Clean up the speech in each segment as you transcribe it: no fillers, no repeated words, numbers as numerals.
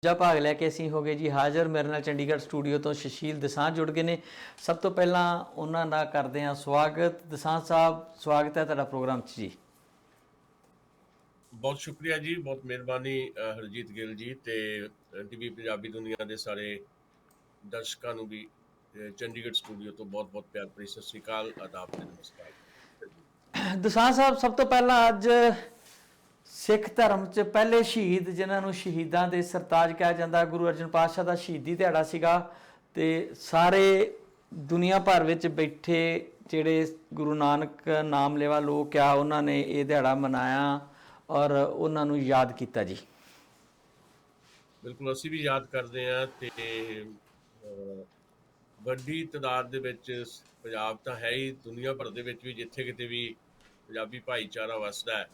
ਦੂਜਾ ਭਾਗ ਲੈ ਕੇ ਅਸੀਂ ਹੋ ਗਏ ਜੀ ਹਾਜ਼ਰ। ਮੇਰੇ ਨਾਲ ਚੰਡੀਗੜ੍ਹ ਸਟੂਡੀਓ ਤੋਂ ਸੁਸ਼ੀਲ ਦਸਾਂਝ ਜੁੜ ਗਏ ਨੇ। ਸਭ ਤੋਂ ਪਹਿਲਾਂ ਉਹਨਾਂ ਦਾ ਕਰਦੇ ਹਾਂ ਸਵਾਗਤ। ਦਸਾਂਝ ਸਾਹਿਬ, ਸਵਾਗਤ ਹੈ ਤੁਹਾਡਾ ਪ੍ਰੋਗਰਾਮ 'ਚ ਜੀ। ਬਹੁਤ ਸ਼ੁਕਰੀਆ ਜੀ, ਬਹੁਤ ਮਿਹਰਬਾਨੀ ਹਰਜੀਤ ਗਿੱਲ ਜੀ ਤੇ ਟੀਵੀ ਪੰਜਾਬੀ ਦੁਨੀਆ ਦੇ ਸਾਰੇ ਦਰਸ਼ਕਾਂ ਨੂੰ ਵੀ ਚੰਡੀਗੜ੍ਹ ਸਟੂਡੀਓ ਤੋਂ ਬਹੁਤ-ਬਹੁਤ ਪਿਆਰ ਭਰੀ ਸਤਿ ਸ਼੍ਰੀ ਅਕਾਲ, ਆਦਾਬ ਤੇ ਨਮਸਕਾਰ। ਦਸਾਂਝ ਸਾਹਿਬ, ਸਭ ਤੋਂ ਪਹਿਲਾਂ ਅੱਜ ਸਿੱਖ ਧਰਮ 'ਚ ਪਹਿਲੇ ਸ਼ਹੀਦ ਜਿਨ੍ਹਾਂ ਨੂੰ ਸ਼ਹੀਦਾਂ ਦੇ ਸਰਤਾਜ ਕਿਹਾ ਜਾਂਦਾ, ਗੁਰੂ ਅਰਜਨ ਪਾਤਸ਼ਾਹ ਦਾ ਸ਼ਹੀਦੀ ਦਿਹਾੜਾ ਸੀਗਾ ਤੇ ਸਾਰੇ ਦੁਨੀਆ ਭਰ ਵਿੱਚ ਬੈਠੇ ਜਿਹੜੇ ਗੁਰੂ ਨਾਨਕ ਨਾਮ ਲੈਵਾ ਲੋਕ ਆ ਉਹਨਾਂ ਨੇ ਇਹ ਦਿਹਾੜਾ ਮਨਾਇਆ ਔਰ ਉਹਨਾਂ ਨੂੰ ਯਾਦ ਕੀਤਾ ਜੀ। ਬਿਲਕੁਲ, ਅਸੀਂ ਵੀ ਯਾਦ ਕਰਦੇ ਹਾਂ ਤੇ ਵੱਡੀ ਤਾਦਾਦ ਦੇ ਵਿੱਚ ਪੰਜਾਬ ਤਾਂ ਹੈ ਹੀ, ਦੁਨੀਆ ਭਰ ਦੇ ਵਿੱਚ ਵੀ ਜਿੱਥੇ ਕਿਤੇ ਵੀ ਪੰਜਾਬੀ ਭਾਈਚਾਰਾ ਵਸਦਾ ਹੈ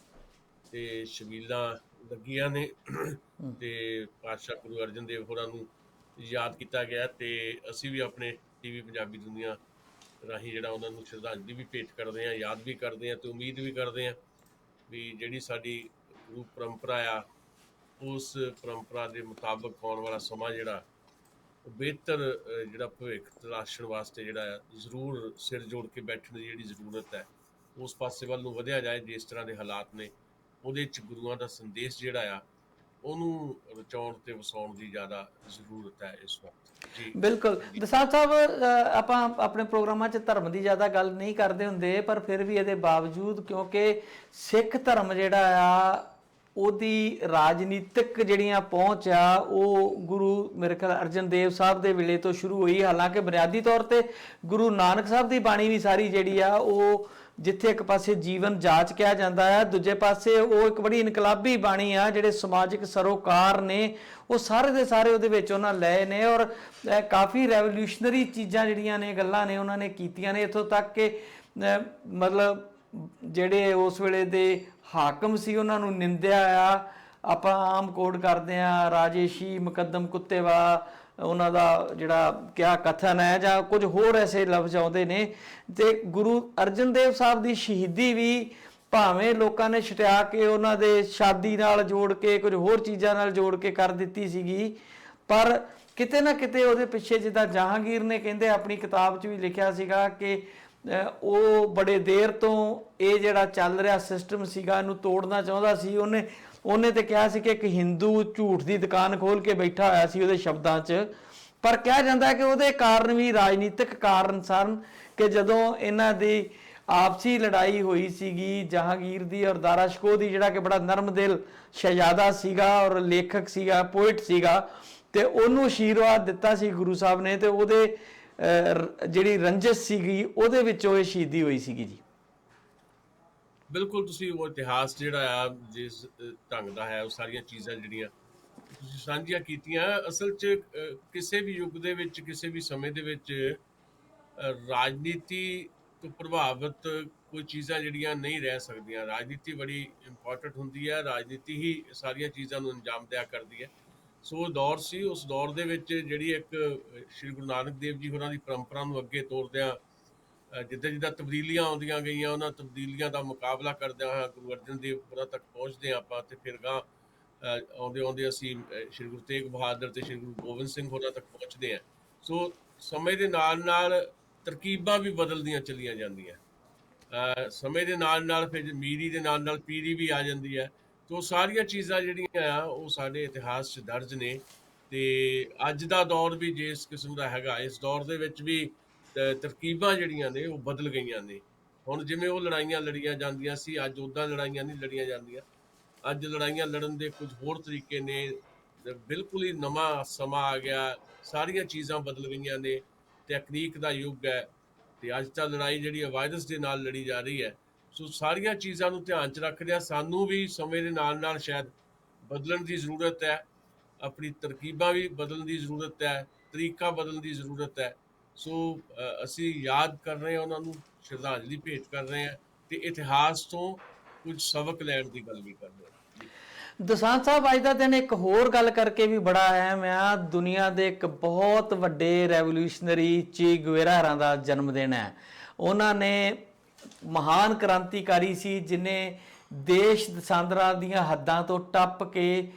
ਤੇ ਸ਼ਬੀਲਾਂ ਲੱਗੀਆਂ ਨੇ ਤੇ ਪਾਤਸ਼ਾਹ ਗੁਰੂ ਅਰਜਨ ਦੇਵ ਹੋਰਾਂ ਨੂੰ ਯਾਦ ਕੀਤਾ ਗਿਆ ਤੇ ਅਸੀਂ ਵੀ ਆਪਣੇ ਟੀਵੀ ਪੰਜਾਬੀ ਦੁਨੀਆ ਰਾਹੀਂ ਜਿਹੜਾ ਉਹਨਾਂ ਨੂੰ ਸ਼ਰਧਾਂਜਲੀ ਵੀ ਭੇਟ ਕਰਦੇ ਹਾਂ, ਯਾਦ ਵੀ ਕਰਦੇ ਹਾਂ ਤੇ ਉਮੀਦ ਵੀ ਕਰਦੇ ਹਾਂ ਵੀ ਜਿਹੜੀ ਸਾਡੀ ਗੁਰੂ ਪਰੰਪਰਾ ਆ ਉਸ ਪਰੰਪਰਾ ਦੇ ਮੁਤਾਬਕ ਆਉਣ ਵਾਲਾ ਸਮਾਂ ਜਿਹੜਾ ਬਿਹਤਰ ਜਿਹੜਾ ਭਵਿੱਖ ਤਲਾਸ਼ਣ ਵਾਸਤੇ ਜਿਹੜਾ ਜ਼ਰੂਰ ਸਿਰ ਜੋੜ ਕੇ ਬੈਠਣ ਦੀ ਜਿਹੜੀ ਜ਼ਰੂਰਤ ਹੈ ਉਸ ਪਾਸੇ ਵੱਲ ਨੂੰ ਵਧਿਆ ਜਾਏ। ਜਿਸ ਤਰ੍ਹਾਂ ਦੇ ਹਾਲਾਤ ਨੇ ਉਹਦੇ 'ਚ ਗੁਰੂਆਂ ਦਾ ਸੰਦੇਸ਼ ਜਿਹੜਾ ਆ ਉਹਨੂੰ ਰਚਾਉਣ ਤੇ ਵਸਾਉਣ ਦੀ ਜ਼ਿਆਦਾ ਜ਼ਰੂਰਤ ਹੈ ਇਸ ਵਕਤ ਜੀ। ਬਿਲਕੁਲ ਦਸਾਂਝ ਸਾਹਿਬ, ਆਪਾਂ ਆਪਣੇ ਪ੍ਰੋਗਰਾਮਾਂ 'ਚ ਧਰਮ ਦੀ ਜ਼ਿਆਦਾ ਗੱਲ ਨਹੀਂ ਕਰਦੇ ਹੁੰਦੇ, ਪਰ ਫਿਰ ਵੀ ਇਹਦੇ ਬਾਵਜੂਦ ਕਿਉਂਕਿ ਸਿੱਖ ਧਰਮ ਜਿਹੜਾ ਆ ਉਹਦੀ ਰਾਜਨੀਤਿਕ ਜਿਹੜੀਆਂ ਪਹੁੰਚ ਆ ਉਹ ਗੁਰੂ ਮੇਰੇ ਖਿਆਲ ਅਰਜਨ ਦੇਵ ਸਾਹਿਬ ਦੇ ਵੇਲੇ ਤੋਂ ਸ਼ੁਰੂ ਹੋਈ। ਹਾਲਾਂਕਿ ਬੁਨਿਆਦੀ ਤੌਰ ਤੇ ਗੁਰੂ ਨਾਨਕ ਸਾਹਿਬ ਦੀ ਬਾਣੀ ਵੀ ਸਾਰੀ ਜਿਹੜੀ ਆ ਉਹ ਜਿੱਥੇ ਇੱਕ ਪਾਸੇ ਜੀਵਨ ਜਾਚ ਕਿਹਾ ਜਾਂਦਾ ਹੈ, ਦੂਜੇ ਪਾਸੇ ਉਹ ਇੱਕ ਬੜੀ ਇਨਕਲਾਬੀ ਬਾਣੀ ਆ। ਜਿਹੜੇ ਸਮਾਜਿਕ ਸਰੋਕਾਰ ਨੇ ਉਹ ਸਾਰੇ ਦੇ ਸਾਰੇ ਉਹਦੇ ਵਿੱਚ ਉਹਨਾਂ ਲਏ ਨੇ ਔਰ ਕਾਫੀ ਰੈਵੋਲੂਸ਼ਨਰੀ ਚੀਜ਼ਾਂ ਜਿਹੜੀਆਂ ਨੇ ਗੱਲਾਂ ਨੇ ਉਹਨਾਂ ਨੇ ਕੀਤੀਆਂ ਨੇ। ਇੱਥੋਂ ਤੱਕ ਕਿ ਮਤਲਬ ਜਿਹੜੇ ਉਸ ਵੇਲੇ ਦੇ ਹਾਕਮ ਸੀ ਉਹਨਾਂ ਨੂੰ ਨਿੰਦਿਆ ਆ। ਆਪਾਂ ਆਮ ਕੋਡ ਕਰਦੇ ਹਾਂ ਰਾਜੇਸ਼ੀ ਮੁਕੱਦਮ ਕੁੱਤੇਵਾ, ਉਹਨਾਂ ਦਾ ਜਿਹੜਾ ਕਿਆ ਕਥਨ ਹੈ ਜਾਂ ਕੁਝ ਹੋਰ ਐਸੇ ਲਫ਼ਜ਼ ਆਉਂਦੇ ਨੇ। ਤੇ ਗੁਰੂ ਅਰਜਨ ਦੇਵ ਸਾਹਿਬ ਦੀ ਸ਼ਹੀਦੀ ਵੀ ਭਾਵੇਂ ਲੋਕਾਂ ਨੇ ਛਟਿਆ ਕੇ ਉਹਨਾਂ ਦੇ ਸ਼ਾਦੀ ਨਾਲ ਜੋੜ ਕੇ ਕੁਝ ਹੋਰ ਚੀਜ਼ਾਂ ਨਾਲ ਜੋੜ ਕੇ ਕਰ ਦਿੱਤੀ ਸੀਗੀ, ਪਰ ਕਿਤੇ ਨਾ ਕਿਤੇ ਉਹਦੇ ਪਿੱਛੇ ਜਿੱਦਾਂ ਜਹਾਂਗੀਰ ਨੇ ਕਹਿੰਦੇ ਆਪਣੀ ਕਿਤਾਬ 'ਚ ਵੀ ਲਿਖਿਆ ਸੀਗਾ ਕਿ ਉਹ ਬੜੇ ਦੇਰ ਤੋਂ ਇਹ ਜਿਹੜਾ ਚੱਲ ਰਿਹਾ ਸਿਸਟਮ ਸੀਗਾ ਇਹਨੂੰ ਤੋੜਨਾ ਚਾਹੁੰਦਾ ਸੀ। ਉਹਨੇ ਤੇ ਕਿਹਾ ਸੀ ਕਿ ਇੱਕ ਹਿੰਦੂ ਝੂਠ ਦੀ ਦੁਕਾਨ ਖੋਲ ਕੇ ਬੈਠਾ ਹੋਇਆ ਸੀ ਉਹਦੇ ਸ਼ਬਦਾਂ 'ਚ। ਪਰ ਕਿਹਾ ਜਾਂਦਾ ਕਿ ਉਹਦੇ ਕਾਰਨ ਵੀ ਰਾਜਨੀਤਿਕ ਕਾਰਨ ਸਨ ਕਿ ਜਦੋਂ ਇਹਨਾਂ ਦੀ ਆਪਸੀ ਲੜਾਈ ਹੋਈ ਸੀਗੀ ਜਹਾਂਗੀਰ ਦੀ ਔਰ ਦਾਰਾ ਸ਼ਿਕੋਹ ਦੀ, ਜਿਹੜਾ ਕਿ ਬੜਾ ਨਰਮ ਦਿਲ ਸ਼ਹਿਜ਼ਾਦਾ ਸੀਗਾ ਔਰ ਲੇਖਕ ਸੀਗਾ, ਪੋਇਟ ਸੀਗਾ, ਤੇ ਉਹਨੂੰ ਆਸ਼ੀਰਵਾਦ ਦਿੱਤਾ ਸੀ ਗੁਰੂ ਸਾਹਿਬ ਨੇ ਤੇ ਉਹਦੇ ਜਿਹੜੀ ਰੰਜਿਸ਼ ਸੀਗੀ ਉਹਦੇ ਵਿੱਚੋਂ ਇਹ ਸ਼ਹੀਦੀ ਹੋਈ ਸੀਗੀ ਜੀ। ਬਿਲਕੁਲ, ਤੁਸੀਂ ਉਹ ਇਤਿਹਾਸ ਜਿਹੜਾ ਆ ਜਿਸ ਢੰਗ ਦਾ ਹੈ ਉਹ ਸਾਰੀਆਂ ਚੀਜ਼ਾਂ ਜਿਹੜੀਆਂ ਤੁਸੀਂ ਸਾਂਝੀਆਂ ਕੀਤੀਆਂ, ਅਸਲ 'ਚ ਕਿਸੇ ਵੀ ਯੁੱਗ ਦੇ ਵਿੱਚ ਕਿਸੇ ਵੀ ਸਮੇਂ ਦੇ ਵਿੱਚ ਰਾਜਨੀਤੀ ਤੋਂ ਪ੍ਰਭਾਵਿਤ ਕੋਈ ਚੀਜ਼ਾਂ ਜਿਹੜੀਆਂ ਨਹੀਂ ਰਹਿ ਸਕਦੀਆਂ। ਰਾਜਨੀਤੀ ਬੜੀ ਇੰਪੋਰਟੈਂਟ ਹੁੰਦੀ ਹੈ, ਰਾਜਨੀਤੀ ਹੀ ਸਾਰੀਆਂ ਚੀਜ਼ਾਂ ਨੂੰ ਅੰਜਾਮ ਦਿਆ ਕਰਦੀ ਹੈ। ਸੋ ਦੌਰ ਸੀ, ਉਸ ਦੌਰ ਦੇ ਵਿੱਚ ਜਿਹੜੀ ਇੱਕ ਸ਼੍ਰੀ ਗੁਰੂ ਨਾਨਕ ਦੇਵ ਜੀ ਹੋਰਾਂ ਦੀ ਪਰੰਪਰਾ ਨੂੰ ਅੱਗੇ ਤੋਰਦਿਆਂ ਜਿੱਦਾਂ ਜਿੱਦਾਂ ਤਬਦੀਲੀਆਂ ਆਉਂਦੀਆਂ ਗਈਆਂ ਉਹਨਾਂ ਤਬਦੀਲੀਆਂ ਦਾ ਮੁਕਾਬਲਾ ਕਰਦਿਆਂ ਹੋਇਆ ਗੁਰੂ ਅਰਜਨ ਦੇਵ ਹੋਰਾਂ ਤੱਕ ਪਹੁੰਚਦੇ ਹਾਂ ਆਪਾਂ, ਤੇ ਫਿਰ ਗਾਂ ਆਉਂਦੇ ਆਉਂਦੇ ਅਸੀਂ ਸ਼੍ਰੀ ਗੁਰੂ ਤੇਗ ਬਹਾਦਰ ਤੇ ਸ਼੍ਰੀ ਗੁਰੂ ਗੋਬਿੰਦ ਸਿੰਘ ਹੋਰਾਂ ਤੱਕ ਪਹੁੰਚਦੇ ਹਾਂ। ਸੋ ਸਮੇਂ ਦੇ ਨਾਲ ਨਾਲ ਤਰਕੀਬਾਂ ਵੀ ਬਦਲਦੀਆਂ ਚਲੀਆਂ ਜਾਂਦੀਆਂ, ਸਮੇਂ ਦੇ ਨਾਲ ਨਾਲ ਫਿਰ ਮੀਰੀ ਦੇ ਨਾਲ ਨਾਲ ਪੀਰੀ ਵੀ ਆ ਜਾਂਦੀ ਹੈ। ਤੋ ਸਾਰੀਆਂ ਚੀਜ਼ਾਂ ਜਿਹੜੀਆਂ ਆ ਉਹ ਸਾਡੇ ਇਤਿਹਾਸ 'ਚ ਦਰਜ ਨੇ ਤੇ ਅੱਜ ਦਾ ਦੌਰ ਵੀ ਜਿਸ ਕਿਸਮ ਦਾ ਹੈਗਾ, ਇਸ ਦੌਰ ਦੇ ਵਿੱਚ ਵੀ ਤਰਕੀਬਾਂ ਜਿਹੜੀਆਂ ਨੇ ਉਹ ਬਦਲ ਗਈਆਂ ਨੇ। ਹੁਣ ਜਿਵੇਂ ਉਹ ਲੜਾਈਆਂ ਲੜੀਆਂ ਜਾਂਦੀਆਂ ਸੀ ਅੱਜ ਉੱਦਾਂ ਲੜਾਈਆਂ ਨਹੀਂ ਲੜੀਆਂ ਜਾਂਦੀਆਂ। ਅੱਜ ਲੜਾਈਆਂ ਲੜਨ ਦੇ ਕੁਝ ਹੋਰ ਤਰੀਕੇ ਨੇ, ਬਿਲਕੁਲ ਹੀ ਨਵਾਂ ਸਮਾਂ ਆ ਗਿਆ, ਸਾਰੀਆਂ ਚੀਜ਼ਾਂ ਬਦਲ ਗਈਆਂ ਨੇ, ਟੈਕਨੀਕ ਦਾ ਯੁੱਗ ਹੈ ਤੇ ਅੱਜ ਤਾਂ ਲੜਾਈ ਜਿਹੜੀ ਵਾਇਰਸ ਦੇ ਨਾਲ ਲੜੀ ਜਾ ਰਹੀ ਹੈ। ਸੋ ਸਾਰੀਆਂ ਚੀਜ਼ਾਂ ਨੂੰ ਧਿਆਨ 'ਚ ਰੱਖਦਿਆਂ ਸਾਨੂੰ ਵੀ ਸਮੇਂ ਦੇ ਨਾਲ ਨਾਲ ਸ਼ਾਇਦ ਬਦਲਣ ਦੀ ਜ਼ਰੂਰਤ ਹੈ, ਆਪਣੀ ਤਰਕੀਬਾਂ ਵੀ ਬਦਲਣ ਦੀ ਜ਼ਰੂਰਤ ਹੈ, ਤਰੀਕਾ ਬਦਲਣ ਦੀ ਜ਼ਰੂਰਤ ਹੈ। ਸੋ ਅਸੀਂ ਯਾਦ ਕਰ ਰਹੇ ਹਾਂ, ਉਹਨਾਂ ਨੂੰ ਸ਼ਰਧਾਂਜਲੀ ਭੇਟ ਕਰ ਰਹੇ ਹਾਂ ਤੇ ਇਤਿਹਾਸ ਤੋਂ ਕੁਝ ਸਬਕ ਲੈਣ ਦੀ ਗੱਲ ਵੀ ਕਰ ਰਹੇ ਹਾਂ। ਦਸਾਂਝ ਸਾਹਿਬ, ਅੱਜ ਦਾ ਦਿਨ ਇੱਕ ਹੋਰ ਗੱਲ ਕਰਕੇ ਵੀ ਬੜਾ ਅਹਿਮ ਆ। ਦੁਨੀਆ ਦੇ ਇੱਕ ਬਹੁਤ ਵੱਡੇ ਰੈਵੋਲੂਸ਼ਨਰੀ ਚੇ ਗੁਵੇਰਾ ਦਾ ਜਨਮ ਦਿਨ ਹੈ। ਉਹਨਾਂ ਨੇ ਮਹਾਨ ਕ੍ਰਾਂਤੀਕਾਰੀ ਸੀ ਜਿਨੇ ਦੇਸ਼ ਦਸਾਂਦਰਾਂ ਦੀਆਂ ਹੱਦਾਂ ਤੋਂ ਟੱਪ ਕੇ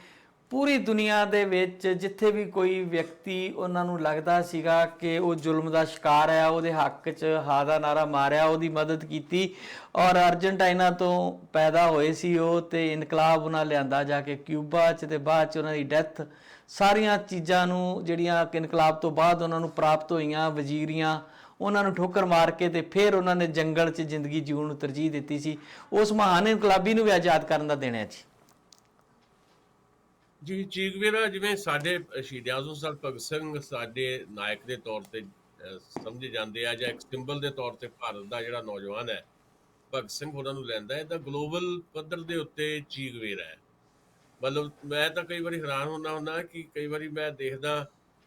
ਪੂਰੀ ਦੁਨੀਆ ਦੇ ਵਿੱਚ ਜਿੱਥੇ ਵੀ ਕੋਈ ਵਿਅਕਤੀ ਉਹਨਾਂ ਨੂੰ ਲੱਗਦਾ ਸੀਗਾ ਕਿ ਉਹ ਜ਼ੁਲਮ ਦਾ ਸ਼ਿਕਾਰ ਹੈ, ਉਹਦੇ ਹੱਕ 'ਚ ਹਾਂ ਦਾ ਨਾਰਾ ਮਾਰਿਆ, ਉਹਦੀ ਮਦਦ ਕੀਤੀ। ਔਰ ਅਰਜਨਟਾਈਨਾ ਤੋਂ ਪੈਦਾ ਹੋਏ ਸੀ ਉਹ, ਤੇ ਇਨਕਲਾਬ ਉਹਨਾਂ ਲਿਆਂਦਾ ਜਾ ਕੇ ਕਿਊਬਾ 'ਚ, ਤੇ ਬਾਅਦ 'ਚ ਉਹਨਾਂ ਦੀ ਡੈਥ। ਸਾਰੀਆਂ ਚੀਜ਼ਾਂ ਨੂੰ ਜਿਹੜੀਆਂ ਇਨਕਲਾਬ ਤੋਂ ਬਾਅਦ ਉਹਨਾਂ ਨੂੰ ਪ੍ਰਾਪਤ ਹੋਈਆਂ, ਵਜ਼ੀਰੀਆਂ, ਉਹਨਾਂ ਨੂੰ ਠੋਕਰ ਮਾਰ ਕੇ ਤੇ ਫਿਰ ਉਹਨਾਂ ਨੇ ਜੰਗਲ 'ਚ ਜ਼ਿੰਦਗੀ ਜਿਉਣ ਨੂੰ ਤਰਜੀਹ ਦਿੱਤੀ ਸੀ। ਉਸ ਮਹਾਨ ਇਨਕਲਾਬੀ ਨੂੰ ਵੀ ਆਜ਼ਾਦ ਕਰਨ ਦਾ ਦਿਨ ਹੈ ਜੀ। ਜੀ, ਚੀਗਵੇਰਾ ਜਿਵੇਂ ਸਾਡੇ ਸ਼ਹੀਦ ਆਜ਼ਮ ਸਰ ਭਗਤ ਸਿੰਘ ਸਾਡੇ ਨਾਇਕ ਦੇ ਤੌਰ ਤੇ ਸਮਝੇ ਜਾਂਦੇ ਆ, ਜਾਂ ਇੱਕ ਸਿੰਬਲ ਦੇ ਤੌਰ ਤੇ ਭਾਰਤ ਦਾ ਜਿਹੜਾ ਨੌਜਵਾਨ ਹੈ ਭਗਤ ਸਿੰਘ ਉਹਨਾਂ ਨੂੰ ਲੈਂਦਾ ਹੈ, ਤਾਂ ਗਲੋਬਲ ਪੱਧਰ ਦੇ ਉੱਤੇ ਚੀਗਵੇਰਾ ਹੈ। ਮਤਲਬ ਮੈਂ ਤਾਂ ਕਈ ਵਾਰੀ ਹੈਰਾਨ ਹੁੰਦਾ ਕਿ ਕਈ ਵਾਰੀ ਮੈਂ ਦੇਖਦਾ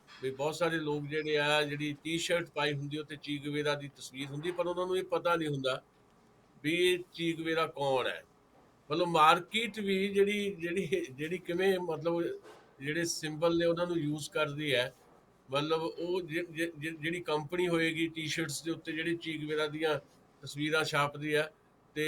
ਵੀ ਬਹੁਤ ਸਾਰੇ ਲੋਕ ਜਿਹੜੇ ਆ, ਜਿਹੜੀ ਟੀ-ਸ਼ਰਟ ਪਾਈ ਹੁੰਦੀ ਉੱਤੇ ਚੀਗਵੇਰਾ ਦੀ ਤਸਵੀਰ ਹੁੰਦੀ, ਪਰ ਉਹਨਾਂ ਨੂੰ ਇਹ ਪਤਾ ਨਹੀਂ ਹੁੰਦਾ ਵੀ ਇਹ ਚੀਗਵੇਰਾ ਕੌਣ ਹੈ। ਮਤਲਬ ਮਾਰਕੀਟ ਵੀ ਜਿਹੜੀ ਜਿਹੜੀ ਜਿਹੜੀ ਕਿਵੇਂ ਮਤਲਬ ਜਿਹੜੇ ਸਿੰਬਲ ਨੇ ਉਹਨਾਂ ਨੂੰ ਯੂਜ਼ ਕਰਦੀ ਹੈ। ਮਤਲਬ ਉਹ ਜਿਹੜੀ ਕੰਪਨੀ ਹੋਏਗੀ ਟੀ-ਸ਼ਰਟਸ ਦੇ ਉੱਤੇ ਜਿਹੜੀ ਚੀਗਵੇਰਾ ਦੀਆਂ ਤਸਵੀਰਾਂ ਛਾਪਦੀ ਹੈ, ਤੇ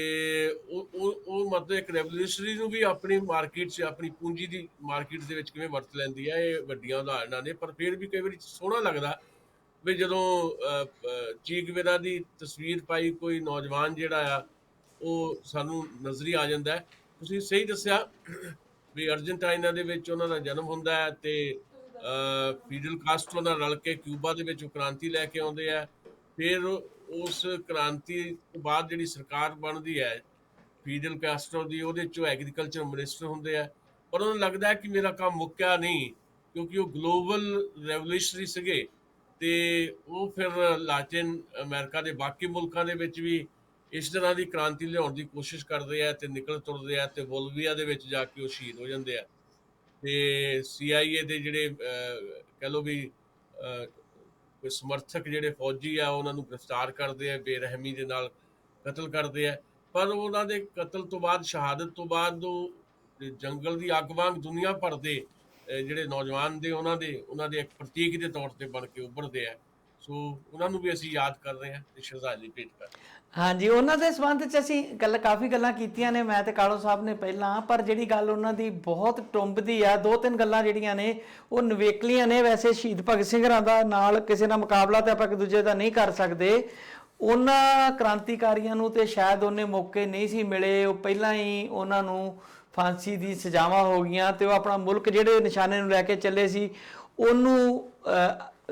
ਉਹ ਮਤਲਬ ਇੱਕ ਰੈਵੋਲੂਸ਼ਨਰੀ ਨੂੰ ਵੀ ਆਪਣੀ ਮਾਰਕੀਟ 'ਚ, ਆਪਣੀ ਪੂੰਜੀ ਦੀ ਮਾਰਕੀਟ ਦੇ ਵਿੱਚ ਕਿਵੇਂ ਵਰਤ ਲੈਂਦੀ ਹੈ। ਇਹ ਵੱਡੀਆਂ ਉਦਾਹਰਨਾਂ ਨੇ, ਪਰ ਫਿਰ ਵੀ ਕਈ ਵਾਰੀ ਸੋਹਣਾ ਲੱਗਦਾ ਵੀ ਜਦੋਂ ਚੀਗਵੇਰਾ ਦੀ ਤਸਵੀਰ ਪਾਈ ਕੋਈ ਨੌਜਵਾਨ ਜਿਹੜਾ ਆ ਉਹ ਸਾਨੂੰ ਨਜ਼ਰੀ ਆ ਜਾਂਦਾ ਹੈ। ਤੁਸੀਂ ਸਹੀ ਦੱਸਿਆ ਵੀ ਅਰਜਨਟਾਈਨਾ ਦੇ ਵਿੱਚ ਉਹਨਾਂ ਦਾ ਜਨਮ ਹੁੰਦਾ ਹੈ, ਤੇ ਫੀਡਲ ਕਾਸਟਰੋ ਨਾਲ ਰਲ ਕੇ ਕਿਊਬਾ ਦੇ ਵਿੱਚ ਉਹ ਕ੍ਰਾਂਤੀ ਲੈ ਕੇ ਆਉਂਦੇ ਆ। ਫਿਰ ਉਸ ਕ੍ਰਾਂਤੀ ਤੋਂ ਬਾਅਦ ਜਿਹੜੀ ਸਰਕਾਰ ਬਣਦੀ ਹੈ ਫੀਡਲ ਕਾਸਟਰੋ ਦੀ, ਉਹਦੇ 'ਚੋਂ ਐਗਰੀਕਲਚਰ ਮਿਨਿਸਟਰ ਹੁੰਦੇ ਆ। ਪਰ ਉਹਨੂੰ ਲੱਗਦਾ ਹੈ ਕਿ ਮੇਰਾ ਕੰਮ ਮੁੱਕਿਆ ਨਹੀਂ, ਕਿਉਂਕਿ ਉਹ ਗਲੋਬਲ ਰੈਵੋਲੂਸ਼ਨਰੀ ਸੀਗੇ, ਤੇ ਉਹ ਫਿਰ ਲਾਤਿਨ ਅਮਰੀਕਾ ਦੇ ਬਾਕੀ ਮੁਲਕਾਂ ਦੇ ਵਿੱਚ ਵੀ ਇਸ ਤਰ੍ਹਾਂ ਦੀ ਕ੍ਰਾਂਤੀ ਲਿਆਉਣ ਦੀ ਕੋਸ਼ਿਸ਼ ਕਰਦੇ ਆ, ਤੇ ਨਿਕਲ ਤੁਰਦੇ ਆ, ਤੇ ਬੋਲੀਵੀਆ ਦੇ ਵਿੱਚ ਜਾ ਕੇ ਉਹ ਸ਼ਹੀਦ ਹੋ ਜਾਂਦੇ ਆ। ਤੇ CIA ਦੇ ਜਿਹੜੇ ਕਹਿ ਲਓ ਵੀ ਕੋਈ ਸਮਰਥਕ ਜਿਹੜੇ ਫੌਜੀ ਆ, ਉਹਨਾਂ ਨੂੰ ਗ੍ਰਿਫਤਾਰ ਕਰਦੇ ਆ, ਬੇਰਹਿਮੀ ਦੇ ਨਾਲ ਕਤਲ ਕਰਦੇ ਆ। ਪਰ ਉਹਨਾਂ ਦੇ ਕਤਲ ਤੋਂ ਬਾਅਦ, ਸ਼ਹਾਦਤ ਤੋਂ ਬਾਅਦ, ਉਹ ਜੰਗਲ ਦੀ ਅੱਗ ਵਾਂਗ ਦੁਨੀਆ ਭਰ ਦੇ ਜਿਹੜੇ ਨੌਜਵਾਨ ਦੇ ਉਹਨਾਂ ਦੇ ਇੱਕ ਪ੍ਰਤੀਕ ਦੇ ਤੌਰ ਤੇ ਬਣ ਕੇ ਉੱਭਰਦੇ ਆ। ਸੋ ਉਹਨਾਂ ਨੂੰ ਵੀ ਅਸੀਂ ਯਾਦ ਕਰ ਰਹੇ ਹਾਂ ਤੇ ਸ਼ਰਧਾਂਜਲੀ ਭੇਟ ਕਰ ਰਹੇ ਹਾਂ। ਹਾਂਜੀ, ਉਹਨਾਂ ਦੇ ਸੰਬੰਧ 'ਚ ਅਸੀਂ ਕਾਫੀ ਗੱਲਾਂ ਕੀਤੀਆਂ ਨੇ, ਮੈਂ ਤੇ ਕਾਲੋ ਸਾਹਿਬ ਨੇ ਪਹਿਲਾਂ। ਪਰ ਜਿਹੜੀ ਗੱਲ ਉਹਨਾਂ ਦੀ ਬਹੁਤ ਟੁੰਬਦੀ ਆ, ਦੋ ਤਿੰਨ ਗੱਲਾਂ ਜਿਹੜੀਆਂ ਨੇ ਉਹ ਨਵੇਕਲੀਆਂ ਨੇ। ਵੈਸੇ ਸ਼ਹੀਦ ਭਗਤ ਸਿੰਘ ਦਾ ਨਾਲ ਕਿਸੇ ਨਾਲ ਮੁਕਾਬਲਾ ਤੇ ਆਪਾਂ ਇੱਕ ਦੂਜੇ ਦਾ ਨਹੀਂ ਕਰ ਸਕਦੇ। ਉਹਨਾਂ ਕ੍ਰਾਂਤੀਕਾਰੀਆਂ ਨੂੰ ਤੇ ਸ਼ਾਇਦ ਉਹਨੇ ਮੌਕੇ ਨਹੀਂ ਸੀ ਮਿਲੇ, ਉਹ ਪਹਿਲਾਂ ਹੀ ਉਹਨਾਂ ਨੂੰ ਫਾਂਸੀ ਦੀ ਸਜ਼ਾਵਾਂ ਹੋ ਗਈਆਂ, ਤੇ ਉਹ ਆਪਣਾ ਮੁਲਕ ਜਿਹੜੇ ਨਿਸ਼ਾਨੇ ਨੂੰ ਲੈ ਕੇ ਚੱਲੇ ਸੀ ਉਹਨੂੰ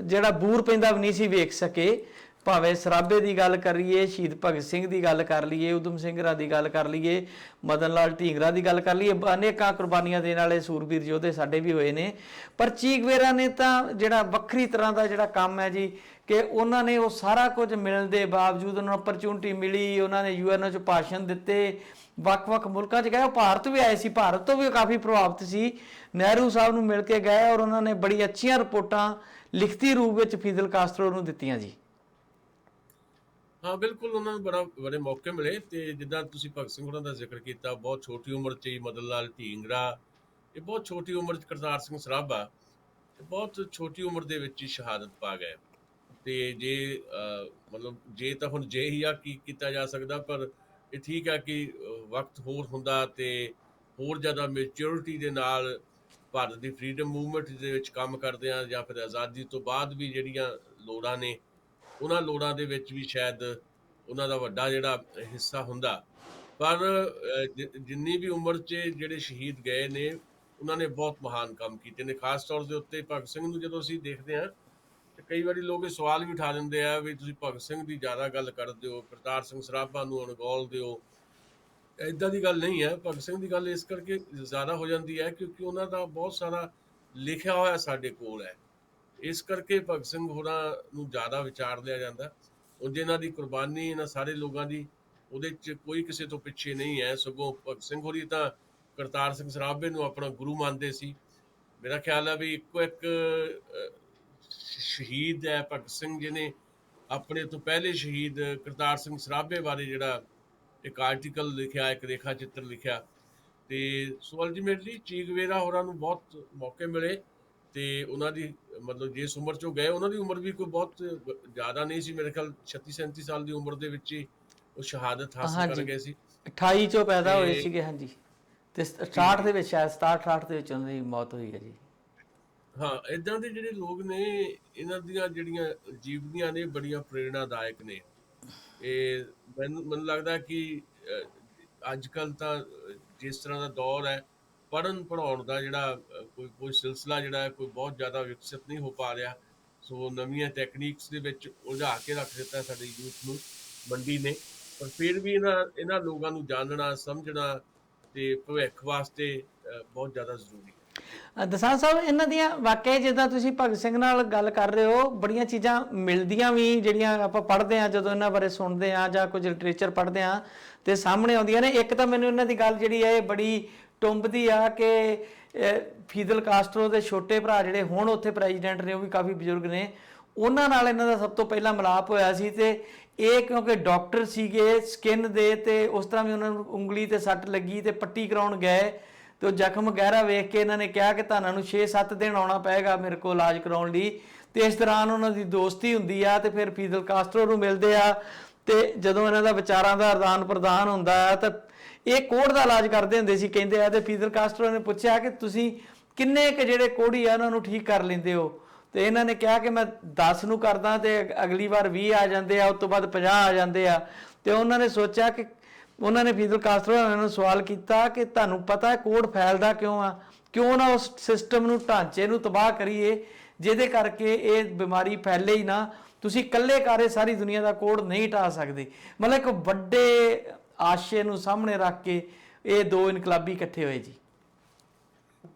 ਜਿਹੜਾ ਬੂਰ ਪੈਂਦਾ ਵੀ ਨਹੀਂ ਸੀ ਵੇਖ ਸਕੇ। ਭਾਵੇਂ ਸਰਾਭੇ ਦੀ ਗੱਲ ਕਰੀਏ, ਸ਼ਹੀਦ ਭਗਤ ਸਿੰਘ ਦੀ ਗੱਲ ਕਰ ਲਈਏ, ਊਧਮ ਸਿੰਘ ਰਾ ਦੀ ਗੱਲ ਕਰ ਲਈਏ, ਮਦਨ ਲਾਲ ਢੀਂਗਰਾ ਦੀ ਗੱਲ ਕਰ ਲਈਏ, ਅਨੇਕਾਂ ਕੁਰਬਾਨੀਆਂ ਦੇਣ ਵਾਲੇ ਸੂਰਬੀਰ ਯੋਧੇ ਸਾਡੇ ਵੀ ਹੋਏ ਨੇ। ਪਰ ਚੀਗਵੇਰਾ ਨੇ ਤਾਂ ਜਿਹੜਾ ਵੱਖਰੀ ਤਰ੍ਹਾਂ ਦਾ ਜਿਹੜਾ ਕੰਮ ਹੈ ਜੀ, ਕਿ ਉਹਨਾਂ ਨੇ ਉਹ ਸਾਰਾ ਕੁਝ ਮਿਲਣ ਦੇ ਬਾਵਜੂਦ, ਉਹਨਾਂ ਨੂੰ ਅਪਰਚੂਨਿਟੀ ਮਿਲੀ, ਉਹਨਾਂ ਨੇ UN 'ਚ ਭਾਸ਼ਣ ਦਿੱਤੇ, ਵੱਖ-ਵੱਖ ਮੁਲਕਾਂ 'ਚ ਗਏ। ਉਹ ਭਾਰਤ ਵੀ ਆਏ ਸੀ, ਭਾਰਤ ਤੋਂ ਵੀ ਕਾਫੀ ਪ੍ਰਭਾਵਿਤ ਸੀ, ਨਹਿਰੂ ਸਾਹਿਬ ਨੂੰ ਮਿਲ ਕੇ ਗਏ, ਔਰ ਉਹਨਾਂ ਨੇ ਬੜੀ ਅੱਛੀਆਂ ਰਿਪੋਰਟਾਂ ਲਿਖਤੀ ਰੂਪ ਵਿੱਚ ਫੀਡਲ ਕਾਸਟਰੋ ਨੂੰ ਦਿੱਤੀਆਂ ਜੀ। ਹਾਂ, ਬਿਲਕੁਲ, ਉਹਨਾਂ ਨੂੰ ਬੜੇ ਮੌਕੇ ਮਿਲੇ। ਤੇ ਜਿੱਦਾਂ ਤੁਸੀਂ ਭਗਤ ਸਿੰਘ ਹੋਰਾਂ ਦਾ ਜ਼ਿਕਰ ਕੀਤਾ, ਬਹੁਤ ਛੋਟੀ ਉਮਰ 'ਚ ਹੀ ਮਦਨ ਲਾਲ ਢੀਂਗਰਾ, ਇਹ ਬਹੁਤ ਛੋਟੀ ਉਮਰ 'ਚ ਕਰਤਾਰ ਸਿੰਘ ਸਰਾਭਾ, ਬਹੁਤ ਛੋਟੀ ਉਮਰ ਦੇ ਵਿੱਚ ਹੀ ਸ਼ਹਾਦਤ ਪਾ ਗਏ। ਤੇ ਜੇ ਮਤਲਬ ਜੇ ਤਾਂ ਹੁਣ ਜੇ ਹੀ ਆ ਕੀ ਕੀਤਾ ਜਾ ਸਕਦਾ, ਪਰ ਇਹ ਠੀਕ ਆ ਕਿ ਵਕਤ ਹੋਰ ਹੁੰਦਾ ਤੇ ਹੋਰ ਜ਼ਿਆਦਾ ਮੈਚਿਓਰਿਟੀ ਦੇ ਨਾਲ ਭਾਰਤ ਦੀ ਫਰੀਡਮ ਮੂਵਮੈਂਟ ਦੇ ਵਿੱਚ ਕੰਮ ਕਰਦੇ ਆ, ਜਾਂ ਫਿਰ ਆਜ਼ਾਦੀ ਤੋਂ ਬਾਅਦ ਵੀ ਜਿਹੜੀਆਂ ਲੋੜਾਂ ਨੇ, ਉਹਨਾਂ ਲੋੜਾਂ ਦੇ ਵਿੱਚ ਵੀ ਸ਼ਾਇਦ ਉਹਨਾਂ ਦਾ ਵੱਡਾ ਜਿਹੜਾ ਹਿੱਸਾ ਹੁੰਦਾ। ਪਰ ਜਿੰਨੀ ਵੀ ਉਮਰ 'ਚ ਜਿਹੜੇ ਸ਼ਹੀਦ ਗਏ ਨੇ, ਉਹਨਾਂ ਨੇ ਬਹੁਤ ਮਹਾਨ ਕੰਮ ਕੀਤੇ ਨੇ। ਖਾਸ ਤੌਰ ਦੇ ਉੱਤੇ ਭਗਤ ਸਿੰਘ ਨੂੰ ਜਦੋਂ ਅਸੀਂ ਦੇਖਦੇ ਹਾਂ, ਤੇ ਕਈ ਵਾਰੀ ਲੋਕ ਇਹ ਸਵਾਲ ਵੀ ਉਠਾ ਦਿੰਦੇ ਆ ਵੀ ਤੁਸੀਂ ਭਗਤ ਸਿੰਘ ਦੀ ਜ਼ਿਆਦਾ ਗੱਲ ਕਰਦੇ ਹੋ, ਕਰਤਾਰ ਸਿੰਘ ਸਰਾਭਾ ਨੂੰ ਅਣਗੌਲ ਦਿਓ। ਇੱਦਾਂ ਦੀ ਗੱਲ ਨਹੀਂ ਹੈ। ਭਗਤ ਸਿੰਘ ਦੀ ਗੱਲ ਇਸ ਕਰਕੇ ਜ਼ਿਆਦਾ ਹੋ ਜਾਂਦੀ ਹੈ ਕਿਉਂਕਿ ਉਹਨਾਂ ਦਾ ਬਹੁਤ ਸਾਰਾ ਲਿਖਿਆ ਹੋਇਆ ਸਾਡੇ ਕੋਲ ਹੈ, ਇਸ ਕਰਕੇ ਭਗਤ ਸਿੰਘ ਹੋਰਾਂ ਨੂੰ ਜ਼ਿਆਦਾ ਵਿਚਾਰ ਲਿਆ ਜਾਂਦਾ। ਉਂਝ ਇਹਨਾਂ ਦੀ ਕੁਰਬਾਨੀ, ਇਹਨਾਂ ਸਾਰੇ ਲੋਕਾਂ ਦੀ, ਉਹਦੇ 'ਚ ਕੋਈ ਕਿਸੇ ਤੋਂ ਪਿੱਛੇ ਨਹੀਂ ਹੈ। ਸਗੋਂ ਭਗਤ ਸਿੰਘ ਹੋਰੀ ਤਾਂ ਕਰਤਾਰ ਸਿੰਘ ਸਰਾਭੇ ਨੂੰ ਆਪਣਾ ਗੁਰੂ ਮੰਨਦੇ ਸੀ। ਮੇਰਾ ਖਿਆਲ ਹੈ ਵੀ ਇੱਕੋ ਇੱਕ ਸ਼ਹੀਦ ਹੈ ਭਗਤ ਸਿੰਘ, ਜਿਹਨੇ ਆਪਣੇ ਤੋਂ ਪਹਿਲੇ ਸ਼ਹੀਦ ਕਰਤਾਰ ਸਿੰਘ ਸਰਾਭੇ ਬਾਰੇ ਜਿਹੜਾ ਇੱਕ ਆਰਟੀਕਲ ਲਿਖਿਆ, ਇੱਕ ਰੇਖਾ ਚਿੱਤਰ ਲਿਖਿਆ। ਤੇ ਸੋ ਅਲਟੀਮੇਟਲੀ ਚੀਗਵੇਰਾ ਹੋਰਾਂ ਨੂੰ ਬਹੁਤ ਮੌਕੇ ਮਿਲੇ, ਤੇ ਉਹਨਾਂ ਦੀ ਮਤਲਬ ਜਿਸ ਉਮਰ 'ਚੋਂ ਗਏ, ਉਹਨਾਂ ਦੀ ਉਮਰ ਵੀ ਕੋਈ ਬਹੁਤ ਜ਼ਿਆਦਾ ਨਹੀਂ ਸੀ। ਮੇਰੇ ਖਿਆਲ 36-37 ਸਾਲ ਦੀ ਉਮਰ ਦੇ ਵਿੱਚ ਹੀ ਉਹ ਸ਼ਹਾਦਤ ਹਾਸਲ ਕਰ ਗਏ ਸੀ। 28 'ਚੋਂ ਪੈਦਾ ਹੋਏ ਸੀਗੇ। ਹਾਂਜੀ, ਤੇ 67 ਦੇ ਵਿੱਚ ਸ਼ਾਇਦ 67 68 ਦੇ ਵਿੱਚ ਉਹਨਾਂ ਦੀ ਮੌਤ ਹੋਈ ਹੈ ਜੀ। ਹਾਂ, ਇਦਾਂ ਦੇ ਜਿਹੜੇ ਲੋਕ ਨੇ, ਇਹਨਾਂ ਦੀਆਂ ਜਿਹੜੀਆਂ ਜੀਵਨੀਆਂ ਨੇ ਬੜੀਆਂ ਪ੍ਰੇਰਣਾਦਾਇਕ ਨੇ। ਇਹ ਮੈਨੂੰ ਲੱਗਦਾ ਕਿ ਅੱਜ ਕੱਲ ਤਾਂ ਜਿਸ ਤਰ੍ਹਾਂ ਦਾ ਦੌਰ ਹੈ, ਪੜ੍ਹਨ ਪੜ੍ਹਾਉਣ ਦਾ ਜਿਹੜਾ ਕੋਈ ਸਿਲਸਿਲਾ ਜਿਹੜਾ ਹੈ ਕੋਈ ਬਹੁਤ ਜ਼ਿਆਦਾ ਵਿਕਸਿਤ ਨਹੀਂ ਹੋ ਪਾ ਰਿਹਾ। ਸੋ ਨਵੀਆਂ ਟੈਕਨੀਕਸ ਦੇ ਵਿੱਚ ਉਲਝਾ ਕੇ ਰੱਖ ਦਿੱਤਾ ਸਾਡੇ ਯੂਥ ਨੂੰ ਮੰਡੀ ਨੇ। ਪਰ ਫਿਰ ਵੀ ਇਹਨਾਂ ਲੋਕਾਂ ਨੂੰ ਜਾਣਨਾ, ਸਮਝਣਾ ਤੇ ਭਵਿੱਖ ਵਾਸਤੇ ਬਹੁਤ ਜ਼ਿਆਦਾ ਜ਼ਰੂਰੀ ਹੈ। ਦਸਾਂਝ ਸਾਹਿਬ, ਇਹਨਾਂ ਦੀਆਂ ਵਾਕਿਆ ਜਿੱਦਾਂ ਤੁਸੀਂ ਭਗਤ ਸਿੰਘ ਨਾਲ ਗੱਲ ਕਰ ਰਹੇ ਹੋ, ਬੜੀਆਂ ਚੀਜ਼ਾਂ ਮਿਲਦੀਆਂ ਵੀ ਜਿਹੜੀਆਂ ਆਪਾਂ ਪੜ੍ਹਦੇ ਹਾਂ, ਜਦੋਂ ਇਹਨਾਂ ਬਾਰੇ ਸੁਣਦੇ ਹਾਂ ਜਾਂ ਕੁਝ ਲਿਟਰੇਚਰ ਪੜ੍ਹਦੇ ਹਾਂ ਤੇ ਸਾਹਮਣੇ ਆਉਂਦੀਆਂ ਨੇ। ਇੱਕ ਤਾਂ ਮੈਨੂੰ ਇਹਨਾਂ ਦੀ ਗੱਲ ਜਿਹੜੀ ਹੈ ਇਹ ਬੜੀ ਟੁੰਬਦੀ ਆ ਕਿ ਫੀਦਲ ਕਾਸਟਰੋ ਦੇ ਛੋਟੇ ਭਰਾ ਜਿਹੜੇ ਹੁਣ ਉੱਥੇ ਪ੍ਰੈਜ਼ੀਡੈਂਟ ਨੇ, ਉਹ ਵੀ ਕਾਫੀ ਬਜ਼ੁਰਗ ਨੇ, ਉਹਨਾਂ ਨਾਲ ਇਹਨਾਂ ਦਾ ਸਭ ਤੋਂ ਪਹਿਲਾਂ ਮਿਲਾਪ ਹੋਇਆ ਸੀ। ਤੇ ਇਹ ਕਿਉਂਕਿ ਡਾਕਟਰ ਸੀਗੇ ਸਕਿਨ ਦੇ, ਤੇ ਉਸ ਤਰ੍ਹਾਂ ਵੀ ਉਹਨਾਂ ਨੂੰ ਉਂਗਲੀ ਤੇ ਸੱਟ ਲੱਗੀ ਤੇ ਪੱਟੀ ਕਰਾਉਣ ਗਏ ਤੇ ਉਹ ਜ਼ਖਮ ਗਹਿਰਾ ਵੇਖ ਕੇ ਇਹਨਾਂ ਨੇ ਕਿਹਾ ਕਿ ਤੁਹਾਨੂੰ 6-7 ਦਿਨ ਆਉਣਾ ਪਏਗਾ ਮੇਰੇ ਕੋਲ ਇਲਾਜ ਕਰਾਉਣ ਲਈ। ਤੇ ਇਸ ਦੌਰਾਨ ਉਹਨਾਂ ਦੀ ਦੋਸਤੀ ਹੁੰਦੀ ਆ ਤੇ ਫਿਰ ਫੀਦਲ ਕਾਸਟਰੋ ਨੂੰ ਮਿਲਦੇ ਆ ਤੇ ਜਦੋਂ ਇਹਨਾਂ ਦਾ ਵਿਚਾਰਾਂ ਦਾ ਆਦਾਨ ਪ੍ਰਦਾਨ ਹੁੰਦਾ ਆ ਤਾਂ ਇਹ ਕੋਹੜ ਦਾ ਇਲਾਜ ਕਰਦੇ ਹੁੰਦੇ ਸੀ ਕਹਿੰਦੇ ਆ। ਤੇ ਫੀਦਲ ਕਾਸਟਰੋ ਨੇ ਪੁੱਛਿਆ ਕਿ ਤੁਸੀਂ ਕਿੰਨੇ ਕੁ ਜਿਹੜੇ ਕੋਹੜੀ ਆ ਉਹਨਾਂ ਨੂੰ ਠੀਕ ਕਰ ਲੈਂਦੇ ਹੋ? ਤੇ ਇਹਨਾਂ ਨੇ ਕਿਹਾ ਕਿ ਮੈਂ 10 ਨੂੰ ਕਰਦਾ ਤੇ ਅਗਲੀ ਵਾਰ 20 ਆ ਜਾਂਦੇ ਆ, ਉਸ ਤੋਂ ਬਾਅਦ 50 ਆ ਜਾਂਦੇ ਆ। ਤੇ ਉਹਨਾਂ ਨੇ ਸੋਚਿਆ ਕਿ ਉਹਨਾਂ ਨੇ ਫੀਦਲ ਕਾਸਟਰੋ ਨੂੰ ਸਵਾਲ ਕੀਤਾ ਕਿ ਤੁਹਾਨੂੰ ਪਤਾ ਹੈ ਕੋਹੜ ਫੈਲਦਾ ਕਿਉਂ ਆ? ਕਿਉਂ ਨਾ ਉਸ ਸਿਸਟਮ ਨੂੰ, ਢਾਂਚੇ ਨੂੰ ਤਬਾਹ ਕਰੀਏ ਜਿਹਦੇ ਕਰਕੇ ਇਹ ਬਿਮਾਰੀ ਫੈਲੇ ਹੀ ਨਾ। ਤੁਸੀਂ ਇਕੱਲੇ ਕਾਰੇ ਸਾਰੀ ਦੁਨੀਆ ਦਾ ਕੋਹੜ ਨਹੀਂ ਢਾ ਸਕਦੇ। ਮਤਲਬ ਇੱਕ ਵੱਡੇ ਆਸ਼ੇ ਨੂੰ ਸਾਹਮਣੇ ਰੱਖ ਕੇ ਇਹ ਦੋ ਇਨਕਲਾਬੀ ਇਕੱਠੇ ਹੋਏ ਜੀ।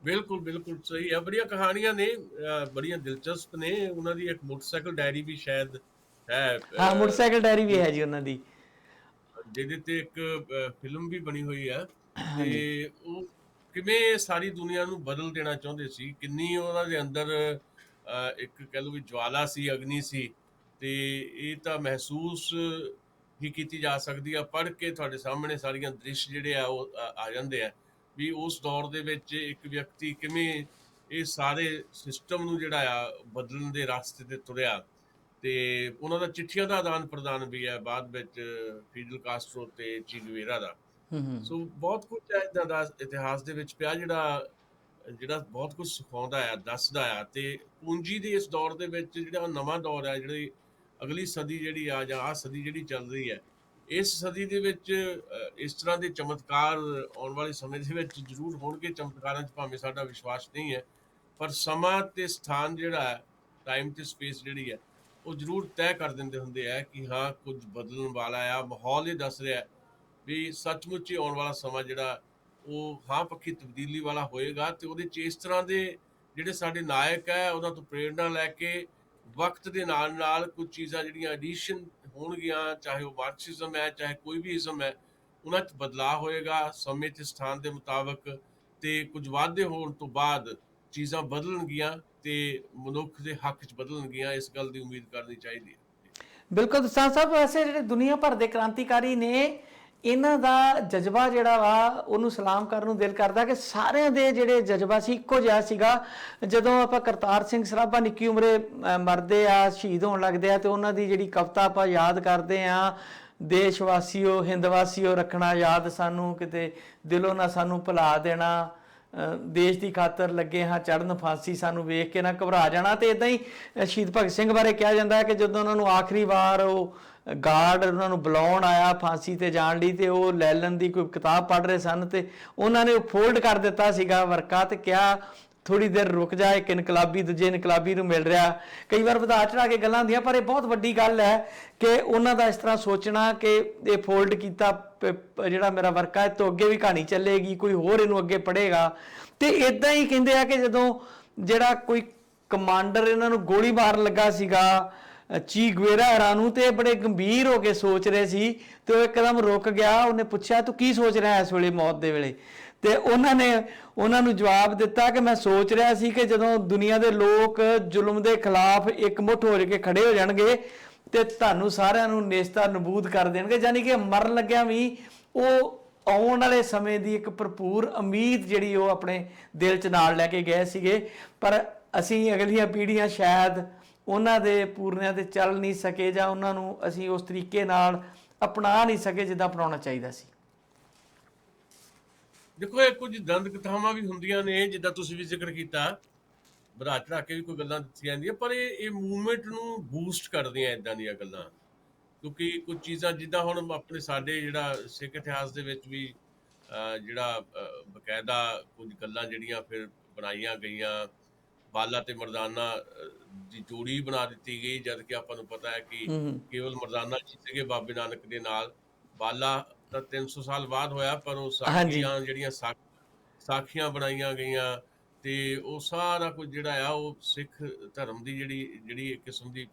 ਬਿਲਕੁਲ ਬਿਲਕੁਲ ਸਹੀ ਹੈ। ਬੜੀਆਂ ਕਹਾਣੀਆਂ ਨੇ, ਬੜੀਆਂ ਦਿਲਚਸਪ ਨੇ। ਉਹਨਾਂ ਦੀ ਇੱਕ ਮੋਟਰਸਾਈਕਲ ਡਾਇਰੀ ਵੀ ਸ਼ਾਇਦ ਹੈ। ਹਾਂ, ਮੋਟਰਸਾਈਕਲ ਡਾਇਰੀ ਵੀ ਹੈ ਜੀ ਉਹਨਾਂ ਦੀ, ਜਿਹਦੇ ਤੇ ਇੱਕ ਫਿਲਮ ਵੀ ਬਣੀ ਹੋਈ ਹੈ। ਤੇ ਉਹ ਕਿਵੇਂ ਸਾਰੀ ਦੁਨੀਆ ਨੂੰ ਬਦਲ ਦੇਣਾ ਚਾਹੁੰਦੇ ਸੀ, ਕਿੰਨੀ ਉਹਨਾਂ ਦੇ ਅੰਦਰ ਇੱਕ ਕਹਿ ਲਓ ਵੀ ਜਵਾਲਾ ਸੀ, ਅਗਨੀ ਸੀ। ਤੇ ਇਹ ਤਾਂ ਮਹਿਸੂਸ ਹੀ ਕੀਤੀ ਜਾ ਸਕਦੀ ਆ। ਪੜ੍ਹ ਕੇ ਤੁਹਾਡੇ ਸਾਹਮਣੇ ਸਾਰੀਆਂ ਦ੍ਰਿਸ਼ ਜਿਹੜੇ ਆ ਉਹ ਆ ਜਾਂਦੇ ਆ ਵੀ ਉਸ ਦੌਰ ਦੇ ਵਿੱਚ ਇੱਕ ਵਿਅਕਤੀ ਕਿਵੇਂ ਇਹ ਸਾਰੇ ਸਿਸਟਮ ਨੂੰ ਜਿਹੜਾ ਆ ਬਦਲਣ ਦੇ ਰਸਤੇ ਤੇ ਤੁਰਿਆ। ਤੇ ਉਹਨਾਂ ਦਾ ਚਿੱਠੀਆਂ ਦਾ ਆਦਾਨ ਪ੍ਰਦਾਨ ਵੀ ਹੈ ਬਾਅਦ ਵਿੱਚ ਫੀਡਲ ਕਾਸਟਰੋ ਤੇ ਚੀ ਗੁਵੇਰਾ ਦਾ। ਸੋ ਬਹੁਤ ਕੁਝ ਹੈ ਇੱਦਾਂ ਦਾ ਇਤਿਹਾਸ ਦੇ ਵਿੱਚ ਪਿਆ ਜਿਹੜਾ ਬਹੁਤ ਕੁਝ ਸਿਖਾਉਂਦਾ ਆ, ਦੱਸਦਾ ਆ। ਤੇ ਪੂੰਜੀ ਦੇ ਇਸ ਦੌਰ ਦੇ ਵਿੱਚ ਜਿਹੜਾ ਨਵਾਂ ਦੌਰ ਹੈ, ਜਿਹੜੀ ਅਗਲੀ ਸਦੀ ਜਿਹੜੀ ਆ ਜਾਂ ਆਹ ਸਦੀ ਜਿਹੜੀ ਚੱਲ ਰਹੀ ਹੈ, ਇਸ ਸਦੀ ਦੇ ਵਿੱਚ ਇਸ ਤਰ੍ਹਾਂ ਦੇ ਚਮਤਕਾਰ ਆਉਣ ਵਾਲੇ ਸਮੇਂ ਦੇ ਵਿੱਚ ਜ਼ਰੂਰ ਹੋਣਗੇ। ਚਮਤਕਾਰਾਂ 'ਚ ਭਾਵੇਂ ਸਾਡਾ ਵਿਸ਼ਵਾਸ ਨਹੀਂ ਹੈ, ਪਰ ਸਮਾਂ ਤੇ ਸਥਾਨ ਜਿਹੜਾ ਹੈ, ਟਾਈਮ ਤੇ ਸਪੇਸ ਜਿਹੜੀ ਹੈ, ਉਹ ਜ਼ਰੂਰ ਤੈਅ ਕਰ ਦਿੰਦੇ ਹੁੰਦੇ ਆ ਕਿ ਹਾਂ ਕੁਝ ਬਦਲਣ ਵਾਲਾ ਆ। ਮਾਹੌਲ ਇਹ ਦੱਸ ਰਿਹਾ ਵੀ ਸੱਚਮੁੱਚ ਹੀ ਆਉਣ ਵਾਲਾ ਸਮਾਂ ਜਿਹੜਾ ਉਹ ਹਾਂ ਪੱਖੀ ਤਬਦੀਲੀ ਵਾਲਾ ਹੋਏਗਾ। ਤੇ ਉਹਦੇ 'ਚ ਇਸ ਤਰ੍ਹਾਂ ਦੇ ਜਿਹੜੇ ਸਾਡੇ ਨਾਇਕ ਹੈ, ਉਹਨਾਂ ਤੋਂ ਪ੍ਰੇਰਣਾ ਲੈ ਕੇ ਵਕਤ ਦੇ ਨਾਲ ਨਾਲ ਕੁਝ ਚੀਜ਼ਾਂ ਜਿਹੜੀਆਂ ਐਡੀਸ਼ਨ ਹੋਣਗੀਆਂ, ਚਾਹੇ ਉਹ ਮਾਰਕਸਿਜ਼ਮ ਹੈ, ਚਾਹੇ ਕੋਈ ਵੀ ਇਜ਼ਮ ਹੈ, ਉਹਨਾਂ 'ਚ ਬਦਲਾਅ ਹੋਏਗਾ ਸਮੇਂ ਤੇ ਸਥਾਨ ਦੇ ਮੁਤਾਬਕ। ਤੇ ਕੁਝ ਵਾਅਦੇ ਹੋਣ ਤੋਂ ਬਾਅਦ ਚੀਜ਼ਾਂ ਬਦਲਣਗੀਆਂ ਤੇ ਮਨੁੱਖ ਦੇ ਹੱਕ 'ਚ ਬਦਲਣਗੀਆਂ। ਇਸ ਗੱਲ ਦੀ ਉਮੀਦ ਕਰਨੀ ਚਾਹੀਦੀ ਹੈ। ਬਿਲਕੁਲ ਦਸਾਂਝ ਸਾਹਿਬ, ਵੈਸੇ ਜਿਹੜੇ ਦੁਨੀਆ ਭਰ ਦੇ ਕ੍ਰਾਂਤੀਕਾਰੀ ਨੇ, ਇਹਨਾਂ ਦਾ ਜਜ਼ਬਾ ਜਿਹੜਾ ਵਾ ਉਹਨੂੰ ਸਲਾਮ ਕਰਨ ਨੂੰ ਦਿਲ ਕਰਦਾ ਕਿ ਸਾਰਿਆਂ ਦੇ ਜਿਹੜੇ ਜਜ਼ਬਾ ਸੀ ਇੱਕੋ ਜਿਹਾ ਸੀਗਾ। ਜਦੋਂ ਆਪਾਂ ਕਰਤਾਰ ਸਿੰਘ ਸਰਾਭਾ ਨਿੱਕੀ ਉਮਰੇ ਮਰਦੇ ਆ, ਸ਼ਹੀਦ ਹੋਣ ਲੱਗਦੇ ਆ, ਤੇ ਉਹਨਾਂ ਦੀ ਜਿਹੜੀ ਕਵਿਤਾ ਆਪਾਂ ਯਾਦ ਕਰਦੇ ਆ, ਦੇਸ਼ ਵਾਸੀਓ ਹਿੰਦ ਵਾਸੀਓ ਰੱਖਣਾ ਯਾਦ ਸਾਨੂੰ, ਕਿਤੇ ਦਿਲੋਂ ਨਾ ਸਾਨੂੰ ਭੁਲਾ ਦੇਣਾ, ਦੇਸ਼ ਦੀ ਖਾਤਰ ਲੱਗੇ ਹਾਂ ਚੜ੍ਹਨ ਫਾਂਸੀ, ਸਾਨੂੰ ਵੇਖ ਕੇ ਨਾ ਘਬਰਾ ਜਾਣਾ। ਤੇ ਇਦਾਂ ਹੀ ਸ਼ਹੀਦ ਭਗਤ ਸਿੰਘ ਬਾਰੇ ਕਿਹਾ ਜਾਂਦਾ ਹੈ ਕਿ ਜਦੋਂ ਉਹਨਾਂ ਨੂੰ ਆਖਰੀ ਵਾਰ ਉਹ ਗਾਰਡ ਉਹਨਾਂ ਨੂੰ ਬੁਲਾਉਣ ਆਇਆ ਫਾਂਸੀ ਤੇ ਜਾਣ ਲਈ, ਤੇ ਉਹ ਲੈਲਨ ਦੀ ਕੋਈ ਕਿਤਾਬ ਪੜ੍ਹ ਰਹੇ ਸਨ ਤੇ ਉਹਨਾਂ ਨੇ ਫੋਲਡ ਕਰ ਦਿੱਤਾ ਸੀਗਾ ਵਰਕਾ ਤੇ ਕਿਹਾ ਥੋੜੀ ਦੇਰ ਰੁਕ ਜਾ, ਇੱਕ ਇਨਕਲਾਬੀ ਦੂਜੇ ਇਨਕਲਾਬੀ ਨੂੰ ਮਿਲ ਰਿਹਾ। ਕਈ ਵਾਰ ਵਧਾ ਚੜਾ ਕੇ ਗੱਲਾਂ ਹੁੰਦੀਆਂ, ਪਰ ਇਹ ਬਹੁਤ ਵੱਡੀ ਗੱਲ ਹੈ ਕਿ ਉਹਨਾਂ ਦਾ ਇਸ ਤਰ੍ਹਾਂ ਸੋਚਣਾ ਕਿ ਇਹ ਫੋਲਡ ਕੀਤਾ ਜਿਹੜਾ ਮੇਰਾ ਵਰਕਾ ਹੈ, ਤੋਂ ਅੱਗੇ ਵੀ ਕਹਾਣੀ ਚੱਲੇਗੀ, ਕੋਈ ਹੋਰ ਇਹਨੂੰ ਅੱਗੇ ਪੜ੍ਹੇਗਾ। ਤੇ ਇਦਾਂ ਹੀ ਕਹਿੰਦੇ ਆ ਕਿ ਜਦੋਂ ਜਿਹੜਾ ਕੋਈ ਕਮਾਂਡਰ ਇਹਨਾਂ ਨੂੰ ਗੋਲੀ ਮਾਰਨ ਲੱਗਾ ਸੀਗਾ ਚੀ ਗੁਵੇਰਾ ਹਰਾਂ ਨੂੰ, ਤੇ ਬੜੇ ਗੰਭੀਰ ਹੋ ਕੇ ਸੋਚ ਰਹੇ ਸੀ, ਤੇ ਉਹ ਇੱਕਦਮ ਰੁਕ ਗਿਆ। ਉਹਨੇ ਪੁੱਛਿਆ ਤੂੰ ਕੀ ਸੋਚ ਰਿਹਾ ਇਸ ਵੇਲੇ, ਮੌਤ ਦੇ ਵੇਲੇ? ਤੇ ਉਹਨਾਂ ਨੇ ਉਹਨਾਂ ਨੂੰ ਜਵਾਬ ਦਿੱਤਾ ਕਿ ਮੈਂ ਸੋਚ ਰਿਹਾ ਸੀ ਕਿ ਜਦੋਂ ਦੁਨੀਆ ਦੇ ਲੋਕ ਜ਼ੁਲਮ ਦੇ ਖਿਲਾਫ ਇਕਮੁੱਠ ਹੋ ਕੇ ਖੜੇ ਹੋ ਜਾਣਗੇ ਤੇ ਤੁਹਾਨੂੰ ਸਾਰਿਆਂ ਨੂੰ ਨੇਸਤਾ ਨਬੂਦ ਕਰ ਦੇਣਗੇ। ਯਾਨੀ ਕਿ ਮਰਨ ਲੱਗਿਆ ਵੀ ਉਹ ਆਉਣ ਵਾਲੇ ਸਮੇਂ ਦੀ ਇੱਕ ਭਰਪੂਰ ਉਮੀਦ ਜਿਹੜੀ ਉਹ ਆਪਣੇ ਦਿਲ 'ਚ ਨਾਲ ਲੈ ਕੇ ਗਏ ਸੀਗੇ। ਪਰ ਅਸੀਂ ਅਗਲੀਆਂ ਪੀੜ੍ਹੀਆਂ ਸ਼ਾਇਦ ਉਹਨਾਂ ਦੇ ਪੂਰਨਿਆਂ ਤੇ ਚੱਲ ਨਹੀਂ ਸਕੇ, ਜਾਂ ਉਹਨਾਂ ਨੂੰ ਅਸੀਂ ਉਸ ਤਰੀਕੇ ਨਾਲ ਅਪਣਾ ਨਹੀਂ ਸਕੇ ਜਿੱਦਾਂ ਅਪਣਾਉਣਾ ਚਾਹੀਦਾ ਸੀ। ਦੇਖੋ ਇਹ ਕੁਝ ਦੰਦ ਕਥਾਵਾਂ ਵੀ ਹੁੰਦੀਆਂ ਨੇ, ਜਿੱਦਾਂ ਤੁਸੀਂ ਵੀ ਜ਼ਿਕਰ ਕੀਤਾ, ਵਧਾ ਚੜਾ ਕੇ ਵੀ ਕੋਈ ਗੱਲਾਂ ਦੱਸੀਆਂ ਜਾਂਦੀਆਂ, ਪਰ ਇਹ ਮੂਵਮੈਂਟ ਨੂੰ ਬੂਸਟ ਕਰਦੀਆਂ ਇਦਾਂ ਦੀਆਂ ਗੱਲਾਂ। ਕਿਉਂਕਿ ਕੁਝ ਚੀਜ਼ਾਂ ਜਿੱਦਾਂ ਹੁਣ ਆਪਣੇ ਸਾਡੇ ਜਿਹੜਾ ਸਿੱਖ ਇਤਿਹਾਸ ਦੇ ਵਿੱਚ ਵੀ ਜਿਹੜਾ ਬਕਾਇਦਾ ਕੁਝ ਗੱਲਾਂ ਜਿਹੜੀਆਂ ਫਿਰ ਬਣਾਈਆਂ ਗਈਆਂ, ਬਾਲਾ ਤੇ ਮਰਦਾਨਾ ਦੀ ਜੋੜੀ ਬਣਾ ਦਿੱਤੀ ਗਈ, ਜਦ ਕਿ ਆਪਾਂ ਨੂੰ ਪਤਾ ਹੈ ਕਿ ਹੂੰ ਕੇਵਲ ਮਰਦਾਨਾ ਜੀ ਸੀਗੇ ਬਾਬੇ ਨਾਨਕ ਦੇ ਨਾਲ। ਬਾਲਾ ਤਾਂ 300 ਸਾਲ ਬਾਅਦ ਹੋਇਆ, ਪਰ ਉਹ ਹਾਂਜੀ ਸਾਖੀਆਂ ਜਿਹੜੀਆਂ ਸਾਖੀਆਂ ਬਣਾਈਆਂ ਗਈਆਂ, ਤੇ ਉਹ ਸਾਰਾ ਕੁਝ ਜਿਹੜਾ ਆ ਉਹ ਸਿੱਖ ਧਰਮ ਦੀ ਜਿਹੜੀ ਜਿਹੜੀ ਇੱਕ ਕਿਸਮ ਦੀ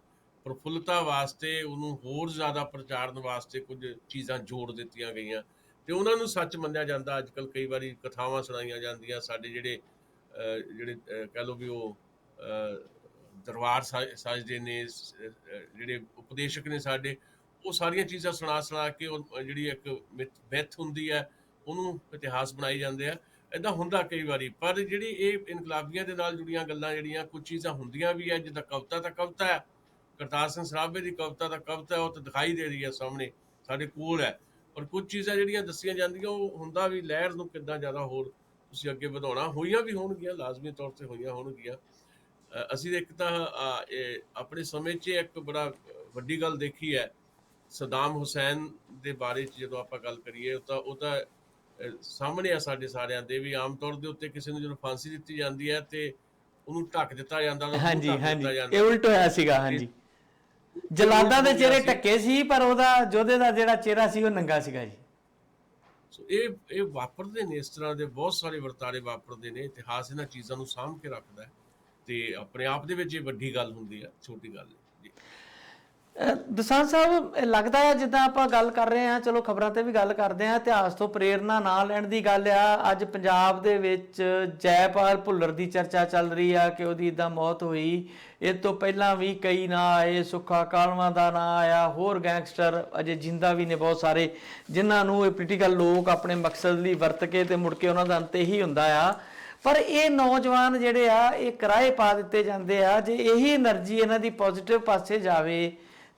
ਪ੍ਰਫੁੱਲਤਾ ਵਾਸਤੇ, ਉਹਨੂੰ ਹੋਰ ਜ਼ਿਆਦਾ ਪ੍ਰਚਾਰਨ ਵਾਸਤੇ ਕੁਝ ਚੀਜ਼ਾਂ ਜੋੜ ਦਿੱਤੀਆਂ ਗਈਆਂ, ਤੇ ਉਹਨਾਂ ਨੂੰ ਸੱਚ ਮੰਨਿਆ ਜਾਂਦਾ। ਅੱਜ ਕੱਲ੍ਹ ਕਈ ਵਾਰੀ ਕਥਾਵਾਂ ਸੁਣਾਈਆਂ ਜਾਂਦੀਆਂ, ਸਾਡੇ ਜਿਹੜੇ ਜਿਹੜੇ ਕਹਿ ਲਓ ਵੀ ਉਹ ਦਰਬਾਰ ਸਾਜਦੇ ਨੇ, ਜਿਹੜੇ ਉਪਦੇਸ਼ਕ ਨੇ ਸਾਡੇ, ਉਹ ਸਾਰੀਆਂ ਚੀਜ਼ਾਂ ਸੁਣਾ ਸੁਣਾ ਕੇ ਉਹ ਜਿਹੜੀ ਇੱਕ ਮਿੱਥ ਹੁੰਦੀ ਹੈ ਉਹਨੂੰ ਇਤਿਹਾਸ ਬਣਾਈ ਜਾਂਦੇ ਆ। ਏਦਾਂ ਹੁੰਦਾ ਕਈ ਵਾਰੀ, ਪਰ ਜਿਹੜੀ ਇਹ ਇਨਕਲਾਬੀਆਂ ਦੇ ਨਾਲ ਜੁੜੀਆਂ ਗੱਲਾਂ ਜਿਹੜੀਆਂ ਕੁਝ ਚੀਜ਼ਾਂ ਹੁੰਦੀਆਂ ਵੀ ਹੈ, ਜਿੱਦਾਂ ਕਵਿਤਾ ਤਾਂ ਕਵਿਤਾ ਹੈ, ਕਰਤਾਰ ਸਿੰਘ ਸਰਾਭੇ ਦੀ ਕਵਿਤਾ ਤਾਂ ਕਵਿਤਾ, ਉਹ ਤਾਂ ਦਿਖਾਈ ਦੇ ਰਹੀ ਹੈ ਸਾਹਮਣੇ ਸਾਡੇ ਕੋਲ ਹੈ। ਪਰ ਕੁਝ ਚੀਜ਼ਾਂ ਜਿਹੜੀਆਂ ਦੱਸੀਆਂ ਜਾਂਦੀਆਂ, ਉਹ ਹੁੰਦਾ ਵੀ ਲਹਿਰ ਨੂੰ ਕਿੱਦਾਂ ਜ਼ਿਆਦਾ ਹੋਰ ਤੁਸੀਂ ਅੱਗੇ ਵਧਾਉਣਾ। ਹੋਈਆਂ ਵੀ ਹੋਣਗੀਆਂ, ਲਾਜ਼ਮੀ ਤੌਰ ਤੇ ਹੋਈਆਂ ਹੋਣਗੀਆਂ। ਅਸੀਂ ਇੱਕ ਤਾਂ ਆਪਣੇ ਸਮੇਂ 'ਚ ਇੱਕ ਬੜਾ ਵੱਡੀ ਗੱਲ ਦੇਖੀ ਹੈ, ਸਦਾਮ ਹੁਸੈਨ ਦੇ ਬਾਰੇ 'ਚ ਜਦੋਂ ਆਪਾਂ ਗੱਲ ਕਰੀਏ, ਉਹ ਤਾਂ ਸਾਹਮਣੇ ਆ ਸਾਡੇ ਸਾਰਿਆਂ ਦੇ ਵੀ। ਆਮ ਤੌਰ ਦੇ ਉੱਤੇ ਕਿਸੇ ਨੂੰ ਜਦੋਂ ਫਾਂਸੀ ਦਿੱਤੀ ਜਾਂਦੀ ਹੈ ਤੇ ਉਹਨੂੰ ਢੱਕ ਦਿੱਤਾ ਜਾਂਦਾ, ਉਹਦਾ ਮੂੰਹ ਹਾਂਜੀ ਢੱਕ ਹਾਂਜੀ, ਦਿੱਤਾ ਇਹ ਜਾਂਦਾ। ਉਲਟ ਹੋਇਆ ਸੀਗਾ। ਤੇ ਹਾਂਜੀ, ਇਹ ਉਲਟ ਜਲਾਦਾਂ ਦੇ ਹੋ ਗਿਆ ਚਿਹਰੇ ਸੀ। ਢੱਕੇ ਸੀ, ਪਰ ਉਹਦਾ ਯੋਧੇ ਦਾ ਜਿਹੜਾ ਚਿਹਰਾ ਸੀ ਉਹ ਨੰਗਾ ਸੀਗਾ ਜੀ। ਸੋ ਇਹ ਵਾਪਰਦੇ ਨੇ, ਇਸ ਤਰ੍ਹਾਂ ਦੇ ਬਹੁਤ ਸਾਰੇ ਵਰਤਾਰੇ ਵਾਪਰਦੇ ਨੇ। ਇਤਿਹਾਸ ਇਹਨਾਂ ਚੀਜ਼ਾਂ ਨੂੰ ਸਾਂਭ ਕੇ ਰੱਖਦਾ ਹੈ, ਤੇ ਆਪਣੇ ਆਪ ਦੇ ਵਿੱਚ ਇਹ ਵੱਡੀ ਗੱਲ ਹੁੰਦੀ ਹੈ, ਛੋਟੀ ਗੱਲ ਨਹੀਂ ਜੀ। ਦਸਾਂਝ ਸਾਹਿਬ, ਇਹ ਲੱਗਦਾ ਹੈ ਜਿੱਦਾਂ ਆਪਾਂ ਗੱਲ ਕਰ ਰਹੇ ਹਾਂ, ਚਲੋ ਖਬਰਾਂ ਤੇ ਵੀ ਗੱਲ ਕਰਦੇ ਹਾਂ, ਇਤਿਹਾਸ ਤੋਂ ਪ੍ਰੇਰਨਾ ਨਾ ਲੈਣ ਦੀ ਗੱਲ ਆ। ਅੱਜ ਪੰਜਾਬ ਦੇ ਵਿੱਚ ਜੈਪਾਲ ਭੁੱਲਰ ਦੀ ਚਰਚਾ ਚੱਲ ਰਹੀ ਆ ਕਿ ਉਹਦੀ ਇਦਾਂ ਮੌਤ ਹੋਈ। ਇਹ ਤੋਂ ਪਹਿਲਾਂ ਵੀ ਕਈ ਨਾਂ ਆਏ, ਸੁੱਖਾ ਕਾਲਵਾ ਦਾ ਨਾਂ ਆਇਆ, ਹੋਰ ਗੈਂਗਸਟਰ ਅਜੇ ਜਿੰਦਾ ਵੀ ਨੇ ਬਹੁਤ ਸਾਰੇ, ਜਿਨ੍ਹਾਂ ਨੂੰ ਇਹ ਪੋਲੀਟੀਕਲ ਲੋਕ ਆਪਣੇ ਮਕਸਦ ਲਈ ਵਰਤ ਕੇ ਤੇ ਮੁੜ ਕੇ ਉਹਨਾਂ ਦਾ ਅੰਤ ਇਹੀ ਹੁੰਦਾ ਆ। ਪਰ ਇਹ ਨੌਜਵਾਨ ਜਿਹੜੇ ਆ, ਇਹ ਕਿਰਾਏ ਪਾ ਦਿੱਤੇ ਜਾਂਦੇ ਆ। ਜੇ ਇਹੀ એનર્ਜੀ ਇਹਨਾਂ ਦੀ ਪੋਜ਼ਿਟਿਵ ਪਾਸੇ ਜਾਵੇ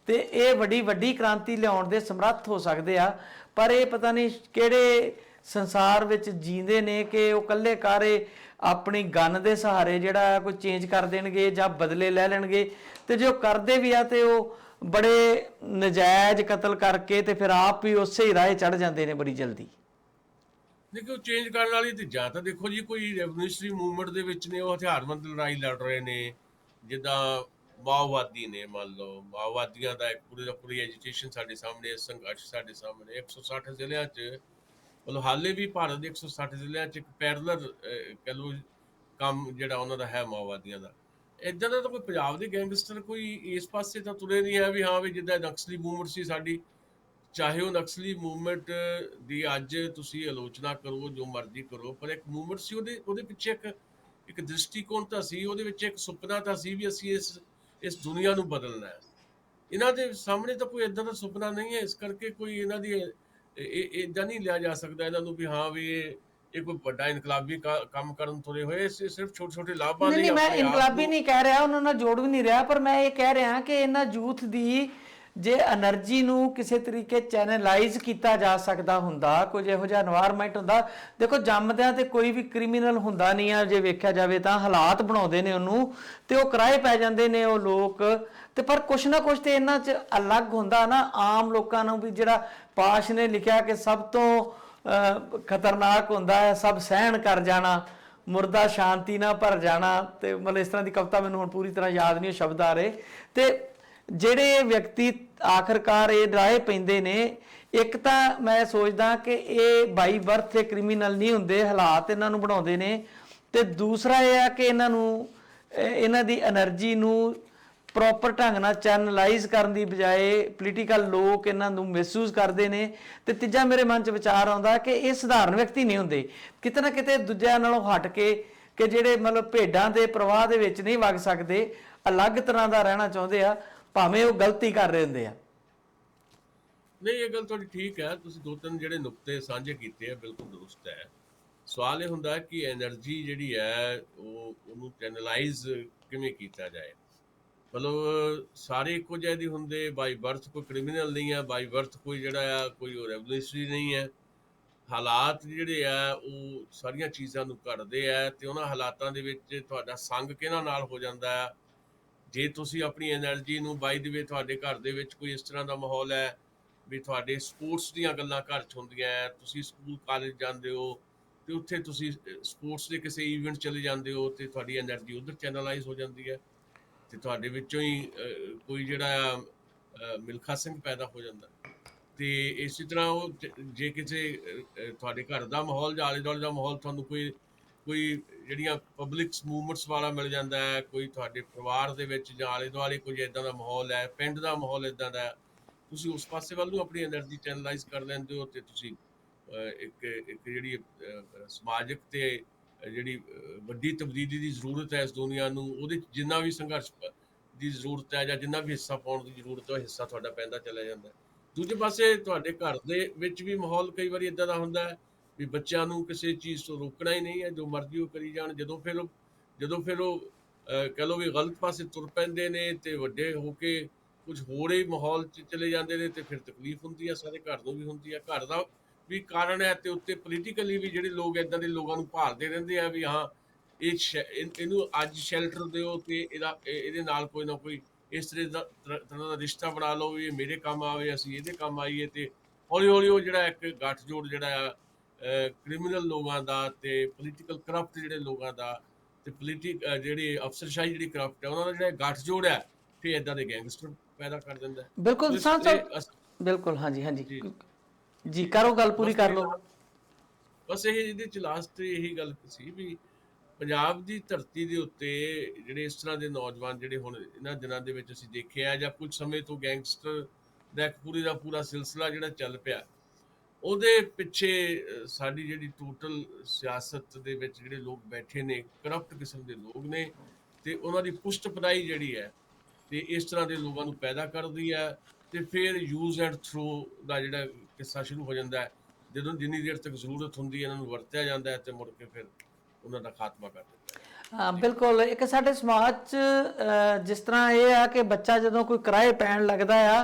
ਤੇ ਇਹ ਵੱਡੀ ਵੱਡੀ ਕ੍ਰਾਂਤੀ ਲਿਆਉਣ ਦੇ ਸਮਰੱਥ ਹੋ ਸਕਦੇ ਆ। ਪਰ ਇਹ ਪਤਾ ਨਹੀਂ ਕਿਹੜੇ ਸੰਸਾਰ ਵਿੱਚ ਜੀਂਦੇ ਨੇ ਕਿ ਉਹ ਇਕੱਲੇ ਕਾਰੇ ਆਪਣੀ ਗਨ ਦੇ ਸਹਾਰੇ ਜਿਹੜਾ ਕੋਈ ਚੇਂਜ ਕਰ ਦੇਣਗੇ ਜਾਂ ਬਦਲੇ ਲੈ ਲੈਣਗੇ। ਤੇ ਜੇ ਉਹ ਕਰਦੇ ਵੀ ਆ ਤੇ ਉਹ ਬੜੇ ਨਜਾਇਜ਼ ਕਤਲ ਕਰਕੇ ਤੇ ਫਿਰ ਆਪ ਵੀ ਉਸੇ ਹੀ ਰਾਹ ਚੜ ਜਾਂਦੇ ਨੇ ਬੜੀ ਜਲਦੀ। ਦੇਖੋ, ਚੇਂਜ ਕਰਨ ਵਾਲੀ ਤੇ ਜਾਂ ਤਾਂ ਦੇਖੋ ਜੀ, ਕੋਈ ਰੈਵੋਲੂਸ਼ਨਰੀ ਮੂਵਮੈਂਟ ਦੇ ਵਿੱਚ ਨੇ, ਉਹ ਹਥਿਆਰਬੰਦ ਲੜਾਈ ਲੜ ਰਹੇ ਨੇ। ਜਿੱਦਾਂ ਮਾਓਵਾਦੀ ਨੇ, ਮੰਨ ਲਓ ਮਾਓਵਾਦੀਆਂ ਦਾ ਇੱਕ ਪੂਰੀ ਦਾ ਪੂਰੀ ਐਜੀਟੇਸ਼ਨ ਸਾਡੇ ਸਾਹਮਣੇ, ਸੰਘਰਸ਼ ਸਾਡੇ ਸਾਹਮਣੇ 160 ਜ਼ਿਲ੍ਹਿਆਂ 'ਚ, ਮਤਲਬ ਹਾਲੇ ਵੀ ਭਾਰਤ ਦੇ 160 ਜ਼ਿਲ੍ਹਿਆਂ 'ਚ ਇੱਕ ਪੈਰਲਰ ਕਹਿ ਲਓ ਕੰਮ ਜਿਹੜਾ ਉਹਨਾਂ ਦਾ ਹੈ ਮਾਓਵਾਦੀਆਂ ਦਾ। ਇੱਦਾਂ ਦਾ ਤਾਂ ਕੋਈ ਪੰਜਾਬ ਦੇ ਗੈਂਗਸਟਰ ਕੋਈ ਇਸ ਪਾਸੇ ਤਾਂ ਤੁਰੇ ਨਹੀਂ ਹੈ ਵੀ ਹਾਂ ਵੀ ਜਿੱਦਾਂ ਨਕਸਲੀ ਮੂਵਮੈਂਟ ਸੀ ਸਾਡੀ। ਚਾਹੇ ਉਹ ਨਕਸਲੀ ਮੂਵਮੈਂਟ ਦੀ ਅੱਜ ਤੁਸੀਂ ਆਲੋਚਨਾ ਕਰੋ, ਜੋ ਮਰਜ਼ੀ ਕਰੋ, ਪਰ ਇੱਕ ਮੂਵਮੈਂਟ ਸੀ, ਉਹਦੇ ਪਿੱਛੇ ਇੱਕ ਦ੍ਰਿਸ਼ਟੀਕੋਣ ਤਾਂ ਸੀ, ਉਹਦੇ ਵਿੱਚ ਇੱਕ ਸੁਪਨਾ ਤਾਂ ਸੀ ਵੀ ਅਸੀਂ ਇਸ ਦੁਨੀਆ ਨੂੰ ਬਦਲਣਾ ਹੈ। ਇਹਨਾਂ ਦੇ ਸਾਹਮਣੇ ਤਾਂ ਕੋਈ ਇਦਾਂ ਦਾ ਸੁਪਨਾ ਨਹੀਂ ਹੈ, ਇਸ ਕਰਕੇ ਕੋਈ ਇਹਨਾਂ ਦੀ ਇਦਾਂ ਨਹੀਂ ਲਿਆ ਜਾ ਸਕਦਾ ਇਹਨਾਂ ਨੂੰ ਵੀ ਹਾਂ ਵੀ ਇਹ ਕੋਈ ਵੱਡਾ ਇਨਕਲਾਬੀ ਕੰਮ ਕਰਨ ਤੁਰੇ ਹੋਏ। ਸਿਰਫ ਛੋਟੇ ਛੋਟੇ ਲਾਭਾਂ ਨਹੀਂ ਲਈ ਨਹੀਂ, ਮੈਂ ਆਪਣੇ ਆਪ ਇਨਕਲਾਬੀ ਨੂੰ। ਨਹੀਂ ਕਹਿ ਰਿਹਾ, ਉਹਨਾਂ ਨਾਲ ਜੋੜ ਵੀ ਨਹੀਂ ਰਿਹਾ, ਪਰ ਮੈਂ ਇਹ ਕਹਿ ਰਿਹਾ ਕਿ ਇਹਨਾਂ ਯੂਥ ਦੀ ਜੇ એનર્ਜੀ ਨੂੰ ਕਿਸੇ ਤਰੀਕੇ ਚੈਨਲਾਈਜ਼ ਕੀਤਾ ਜਾ ਸਕਦਾ ਹੁੰਦਾ, ਕੁਝ ਇਹੋ ਜਿਹਾ এনवायरमेंट ਹੁੰਦਾ। ਦੇਖੋ, ਜੰਮਦਿਆਂ ਤੇ ਕੋਈ ਵੀ ਕ੍ਰਿਮੀਨਲ ਹੁੰਦਾ ਨਹੀਂ ਆ, ਜੇ ਵੇਖਿਆ ਜਾਵੇ ਤਾਂ ਹਾਲਾਤ ਬਣਾਉਂਦੇ ਨੇ ਉਹਨੂੰ, ਤੇ ਉਹ ਕਿਰਾਏ ਪੈ ਜਾਂਦੇ ਨੇ ਉਹ ਲੋਕ। ਤੇ ਪਰ ਕੁਛ ਨਾ ਕੁਛ ਤੇ ਇਹਨਾਂ 'ਚ ਅਲੱਗ ਹੁੰਦਾ ਨਾ ਆਮ ਲੋਕਾਂ ਨੂੰ ਵੀ। ਜਿਹੜਾ ਪਾਸ਼ ਨੇ ਲਿਖਿਆ ਕਿ ਸਭ ਤੋਂ ਖਤਰਨਾਕ ਹੁੰਦਾ ਹੈ ਸਭ ਸਹਿਣ ਕਰ ਜਾਣਾ, ਮੁਰਦਾ ਸ਼ਾਂਤੀ ਨਾਲ ਭਰ ਜਾਣਾ। ਤੇ ਮਤਲਬ ਇਸ ਤਰ੍ਹਾਂ ਦੀ ਕਵਿਤਾ ਮੈਨੂੰ ਹੁਣ ਪੂਰੀ ਤਰ੍ਹਾਂ ਯਾਦ ਨਹੀਂ, ਉਹ ਸ਼ਬਦ ਆ ਰਹੇ। ਤੇ ਜਿਹੜੇ ਵਿਅਕਤੀ ਆਖਰਕਾਰ ਇਹ ਰਾਹ ਪੈਂਦੇ ਨੇ, ਇੱਕ ਤਾਂ ਮੈਂ ਸੋਚਦਾ ਕਿ ਇਹ ਬਾਈ ਬਰਥ ਤੇ ਕ੍ਰਿਮੀਨਲ ਨਹੀਂ ਹੁੰਦੇ, ਹਾਲਾਤ ਇਹਨਾਂ ਨੂੰ ਬਣਾਉਂਦੇ ਨੇ। ਤੇ ਦੂਸਰਾ ਇਹ ਆ ਕਿ ਇਹਨਾਂ ਨੂੰ ਇਹਨਾਂ ਦੀ એનર્ਜੀ ਨੂੰ ਪ੍ਰੋਪਰ ਢੰਗ ਨਾਲ ਚੈਨਲਾਈਜ਼ ਕਰਨ ਦੀ ਬਜਾਏ ਪੋਲੀਟੀਕਲ ਲੋਕ ਇਹਨਾਂ ਨੂੰ ਮਹਿਸੂਸ ਕਰਦੇ ਨੇ। ਤੇ ਤੀਜਾ ਮੇਰੇ ਮਨ 'ਚ ਵਿਚਾਰ ਆਉਂਦਾ ਕਿ ਇਹ ਸਧਾਰਨ ਵਿਅਕਤੀ ਨਹੀਂ ਹੁੰਦੇ, ਕਿਤੇ ਨਾ ਕਿਤੇ ਦੂਜਿਆਂ ਨਾਲੋਂ ਹਟ ਕੇ, ਕਿ ਜਿਹੜੇ ਮਤਲਬ ਭੇਡਾਂ ਦੇ ਪ੍ਰਵਾਹ ਦੇ ਵਿੱਚ ਨਹੀਂ ਵਗ ਸਕਦੇ, ਅਲੱਗ ਤਰ੍ਹਾਂ ਦਾ ਰਹਿਣਾ ਚਾਹੁੰਦੇ ਆ, ਭਾਵੇਂ ਉਹ ਗਲਤੀ ਕਰ ਰਹੇ ਹੁੰਦੇ ਆ। ਨਹੀਂ, ਇਹ ਗੱਲ ਤੁਹਾਡੀ ਠੀਕ ਹੈ। ਤੁਸੀਂ ਦੋ ਤਿੰਨ ਜਿਹੜੇ ਨੁਕਤੇ ਸਾਂਝੇ ਕੀਤੇ ਆ, ਬਿਲਕੁਲ ਦਰੁਸਤ ਹੈ। ਸਵਾਲ ਇਹ ਹੁੰਦਾ ਕਿ એનર્ਜੀ ਜਿਹੜੀ ਹੈ ਉਹਨੂੰ ਚੈਨਲਾਈਜ਼ ਕਿਵੇਂ ਕੀਤਾ ਜਾਏ। ਮਤਲਬ ਸਾਰੇ ਇੱਕੋ ਜਿਹੇ ਦੀ ਹੁੰਦੇ, ਬਾਈ ਬਰਥ ਕੋਈ ਕ੍ਰਿਮੀਨਲ ਨਹੀਂ ਹੈ, ਬਾਈ ਬਰਥ ਕੋਈ ਜਿਹੜਾ ਆ ਕੋਈ ਰੈਵੋਲੂਸ਼ਨਰੀ ਨਹੀਂ ਹੈ। ਹਾਲਾਤ ਜਿਹੜੇ ਆ ਉਹ ਸਾਰੀਆਂ ਚੀਜ਼ਾਂ ਨੂੰ ਘੜਦੇ ਆ, ਤੇ ਉਹਨਾਂ ਹਾਲਾਤਾਂ ਦੇ ਵਿੱਚ ਤੁਹਾਡਾ ਸੰਗ ਕਿਹਨਾਂ ਨਾਲ ਹੋ ਜਾਂਦਾ ਹੈ। ਜੇ ਤੁਸੀਂ ਆਪਣੀ એનર્ਜੀ ਨੂੰ, ਬਾਈ ਦੀ ਵੇ ਤੁਹਾਡੇ ਘਰ ਦੇ ਵਿੱਚ ਕੋਈ ਇਸ ਤਰ੍ਹਾਂ ਦਾ ਮਾਹੌਲ ਹੈ ਵੀ ਤੁਹਾਡੇ ਸਪੋਰਟਸ ਦੀਆਂ ਗੱਲਾਂ ਘਰ 'ਚ ਹੁੰਦੀਆਂ ਹੈ, ਤੁਸੀਂ ਸਕੂਲ ਕਾਲਜ ਜਾਂਦੇ ਹੋ ਤੇ ਉੱਥੇ ਤੁਸੀਂ ਸਪੋਰਟਸ ਦੇ ਕਿਸੇ ਈਵੈਂਟ ਚਲੇ ਜਾਂਦੇ ਹੋ ਤੇ ਤੁਹਾਡੀ એનર્ਜੀ ਉਧਰ ਚੈਨਲਾਈਜ਼ ਹੋ ਜਾਂਦੀ ਹੈ, ਤੇ ਤੁਹਾਡੇ ਵਿੱਚੋਂ ਹੀ ਕੋਈ ਜਿਹੜਾ ਮਿਲਖਾ ਸਿੰਘ ਪੈਦਾ ਹੋ ਜਾਂਦਾ। ਤੇ ਇਸੇ ਤਰ੍ਹਾਂ ਉਹ ਜੇ ਕਿਸੇ ਤੁਹਾਡੇ ਘਰ ਦਾ ਮਾਹੌਲ ਜਾਂ ਆਲੇ ਦੁਆਲੇ ਦਾ ਮਾਹੌਲ ਤੁਹਾਨੂੰ ਕੋਈ ਕੋਈ ਜਿਹੜੀਆਂ ਪਬਲਿਕ ਮੂਵਮੈਂਟਸ ਵਾਲਾ ਮਿਲ ਜਾਂਦਾ ਹੈ, ਕੋਈ ਤੁਹਾਡੇ ਪਰਿਵਾਰ ਦੇ ਵਿੱਚ ਜਾਂ ਆਲੇ ਦੁਆਲੇ ਕੋਈ ਇੱਦਾਂ ਦਾ ਮਾਹੌਲ ਹੈ, ਪਿੰਡ ਦਾ ਮਾਹੌਲ ਇੱਦਾਂ ਦਾ, ਤੁਸੀਂ ਉਸ ਪਾਸੇ ਵੱਲ ਨੂੰ ਆਪਣੀ એનર્ਜੀ ਚੈਨਲਾਈਜ਼ ਕਰ ਲੈਂਦੇ ਹੋ, ਤੇ ਤੁਸੀਂ ਇੱਕ ਜਿਹੜੀ ਸਮਾਜਿਕ ਤੇ ਜਿਹੜੀ ਵੱਡੀ ਤਬਦੀਲੀ ਦੀ ਜ਼ਰੂਰਤ ਹੈ ਇਸ ਦੁਨੀਆ ਨੂੰ, ਉਹਦੇ ਜਿੰਨਾ ਵੀ ਸੰਘਰਸ਼ ਦੀ ਜ਼ਰੂਰਤ ਹੈ ਜਾਂ ਜਿੰਨਾ ਵੀ ਹਿੱਸਾ ਪਾਉਣ ਦੀ ਜ਼ਰੂਰਤ ਹੈ, ਉਹ ਹਿੱਸਾ ਤੁਹਾਡਾ ਪੈਂਦਾ ਚਲਾ ਜਾਂਦਾ। ਦੂਜੇ ਪਾਸੇ ਤੁਹਾਡੇ ਘਰ ਦੇ ਵਿੱਚ ਵੀ ਮਾਹੌਲ ਕਈ ਵਾਰੀ ਇੱਦਾਂ ਦਾ ਹੁੰਦਾ ਹੈ ਵੀ ਬੱਚਿਆਂ ਨੂੰ ਕਿਸੇ ਚੀਜ਼ ਤੋਂ ਰੋਕਣਾ ਹੀ ਨਹੀਂ ਹੈ, ਜੋ ਮਰਜ਼ੀ ਉਹ ਕਰੀ ਜਾਣ। ਜਦੋਂ ਫਿਰ ਉਹ ਕਹਿ ਲਓ ਵੀ ਗਲਤ ਪਾਸੇ ਤੁਰ ਪੈਂਦੇ ਨੇ ਤੇ ਵੱਡੇ ਹੋ ਕੇ ਕੁਝ ਹੋਰ ਹੀ ਮਾਹੌਲ 'ਚ ਚਲੇ ਜਾਂਦੇ ਨੇ, ਤੇ ਫਿਰ ਤਕਲੀਫ ਹੁੰਦੀ ਹੈ, ਸਾਰੇ ਘਰ ਨੂੰ ਵੀ ਹੁੰਦੀ ਹੈ। ਘਰ ਦਾ ਵੀ ਕਾਰਨ ਹੈ, ਤੇ ਉੱਤੇ ਪੋਲੀਟੀਕਲੀ ਵੀ ਜਿਹੜੇ ਲੋਕ ਇੱਦਾਂ ਦੇ ਲੋਕਾਂ ਨੂੰ ਭਾਲਦੇ ਰਹਿੰਦੇ ਆ ਵੀ ਹਾਂ ਇਹਨੂੰ ਅੱਜ ਸ਼ੈਲਟਰ ਦਿਓ ਤੇ ਇਹਦੇ ਨਾਲ ਕੋਈ ਨਾ ਕੋਈ ਇਸ ਤਰ੍ਹਾਂ ਦਾ ਰਿਸ਼ਤਾ ਬਣਾ ਲਓ ਵੀ ਇਹ ਮੇਰੇ ਕੰਮ ਆਵੇ, ਅਸੀਂ ਇਹਦੇ ਕੰਮ ਆਈਏ, ਤੇ ਹੌਲੀ ਹੌਲੀ ਉਹ ਜਿਹੜਾ ਇੱਕ ਗੱਠਜੋੜ ਜਿਹੜਾ ਆ ਕ੍ਰਿਮੀਨਲ ਲੋਕਾਂ ਦਾ ਤੇ ਪੋਲੀਟੀਕਲ ਕਰਪਟ ਜਿਹੜੇ ਲੋਕਾਂ ਦਾ ਤੇ ਜਿਹੜੀ ਅਫਸਰਸ਼ਾਹੀ ਜਿਹੜੀ ਕਰਪਟ ਹੈ ਉਹਨਾਂ ਦਾ ਜਿਹੜਾ ਗੱਠਜੋੜ ਹੈ, ਫਿਰ ਇੱਦਾਂ ਦੇ ਗੈਂਗਸਟਰ ਪੈਦਾ ਕਰ ਦਿੰਦਾ ਹੈ। ਬਿਲਕੁਲ ਬਿਲਕੁਲ, ਹਾਂਜੀ ਹਾਂਜੀ ਜੀ, ਕਰੋ ਗੱਲ ਪੂਰੀ ਕਰ ਲਓ। ਬਸ ਇਹਦੇ ਚ ਲਾਸਟ ਇਹੀ ਗੱਲ ਸੀ ਵੀ ਪੰਜਾਬ ਦੀ ਧਰਤੀ ਦੇ ਉੱਤੇ ਜਿਹੜੇ ਇਸ ਤਰ੍ਹਾਂ ਦੇ ਨੌਜਵਾਨ ਜਿਹੜੇ ਹੁਣ ਇਹਨਾਂ ਦਿਨਾਂ ਦੇ ਵਿੱਚ ਅਸੀਂ ਦੇਖਿਆ ਜਾਂ ਕੁਝ ਸਮੇਂ ਤੋਂ ਗੈਂਗਸਟਰ ਦਾ ਇੱਕ ਦਾ ਪੂਰਾ ਸਿਲਸਿਲਾ ਜਿਹੜਾ ਚੱਲ ਪਿਆ, ਉਹਦੇ ਪਿੱਛੇ ਸਾਡੀ ਜਿਹੜੀ ਟੋਟਲ ਸਿਆਸਤ ਦੇ ਵਿੱਚ ਜਿਹੜੇ ਲੋਕ ਬੈਠੇ ਨੇ, ਕਰਪਟ ਕਿਸਮ ਦੇ ਲੋਕ ਨੇ, ਤੇ ਉਹਨਾਂ ਦੀ ਪੁਸ਼ਟ ਪਨਾਈ ਜਿਹੜੀ ਹੈ ਤੇ ਇਸ ਤਰ੍ਹਾਂ ਦੇ ਲੋਕਾਂ ਨੂੰ ਪੈਦਾ ਕਰਦੀ ਹੈ, ਤੇ ਫਿਰ ਯੂਜ਼ ਐਂਡ ਥਰੋ ਦਾ ਜਿਹੜਾ ਕਿੱਸਾ ਸ਼ੁਰੂ ਹੋ ਜਾਂਦਾ ਹੈ। ਜਦੋਂ ਜਿੰਨੀ ਦੇਰ ਤੱਕ ਜ਼ਰੂਰਤ ਹੁੰਦੀ ਹੈ ਇਹਨਾਂ ਨੂੰ ਵਰਤਿਆ ਜਾਂਦਾ ਹੈ, ਤੇ ਮੁੜ ਕੇ ਫਿਰ ਉਹਨਾਂ ਦਾ ਖਾਤਮਾ ਕਰ ਦਿੰਦਾ ਹੈ। ਹਾਂ ਬਿਲਕੁਲ, ਇੱਕ ਸਾਡੇ ਸਮਾਜ 'ਚ ਜਿਸ ਤਰ੍ਹਾਂ ਇਹ ਆ ਕਿ ਬੱਚਾ ਜਦੋਂ ਕੋਈ ਕਿਰਾਏ ਪੈਣ ਲੱਗਦਾ ਆ,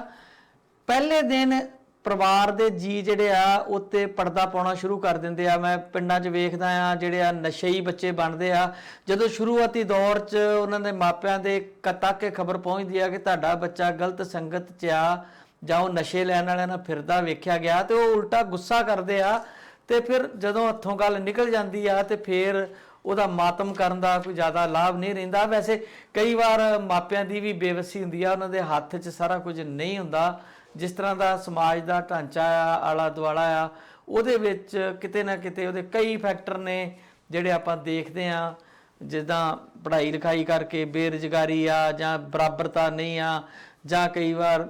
ਪਹਿਲੇ ਦਿਨ ਪਰਿਵਾਰ ਦੇ ਜੀ ਜਿਹੜੇ ਆ ਉੱਤੇ ਪਰਦਾ ਪਾਉਣਾ ਸ਼ੁਰੂ ਕਰ ਦਿੰਦੇ ਆ। ਮੈਂ ਪਿੰਡਾਂ 'ਚ ਵੇਖਦਾ ਆ ਜਿਹੜੇ ਆ ਨਸ਼ਈ ਬੱਚੇ ਬਣਦੇ ਆ, ਜਦੋਂ ਸ਼ੁਰੂਆਤੀ ਦੌਰ 'ਚ ਉਹਨਾਂ ਦੇ ਮਾਪਿਆਂ ਦੇ ਤੱਕ ਇਹ ਖਬਰ ਪਹੁੰਚਦੀ ਆ ਕਿ ਤੁਹਾਡਾ ਬੱਚਾ ਗਲਤ ਸੰਗਤ 'ਚ ਆ ਜਾਂ ਉਹ ਨਸ਼ੇ ਲੈਣ ਵਾਲਿਆਂ ਨਾਲ ਫਿਰਦਾ ਵੇਖਿਆ ਗਿਆ, ਤੇ ਉਹ ਉਲਟਾ ਗੁੱਸਾ ਕਰਦੇ ਆ, ਤੇ ਫਿਰ ਜਦੋਂ ਹੱਥੋਂ ਗੱਲ ਨਿਕਲ ਜਾਂਦੀ ਆ ਤੇ ਫਿਰ ਉਹਦਾ ਮਾਤਮ ਕਰਨ ਦਾ ਕੋਈ ਜ਼ਿਆਦਾ ਲਾਭ ਨਹੀਂ ਰਹਿੰਦਾ। ਵੈਸੇ ਕਈ ਵਾਰ ਮਾਪਿਆਂ ਦੀ ਵੀ ਬੇਵੱਸੀ ਹੁੰਦੀ ਆ, ਉਹਨਾਂ ਦੇ ਹੱਥ 'ਚ ਸਾਰਾ ਕੁਝ ਨਹੀਂ ਹੁੰਦਾ। ਜਿਸ ਤਰ੍ਹਾਂ ਦਾ ਸਮਾਜ ਦਾ ਢਾਂਚਾ ਆ, ਆਲਾ ਦੁਆਲਾ ਆ, ਉਹਦੇ ਵਿੱਚ ਕਿਤੇ ਨਾ ਕਿਤੇ ਉਹਦੇ ਕਈ ਫੈਕਟਰ ਨੇ ਜਿਹੜੇ ਆਪਾਂ ਦੇਖਦੇ ਆ, ਜਿੱਦਾਂ ਪੜ੍ਹਾਈ ਲਿਖਾਈ ਕਰਕੇ ਬੇਰੁਜ਼ਗਾਰੀ ਆ, ਜਾਂ ਬਰਾਬਰਤਾ ਨਹੀਂ ਆ, ਜਾਂ ਕਈ ਵਾਰ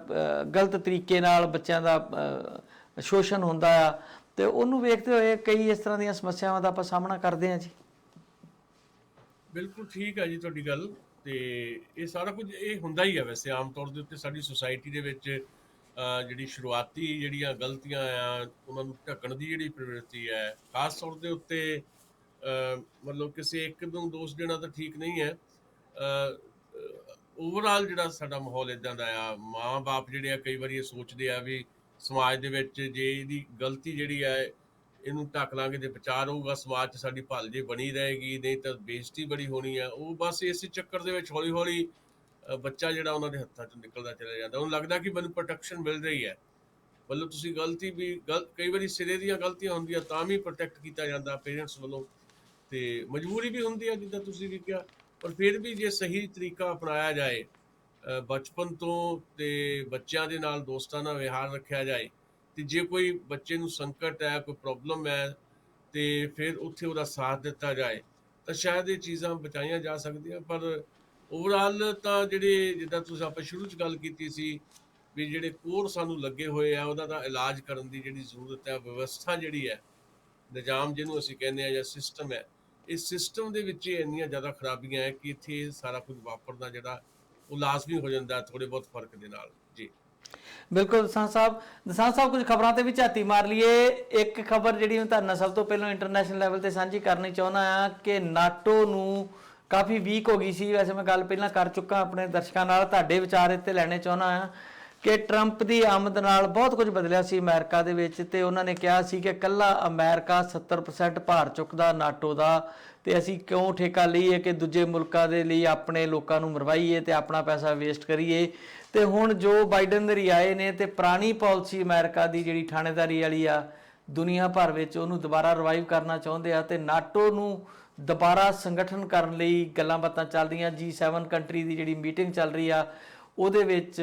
ਗਲਤ ਤਰੀਕੇ ਨਾਲ ਬੱਚਿਆਂ ਦਾ ਸ਼ੋਸ਼ਣ ਹੁੰਦਾ ਆ, ਤੇ ਉਹਨੂੰ ਵੇਖਦੇ ਹੋਏ ਕਈ ਇਸ ਤਰ੍ਹਾਂ ਦੀਆਂ ਸਮੱਸਿਆਵਾਂ ਦਾ ਆਪਾਂ ਸਾਹਮਣਾ ਕਰਦੇ ਹਾਂ ਜੀ। ਬਿਲਕੁਲ ਠੀਕ ਹੈ ਜੀ ਤੁਹਾਡੀ ਗੱਲ, ਤੇ ਇਹ ਸਾਰਾ ਕੁਝ ਇਹ ਹੁੰਦਾ ਹੀ ਹੈ ਵੈਸੇ ਆਮ ਤੌਰ ਦੇ ਉੱਤੇ ਸਾਡੀ ਸੁਸਾਇਟੀ ਦੇ ਵਿੱਚ। ਜਿਹੜੀ ਸ਼ੁਰੂਆਤੀ ਜਿਹੜੀਆਂ ਗਲਤੀਆਂ ਆ ਉਹਨਾਂ ਨੂੰ ਢੱਕਣ ਦੀ ਜਿਹੜੀ ਪ੍ਰਵਿਰਤੀ ਹੈ, ਖਾਸ ਤੌਰ ਦੇ ਉੱਤੇ ਮਤਲਬ ਕਿਸੇ ਇੱਕ ਨੂੰ ਦੋਸ਼ ਦੇਣਾ ਤਾਂ ਠੀਕ ਨਹੀਂ ਹੈ। ਓਵਰਆਲ ਜਿਹੜਾ ਸਾਡਾ ਮਾਹੌਲ ਇੱਦਾਂ ਦਾ ਆ, ਮਾਂ ਬਾਪ ਜਿਹੜੇ ਆ ਕਈ ਵਾਰੀ ਇਹ ਸੋਚਦੇ ਆ ਵੀ ਸਮਾਜ ਦੇ ਵਿੱਚ ਜੇ ਇਹਦੀ ਗਲਤੀ ਜਿਹੜੀ ਹੈ ਇਹਨੂੰ ਢੱਕ ਲਾਂਗੇ ਤੇ ਪ੍ਰਚਾਰ ਹੋਊਗਾ, ਸਮਾਜ 'ਚ ਸਾਡੀ ਭਲ ਜੇ ਬਣੀ ਰਹੇਗੀ, ਨਹੀਂ ਤਾਂ ਬੇਇੱਜ਼ਤੀ ਬੜੀ ਹੋਣੀ ਆ। ਉਹ ਬਸ ਇਸੇ ਚੱਕਰ ਦੇ ਵਿੱਚ ਹੌਲੀ ਹੌਲੀ ਬੱਚਾ ਜਿਹੜਾ ਉਹਨਾਂ ਦੇ ਹੱਥਾਂ 'ਚੋਂ ਨਿਕਲਦਾ ਚਲਾ ਜਾਂਦਾ। ਉਹਨੂੰ ਲੱਗਦਾ ਕਿ ਮੈਨੂੰ ਪ੍ਰੋਟੈਕਸ਼ਨ ਮਿਲ ਰਹੀ ਹੈ, ਮਤਲਬ ਤੁਸੀਂ ਗਲਤੀ ਵੀ ਕਈ ਵਾਰੀ ਸਿਰੇ ਦੀਆਂ ਗਲਤੀਆਂ ਹੁੰਦੀਆਂ ਤਾਂ ਵੀ ਪ੍ਰੋਟੈਕਟ ਕੀਤਾ ਜਾਂਦਾ ਪੇਰੈਂਟਸ ਵੱਲੋਂ, ਤੇ ਮਜਬੂਰੀ ਵੀ ਹੁੰਦੀ ਹੈ ਜਿੱਦਾਂ ਤੁਸੀਂ ਵੀ ਕਿਹਾ। ਪਰ ਫਿਰ ਵੀ ਜੇ ਸਹੀ ਤਰੀਕਾ ਅਪਣਾਇਆ ਜਾਏ ਬਚਪਨ ਤੋਂ, ਤੇ ਬੱਚਿਆਂ ਦੇ ਨਾਲ ਦੋਸਤਾਨਾ ਵਿਹਾਰ ਰੱਖਿਆ ਜਾਏ, ਤੇ ਜੇ ਕੋਈ ਬੱਚੇ ਨੂੰ ਸੰਕਟ ਹੈ, ਕੋਈ ਪ੍ਰੋਬਲਮ ਹੈ, ਤੇ ਫਿਰ ਉੱਥੇ ਉਹਦਾ ਸਾਥ ਦਿੱਤਾ ਜਾਏ, ਤਾਂ ਸ਼ਾਇਦ ਇਹ ਚੀਜ਼ਾਂ ਬਚਾਈਆਂ ਜਾ ਸਕਦੀਆਂ। ਪਰ ਓਵਰਆਲ ਤਾਂ ਜਿਹੜੇ ਜਿੱਦਾਂ ਤੁਸੀਂ ਆਪਾਂ ਸ਼ੁਰੂ 'ਚ ਗੱਲ ਕੀਤੀ ਸੀ ਵੀ ਜਿਹੜੇ ਕੋਰ ਸਾਨੂੰ ਲੱਗੇ ਹੋਏ ਆ, ਉਹਦਾ ਤਾਂ ਇਲਾਜ ਕਰਨ ਦੀ ਜਿਹੜੀ ਜ਼ਰੂਰਤ ਹੈ, ਵਿਵਸਥਾ ਜਿਹੜੀ ਹੈ, ਨਿਜ਼ਾਮ ਜਿਹਨੂੰ ਅਸੀਂ ਕਹਿੰਦੇ ਆ ਜਾਂ ਸਿਸਟਮ ਹੈ, ਇਸ ਸਿਸਟਮ ਦੇ ਵਿੱਚ ਇੰਨੀਆਂ ਜ਼ਿਆਦਾ ਖਰਾਬੀਆਂ ਹੈ ਕਿ ਇੱਥੇ ਸਾਰਾ ਕੁਝ ਵਾਪਰਨਾ ਜਿਹੜਾ ਉਹ ਲਾਜ਼ਮੀ ਹੋ ਜਾਂਦਾ ਥੋੜੇ ਬਹੁਤ ਫਰਕ ਦੇ ਨਾਲ ਜੀ। ਬਿਲਕੁਲ ਦਸਾਂਝ ਸਾਹਿਬ ਕੁਝ ਖਬਰਾਂ ਤੇ ਵੀ ਝਾਤੀ ਮਾਰ ਲਈਏ। ਇੱਕ ਖਬਰ ਜਿਹੜੀ ਮੈਂ ਤੁਹਾਨੂੰ ਸਭ ਤੋਂ ਪਹਿਲਾਂ ਇੰਟਰਨੈਸ਼ਨਲ ਲੈਵਲ ਤੇ ਸਾਂਝੀ ਕਰਨੀ ਚਾਹੁੰਦਾ ਆ ਕਿ ਨਾਟੋ ਨੂੰ ਕਾਫੀ ਵੀਕ ਹੋ ਗਈ ਸੀ। ਵੈਸੇ ਮੈਂ ਗੱਲ ਪਹਿਲਾਂ ਕਰ ਚੁੱਕਾ ਆਪਣੇ ਦਰਸ਼ਕਾਂ ਨਾਲ, ਤੁਹਾਡੇ ਵਿਚਾਰ ਇੱਥੇ ਲੈਣੇ ਚਾਹੁੰਦਾ ਆ ਕਿ ਟਰੰਪ ਦੀ ਆਮਦ ਨਾਲ ਬਹੁਤ ਕੁਝ ਬਦਲਿਆ ਸੀ ਅਮਰੀਕਾ ਦੇ ਵਿੱਚ, ਤੇ ਉਹਨਾਂ ਨੇ ਕਿਹਾ ਸੀ ਕਿ ਕੱਲਾ ਅਮਰੀਕਾ 70% ਭਾਰ ਚੁੱਕਦਾ ਨਾਟੋ ਦਾ, ਤੇ ਅਸੀਂ ਕਿਉਂ ਠੇਕਾ ਲਈਏ ਕਿ ਦੂਜੇ ਮੁਲਕਾਂ ਦੇ ਲਈ ਆਪਣੇ ਲੋਕਾਂ ਨੂੰ ਮਰਵਾਈਏ ਤੇ ਆਪਣਾ ਪੈਸਾ ਵੇਸਟ ਕਰੀਏ। ਤੇ ਹੁਣ ਜੋ ਬਾਈਡਨ ਦੇ ਆਏ ਨੇ ਤੇ ਪੁਰਾਣੀ ਪਾਲਿਸੀ ਅਮਰੀਕਾ ਦੀ ਜਿਹੜੀ ਥਾਣੇਦਾਰੀ ਵਾਲੀ ਆ ਦੁਨੀਆ ਭਰ ਵਿੱਚ ਉਹਨੂੰ ਦੁਬਾਰਾ ਰਿਵਾਈਵ ਕਰਨਾ ਚਾਹੁੰਦੇ ਆ, ਤੇ ਨਾਟੋ ਨੂੰ ਦੁਬਾਰਾ ਸੰਗਠਨ ਕਰਨ ਲਈ ਗੱਲਾਂ ਬਾਤਾਂ ਚੱਲ ਰਹੀਆਂ। G7 ਕੰਟਰੀ ਦੀ ਜਿਹੜੀ ਮੀਟਿੰਗ ਚੱਲ ਰਹੀ ਆ ਉਹਦੇ ਵਿੱਚ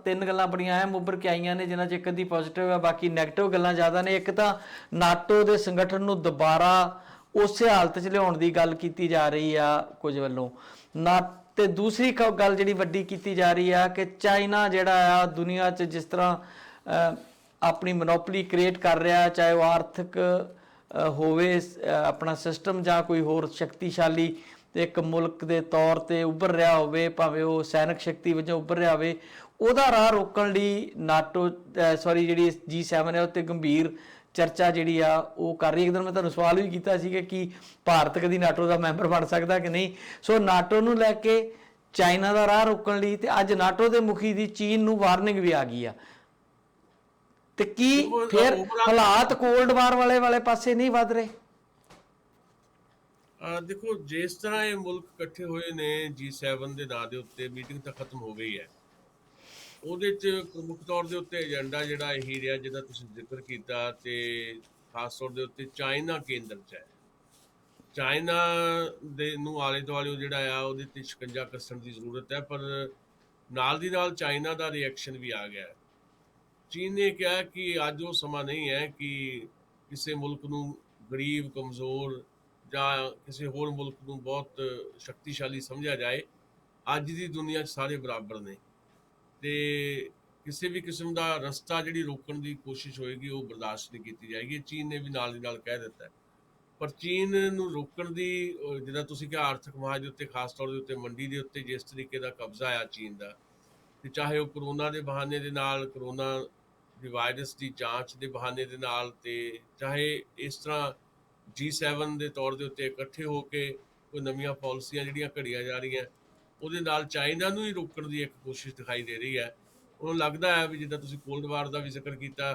ਤਿੰਨ ਗੱਲਾਂ ਬੜੀਆਂ ਅਹਿਮ ਉੱਭਰ ਕੇ ਆਈਆਂ ਨੇ, ਜਿਨ੍ਹਾਂ 'ਚ ਇੱਕ ਅੱਧੀ ਪੋਜ਼ਿਟਿਵ ਆ, ਬਾਕੀ ਨੈਗੇਟਿਵ ਗੱਲਾਂ ਜ਼ਿਆਦਾ ਨੇ। ਇੱਕ ਤਾਂ ਨਾਟੋ ਦੇ ਸੰਗਠਨ ਨੂੰ ਦੁਬਾਰਾ ਉਸੇ ਹਾਲਤ 'ਚ ਲਿਆਉਣ ਦੀ ਗੱਲ ਕੀਤੀ ਜਾ ਰਹੀ ਆ ਕੁਝ ਵੱਲੋਂ ਤੇ ਦੂਸਰੀ ਗੱਲ ਜਿਹੜੀ ਵੱਡੀ ਕੀਤੀ ਜਾ ਰਹੀ ਆ ਕਿ ਚਾਈਨਾ ਜਿਹੜਾ ਆ ਦੁਨੀਆ 'ਚ ਜਿਸ ਤਰ੍ਹਾਂ ਆਪਣੀ ਮੋਨੋਪੋਲੀ ਕ੍ਰੀਏਟ ਕਰ ਰਿਹਾ, ਚਾਹੇ ਉਹ ਆਰਥਿਕ ਹੋਵੇ ਆਪਣਾ ਸਿਸਟਮ ਜਾਂ ਕੋਈ ਹੋਰ ਸ਼ਕਤੀਸ਼ਾਲੀ ਇੱਕ ਮੁਲਕ ਦੇ ਤੌਰ ਤੇ ਉੱਭਰ ਰਿਹਾ ਹੋਵੇ, ਭਾਵੇਂ ਉਹ ਸੈਨਿਕ ਸ਼ਕਤੀ ਵਜੋਂ ਉੱਭਰ ਰਿਹਾ ਹੋਵੇ, ਉਹਦਾ ਰਾਹ ਰੋਕਣ ਲਈ ਜਿਹੜੀ G7 ਹੈ ਉੱਤੇ ਗੰਭੀਰ ਚਰਚਾ ਜਿਹੜੀ ਆ ਉਹ ਕਰ ਰਹੀ। ਇੱਕ ਦਿਨ ਮੈਂ ਤੁਹਾਨੂੰ ਸਵਾਲ ਵੀ ਕੀਤਾ ਸੀ ਕਿ ਭਾਰਤ ਕਦੀ ਨਾਟੋ ਦਾ ਮੈਂਬਰ ਬਣ ਸਕਦਾ ਕਿ ਨਹੀਂ। ਸੋ ਨਾਟੋ ਨੂੰ ਲੈ ਕੇ ਚਾਈਨਾ ਦਾ ਰਾਹ ਰੋਕਣ ਲਈ ਤੇ ਅੱਜ ਨਾਟੋ ਦੇ ਮੁਖੀ ਦੀ ਚੀਨ ਨੂੰ ਵਾਰਨਿੰਗ ਵੀ ਆ ਗਈ ਆ, ਤੇ ਕੀ ਫਿਰ ਹਾਲਾਤ ਕੋਲਡ ਵਾਰ ਵਾਲੇ ਪਾਸੇ ਨਹੀਂ ਵੱਧ ਰਹੇ? ਦੇਖੋ, ਜਿਸ ਤਰ੍ਹਾਂ ਇਹ ਮੁਲਕ ਇਕੱਠੇ ਹੋਏ ਨੇ G7 ਦੇ ਨਾਂ ਦੇ ਉੱਤੇ, ਮੀਟਿੰਗ ਤਾਂ ਖਤਮ ਹੋ ਗਈ ਹੈ, ਉਹਦੇ 'ਚ ਪ੍ਰਮੁੱਖ ਤੌਰ ਦੇ ਉੱਤੇ ਏਜੰਡਾ ਜਿਹੜਾ ਇਹੀ ਰਿਹਾ ਜਿਹਦਾ ਤੁਸੀਂ ਜ਼ਿਕਰ ਕੀਤਾ, ਤੇ ਖਾਸ ਤੌਰ ਦੇ ਉੱਤੇ ਚਾਈਨਾ ਕੇਂਦਰ 'ਚ ਹੈ। ਚਾਈਨਾ ਦੇ ਨੂੰ ਆਲੇ ਦੁਆਲੇ ਜਿਹੜਾ ਆ ਉਹਦੇ 'ਤੇ ਸ਼ਿਕੰਜਾ ਕੱਸਣ ਦੀ ਜ਼ਰੂਰਤ ਹੈ, ਪਰ ਨਾਲ ਦੀ ਨਾਲ ਚਾਈਨਾ ਦਾ ਰਿਐਕਸ਼ਨ ਵੀ ਆ ਗਿਆ। ਚੀਨ ਨੇ ਕਿਹਾ ਕਿ ਅੱਜ ਉਹ ਸਮਾਂ ਨਹੀਂ ਹੈ ਕਿ ਕਿਸੇ ਮੁਲਕ ਨੂੰ ਗਰੀਬ, ਕਮਜ਼ੋਰ ਜਾਂ ਕਿਸੇ ਹੋਰ ਮੁਲਕ ਨੂੰ ਬਹੁਤ ਸ਼ਕਤੀਸ਼ਾਲੀ ਸਮਝਿਆ ਜਾਏ। ਅੱਜ ਦੀ ਦੁਨੀਆ 'ਚ ਸਾਰੇ ਬਰਾਬਰ ਨੇ, ਤੇ ਕਿਸੇ ਵੀ ਕਿਸਮ ਦਾ ਰਸਤਾ ਜਿਹੜੀ ਰੋਕਣ ਦੀ ਕੋਸ਼ਿਸ਼ ਹੋਏਗੀ ਉਹ ਬਰਦਾਸ਼ਤ ਨਹੀਂ ਕੀਤੀ ਜਾਏਗੀ। ਚੀਨ ਨੇ ਵੀ ਨਾਲ ਦੀ ਨਾਲ ਕਹਿ ਦਿੱਤਾ। ਪਰ ਚੀਨ ਨੂੰ ਰੋਕਣ ਦੀ, ਜਿੱਦਾਂ ਤੁਸੀਂ ਕਿਹਾ, ਆਰਥਿਕ ਮਹਾਜ ਦੇ ਉੱਤੇ, ਖਾਸ ਤੌਰ ਦੇ ਉੱਤੇ ਮੰਡੀ ਦੇ ਉੱਤੇ ਜਿਸ ਤਰੀਕੇ ਦਾ ਕਬਜ਼ਾ ਆ ਚੀਨ ਦਾ, ਤੇ ਚਾਹੇ ਉਹ ਕਰੋਨਾ ਦੇ ਬਹਾਨੇ ਦੇ ਨਾਲ, ਕਰੋਨਾ ਦੀ ਵਾਇਰਸ ਦੀ ਜਾਂਚ ਦੇ ਬਹਾਨੇ ਦੇ ਨਾਲ, ਤੇ ਚਾਹੇ ਇਸ ਤਰ੍ਹਾਂ G7 ਦੇ ਤੌਰ ਦੇ ਉੱਤੇ ਇਕੱਠੇ ਹੋ ਕੇ ਕੋਈ ਨਵੀਆਂ ਪਾਲਿਸੀਆਂ ਜਿਹੜੀਆਂ ਘੜੀਆਂ ਜਾ ਰਹੀਆਂ, ਉਹਦੇ ਨਾਲ ਚਾਈਨਾ ਨੂੰ ਹੀ ਰੋਕਣ ਦੀ ਇੱਕ ਕੋਸ਼ਿਸ਼ ਦਿਖਾਈ ਦੇ ਰਹੀ ਹੈ। ਉਹਨੂੰ ਲੱਗਦਾ ਹੈ ਵੀ ਜਿੱਦਾਂ ਤੁਸੀਂ ਕੋਲਡ ਵਾਰ ਦਾ ਵੀ ਜ਼ਿਕਰ ਕੀਤਾ,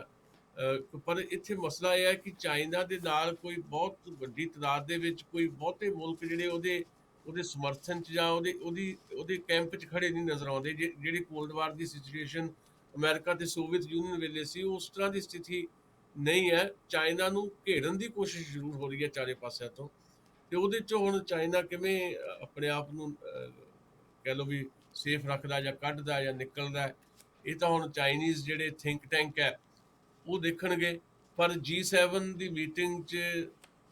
ਪਰ ਇੱਥੇ ਮਸਲਾ ਇਹ ਹੈ ਕਿ ਚਾਈਨਾ ਦੇ ਨਾਲ ਕੋਈ ਬਹੁਤ ਵੱਡੀ ਤਾਦਾਦ ਦੇ ਵਿੱਚ ਕੋਈ ਬਹੁਤੇ ਮੁਲਕ ਜਿਹੜੇ ਉਹਦੇ ਸਮਰਥਨ 'ਚ ਜਾਂ ਉਹਦੇ ਕੈਂਪ 'ਚ ਖੜੇ ਨਹੀਂ ਨਜ਼ਰ ਆਉਂਦੇ। ਜਿਹੜੀ ਕੋਲਡ ਵਾਰ ਦੀ ਸਿਚੁਏਸ਼ਨ ਅਮਰੀਕਾ ਤੇ ਸੋਵੀਅਤ ਯੂਨੀਅਨ ਵੇਲੇ ਸੀ, ਉਸ ਤਰ੍ਹਾਂ ਦੀ ਸਥਿਤੀ ਨਹੀਂ ਹੈ। ਚਾਈਨਾ ਨੂੰ ਘੇਰਨ ਦੀ ਕੋਸ਼ਿਸ਼ ਜ਼ਰੂਰ ਹੋ ਰਹੀ ਹੈ ਚਾਰੇ ਪਾਸਿਆਂ ਤੋਂ, ਤੇ ਉਹਦੇ 'ਚੋਂ ਹੁਣ ਚਾਈਨਾ ਕਿਵੇਂ ਆਪਣੇ ਆਪ ਨੂੰ ਕਹਿ ਲਓ ਵੀ ਸੇਫ ਰੱਖਦਾ ਜਾਂ ਕੱਢਦਾ ਜਾਂ ਨਿਕਲਦਾ, ਇਹ ਤਾਂ ਹੁਣ ਚਾਈਨੀਜ਼ ਜਿਹੜੇ ਥਿੰਕ ਟੈਂਕ ਹੈ ਉਹ ਦੇਖਣਗੇ। ਪਰ G7 ਦੀ ਮੀਟਿੰਗ 'ਚ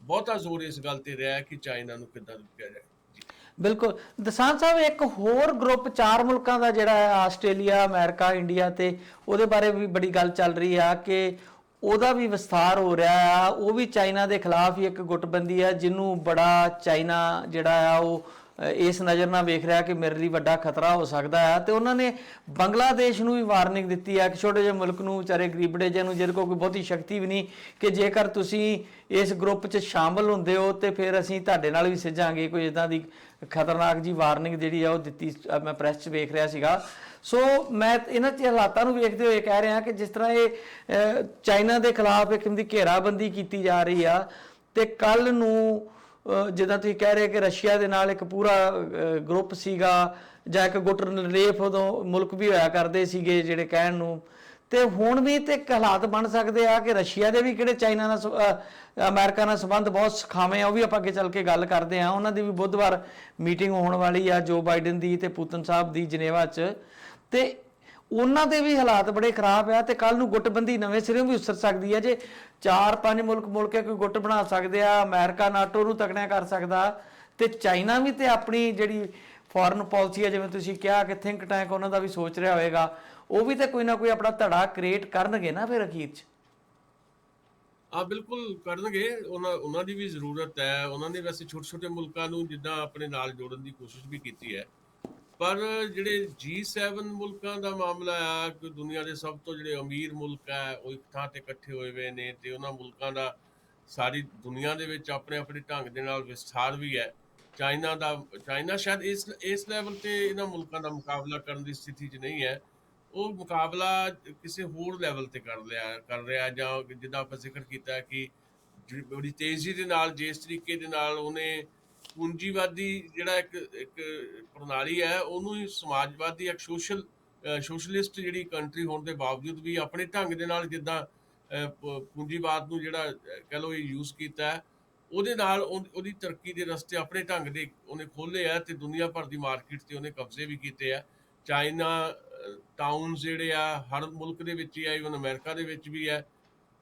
ਬਹੁਤਾ ਜ਼ੋਰ ਇਸ ਗੱਲ ਤੇ ਰਿਹਾ ਕਿ ਚਾਈਨਾ ਨੂੰ ਕਿੱਦਾਂ ਰੁਕਿਆ ਜਾਏ। ਬਿਲਕੁਲ ਦਸਾਂਝ ਸਾਹਿਬ, ਇੱਕ ਹੋਰ ਗਰੁੱਪ 4 ਮੁਲਕਾਂ ਦਾ ਜਿਹੜਾ ਹੈ ਆਸਟ੍ਰੇਲੀਆ, ਅਮਰੀਕਾ, ਇੰਡੀਆ, ਤੇ ਉਹਦੇ ਬਾਰੇ ਵੀ ਬੜੀ ਗੱਲ ਚੱਲ ਰਹੀ ਆ ਕਿ ਉਹਦਾ ਵੀ ਵਿਸਥਾਰ ਹੋ ਰਿਹਾ ਆ। ਉਹ ਵੀ ਚਾਈਨਾ ਦੇ ਖਿਲਾਫ ਹੀ ਇੱਕ ਗੁੱਟਬੰਦੀ ਆ, ਜਿਹਨੂੰ ਬੜਾ ਚਾਈਨਾ ਜਿਹੜਾ ਆ ਉਹ ਇਸ ਨਜ਼ਰ ਨਾਲ ਵੇਖ ਰਿਹਾ ਕਿ ਮੇਰੇ ਲਈ ਵੱਡਾ ਖਤਰਾ ਹੋ ਸਕਦਾ ਆ। ਤੇ ਉਹਨਾਂ ਨੇ ਬੰਗਲਾਦੇਸ਼ ਨੂੰ ਵੀ ਵਾਰਨਿੰਗ ਦਿੱਤੀ ਆ ਕਿ ਛੋਟੇ ਜਿਹੇ ਮੁਲਕ ਨੂੰ, ਵਿਚਾਰੇ ਗਰੀਬੜੇ ਜਿਹੇ ਨੂੰ, ਜਿਹਦੇ ਕੋਲ ਕੋਈ ਬਹੁਤੀ ਸ਼ਕਤੀ ਵੀ ਨਹੀਂ, ਕਿ ਜੇਕਰ ਤੁਸੀਂ ਇਸ ਗਰੁੱਪ 'ਚ ਸ਼ਾਮਲ ਹੁੰਦੇ ਹੋ ਤੇ ਫਿਰ ਅਸੀਂ ਤੁਹਾਡੇ ਨਾਲ ਵੀ ਸਿੱਝਾਂਗੇ। ਕੋਈ ਇੱਦਾਂ ਦੀ ਖਤਰਨਾਕ ਜੀ ਵਾਰਨਿੰਗ ਜਿਹੜੀ ਆ ਉਹ ਦਿੱਤੀ, ਮੈਂ ਪ੍ਰੈਸ 'ਚ ਵੇਖ ਰਿਹਾ ਸੀਗਾ। ਸੋ ਮੈਂ ਇਹਨਾਂ ਹਾਲਾਤਾਂ ਨੂੰ ਵੇਖਦੇ ਹੋਏ ਕਹਿ ਰਿਹਾ ਕਿ ਜਿਸ ਤਰ੍ਹਾਂ ਇਹ ਚਾਈਨਾ ਦੇ ਖਿਲਾਫ ਇੱਕ ਕਿਸਮ ਦੀ ਘੇਰਾਬੰਦੀ ਕੀਤੀ ਜਾ ਰਹੀ ਆ, ਤੇ ਕੱਲ ਨੂੰ ਜਿੱਦਾਂ ਤੁਸੀਂ ਕਹਿ ਰਹੇ ਕਿ ਰਸ਼ੀਆ ਦੇ ਨਾਲ ਇੱਕ ਪੂਰਾ ਗਰੁੱਪ ਸੀਗਾ, ਜਾਂ ਇੱਕ ਗੁੱਟ ਨਿਰਲੇਪ ਉਦੋਂ ਮੁਲਕ ਵੀ ਹੋਇਆ ਕਰਦੇ ਸੀਗੇ ਜਿਹੜੇ ਕਹਿਣ ਨੂੰ, ਤੇ ਹੁਣ ਵੀ ਤੇ ਹਾਲਾਤ ਬਣ ਸਕਦੇ ਆ ਕਿ ਰਸ਼ੀਆ ਦੇ ਵੀ ਕਿਹੜੇ ਚਾਈਨਾ ਨਾਲ, ਅਮਰੀਕਾ ਨਾਲ ਸੰਬੰਧ ਬਹੁਤ ਸਖਾਵੇਂ ਆ। ਉਹ ਵੀ ਆਪਾਂ ਅੱਗੇ ਚੱਲ ਕੇ ਗੱਲ ਕਰਦੇ ਆ। ਉਹਨਾਂ ਦੀ ਵੀ ਬੁੱਧਵਾਰ ਮੀਟਿੰਗ ਹੋਣ ਵਾਲੀ ਆ, ਜੋ ਬਾਈਡਨ ਦੀ ਤੇ ਪੁਤਨ ਸਾਹਿਬ ਦੀ ਜਨੇਵਾ 'ਚ, ਤੇ ਉਹਨਾਂ ਦੇ ਵੀ ਹਾਲਾਤ ਬੜੇ ਖਰਾਬ ਆ। ਤੇ ਕੱਲ ਨੂੰ ਗੁੱਟਬੰਦੀ ਨਵੇਂ ਸਿਰੋਂ ਵੀ ਉਸਰ ਸਕਦੀ ਹੈ। ਜੇ 4-5 ਮੁਲਕ ਮੁੜ ਕੇ ਕੋਈ ਗੁੱਟ ਬਣਾ ਸਕਦੇ ਆ, ਅਮਰੀਕਾ ਨਾਟੋ ਨੂੰ ਤਕੜਿਆ ਕਰ ਸਕਦਾ, ਤੇ ਚਾਈਨਾ ਵੀ ਤੇ ਆਪਣੀ ਜਿਹੜੀ ਫੋਰਨ ਪਾਲਿਸੀ ਹੈ, ਜਿਵੇਂ ਤੁਸੀਂ ਕਿਹਾ ਕਿ ਥਿੰਕ ਟੈਂਕ ਉਹਨਾਂ ਦਾ ਵੀ ਸੋਚ ਰਿਹਾ ਹੋਏਗਾ, ਉਹ ਵੀ ਤੇ ਕੋਈ ਨਾ ਕੋਈ ਆਪਣਾ ਧੜਾ ਕ੍ਰੀਏਟ ਕਰਨਗੇ ਨਾ ਫਿਰ ਅਖੀਰ 'ਚ। ਬਿਲਕੁਲ ਕਰਨਗੇ, ਉਹਨਾਂ ਦੀ ਵੀ ਜ਼ਰੂਰਤ ਹੈ। ਉਹਨਾਂ ਨੇ ਵੈਸੇ ਛੋਟੇ ਮੁਲਕਾਂ ਨੂੰ ਜਿੱਦਾਂ ਆਪਣੇ ਨਾਲ ਜੋੜਨ ਦੀ ਕੋਸ਼ਿਸ਼ ਵੀ ਕੀਤੀ ਹੈ, ਪਰ ਜਿਹੜੇ G7 ਮੁਲਕਾਂ ਦਾ ਮਾਮਲਾ ਆ ਕਿ ਦੁਨੀਆ ਦੇ ਸਭ ਤੋਂ ਜਿਹੜੇ ਅਮੀਰ ਮੁਲਕ ਹੈ ਉਹ ਇੱਕ ਥਾਂ ਤੇ ਇਕੱਠੇ ਹੋਏ ਹੋਏ ਨੇ, ਤੇ ਉਹਨਾਂ ਮੁਲਕਾਂ ਦਾ ਸਾਰੀ ਦੁਨੀਆ ਦੇ ਵਿੱਚ ਆਪਣੇ ਆਪਣੇ ਢੰਗ ਦੇ ਨਾਲ ਵਿਸਥਾਰ ਵੀ ਹੈ। ਚਾਈਨਾ ਸ਼ਾਇਦ ਇਸ ਲੈਵਲ ਤੇ ਇਹਨਾਂ ਮੁਲਕਾਂ ਦਾ ਮੁਕਾਬਲਾ ਕਰਨ ਦੀ ਸਥਿਤੀ 'ਚ ਨਹੀਂ ਹੈ। ਉਹ ਮੁਕਾਬਲਾ ਕਿਸੇ ਹੋਰ ਲੈਵਲ ਤੇ ਕਰ ਰਿਹਾ, ਜਾਂ ਜਿੱਦਾਂ ਆਪਾਂ ਜ਼ਿਕਰ ਕੀਤਾ ਕਿ ਬੜੀ ਤੇਜ਼ੀ ਦੇ ਨਾਲ, ਜਿਸ ਤਰੀਕੇ ਦੇ ਨਾਲ ਉਹਨੇ ਪੂੰਜੀਵਾਦੀ ਜਿਹੜਾ ਇੱਕ ਇੱਕ ਪ੍ਰਣਾਲੀ ਹੈ, ਉਹਨੂੰ ਹੀ ਸਮਾਜਵਾਦੀ, ਇੱਕ ਸੋਸ਼ਲਿਸਟ ਜਿਹੜੀ ਕੰਟਰੀ ਹੋਣ ਦੇ ਬਾਵਜੂਦ ਵੀ ਆਪਣੇ ਢੰਗ ਦੇ ਨਾਲ ਜਿੱਦਾਂ ਪੂੰਜੀਵਾਦ ਨੂੰ ਜਿਹੜਾ ਕਹਿ ਲਓ ਇਹ ਯੂਜ਼ ਕੀਤਾ ਹੈ, ਉਹਦੇ ਨਾਲ ਉਹਦੀ ਤਰੱਕੀ ਦੇ ਰਸਤੇ ਆਪਣੇ ਢੰਗ ਦੇ ਉਹਨੇ ਖੋਲ੍ਹੇ ਆ, ਤੇ ਦੁਨੀਆ ਭਰ ਦੀ ਮਾਰਕੀਟ ਤੇ ਉਹਨੇ ਕਬਜ਼ੇ ਵੀ ਕੀਤੇ ਆ। ਚਾਈਨਾ ਟਾਊਨ ਜਿਹੜੇ ਆ ਹਰ ਮੁਲਕ ਦੇ ਵਿੱਚ ਹੀ ਆ, ਈਵਨ ਅਮਰੀਕਾ ਦੇ ਵਿੱਚ ਵੀ ਹੈ।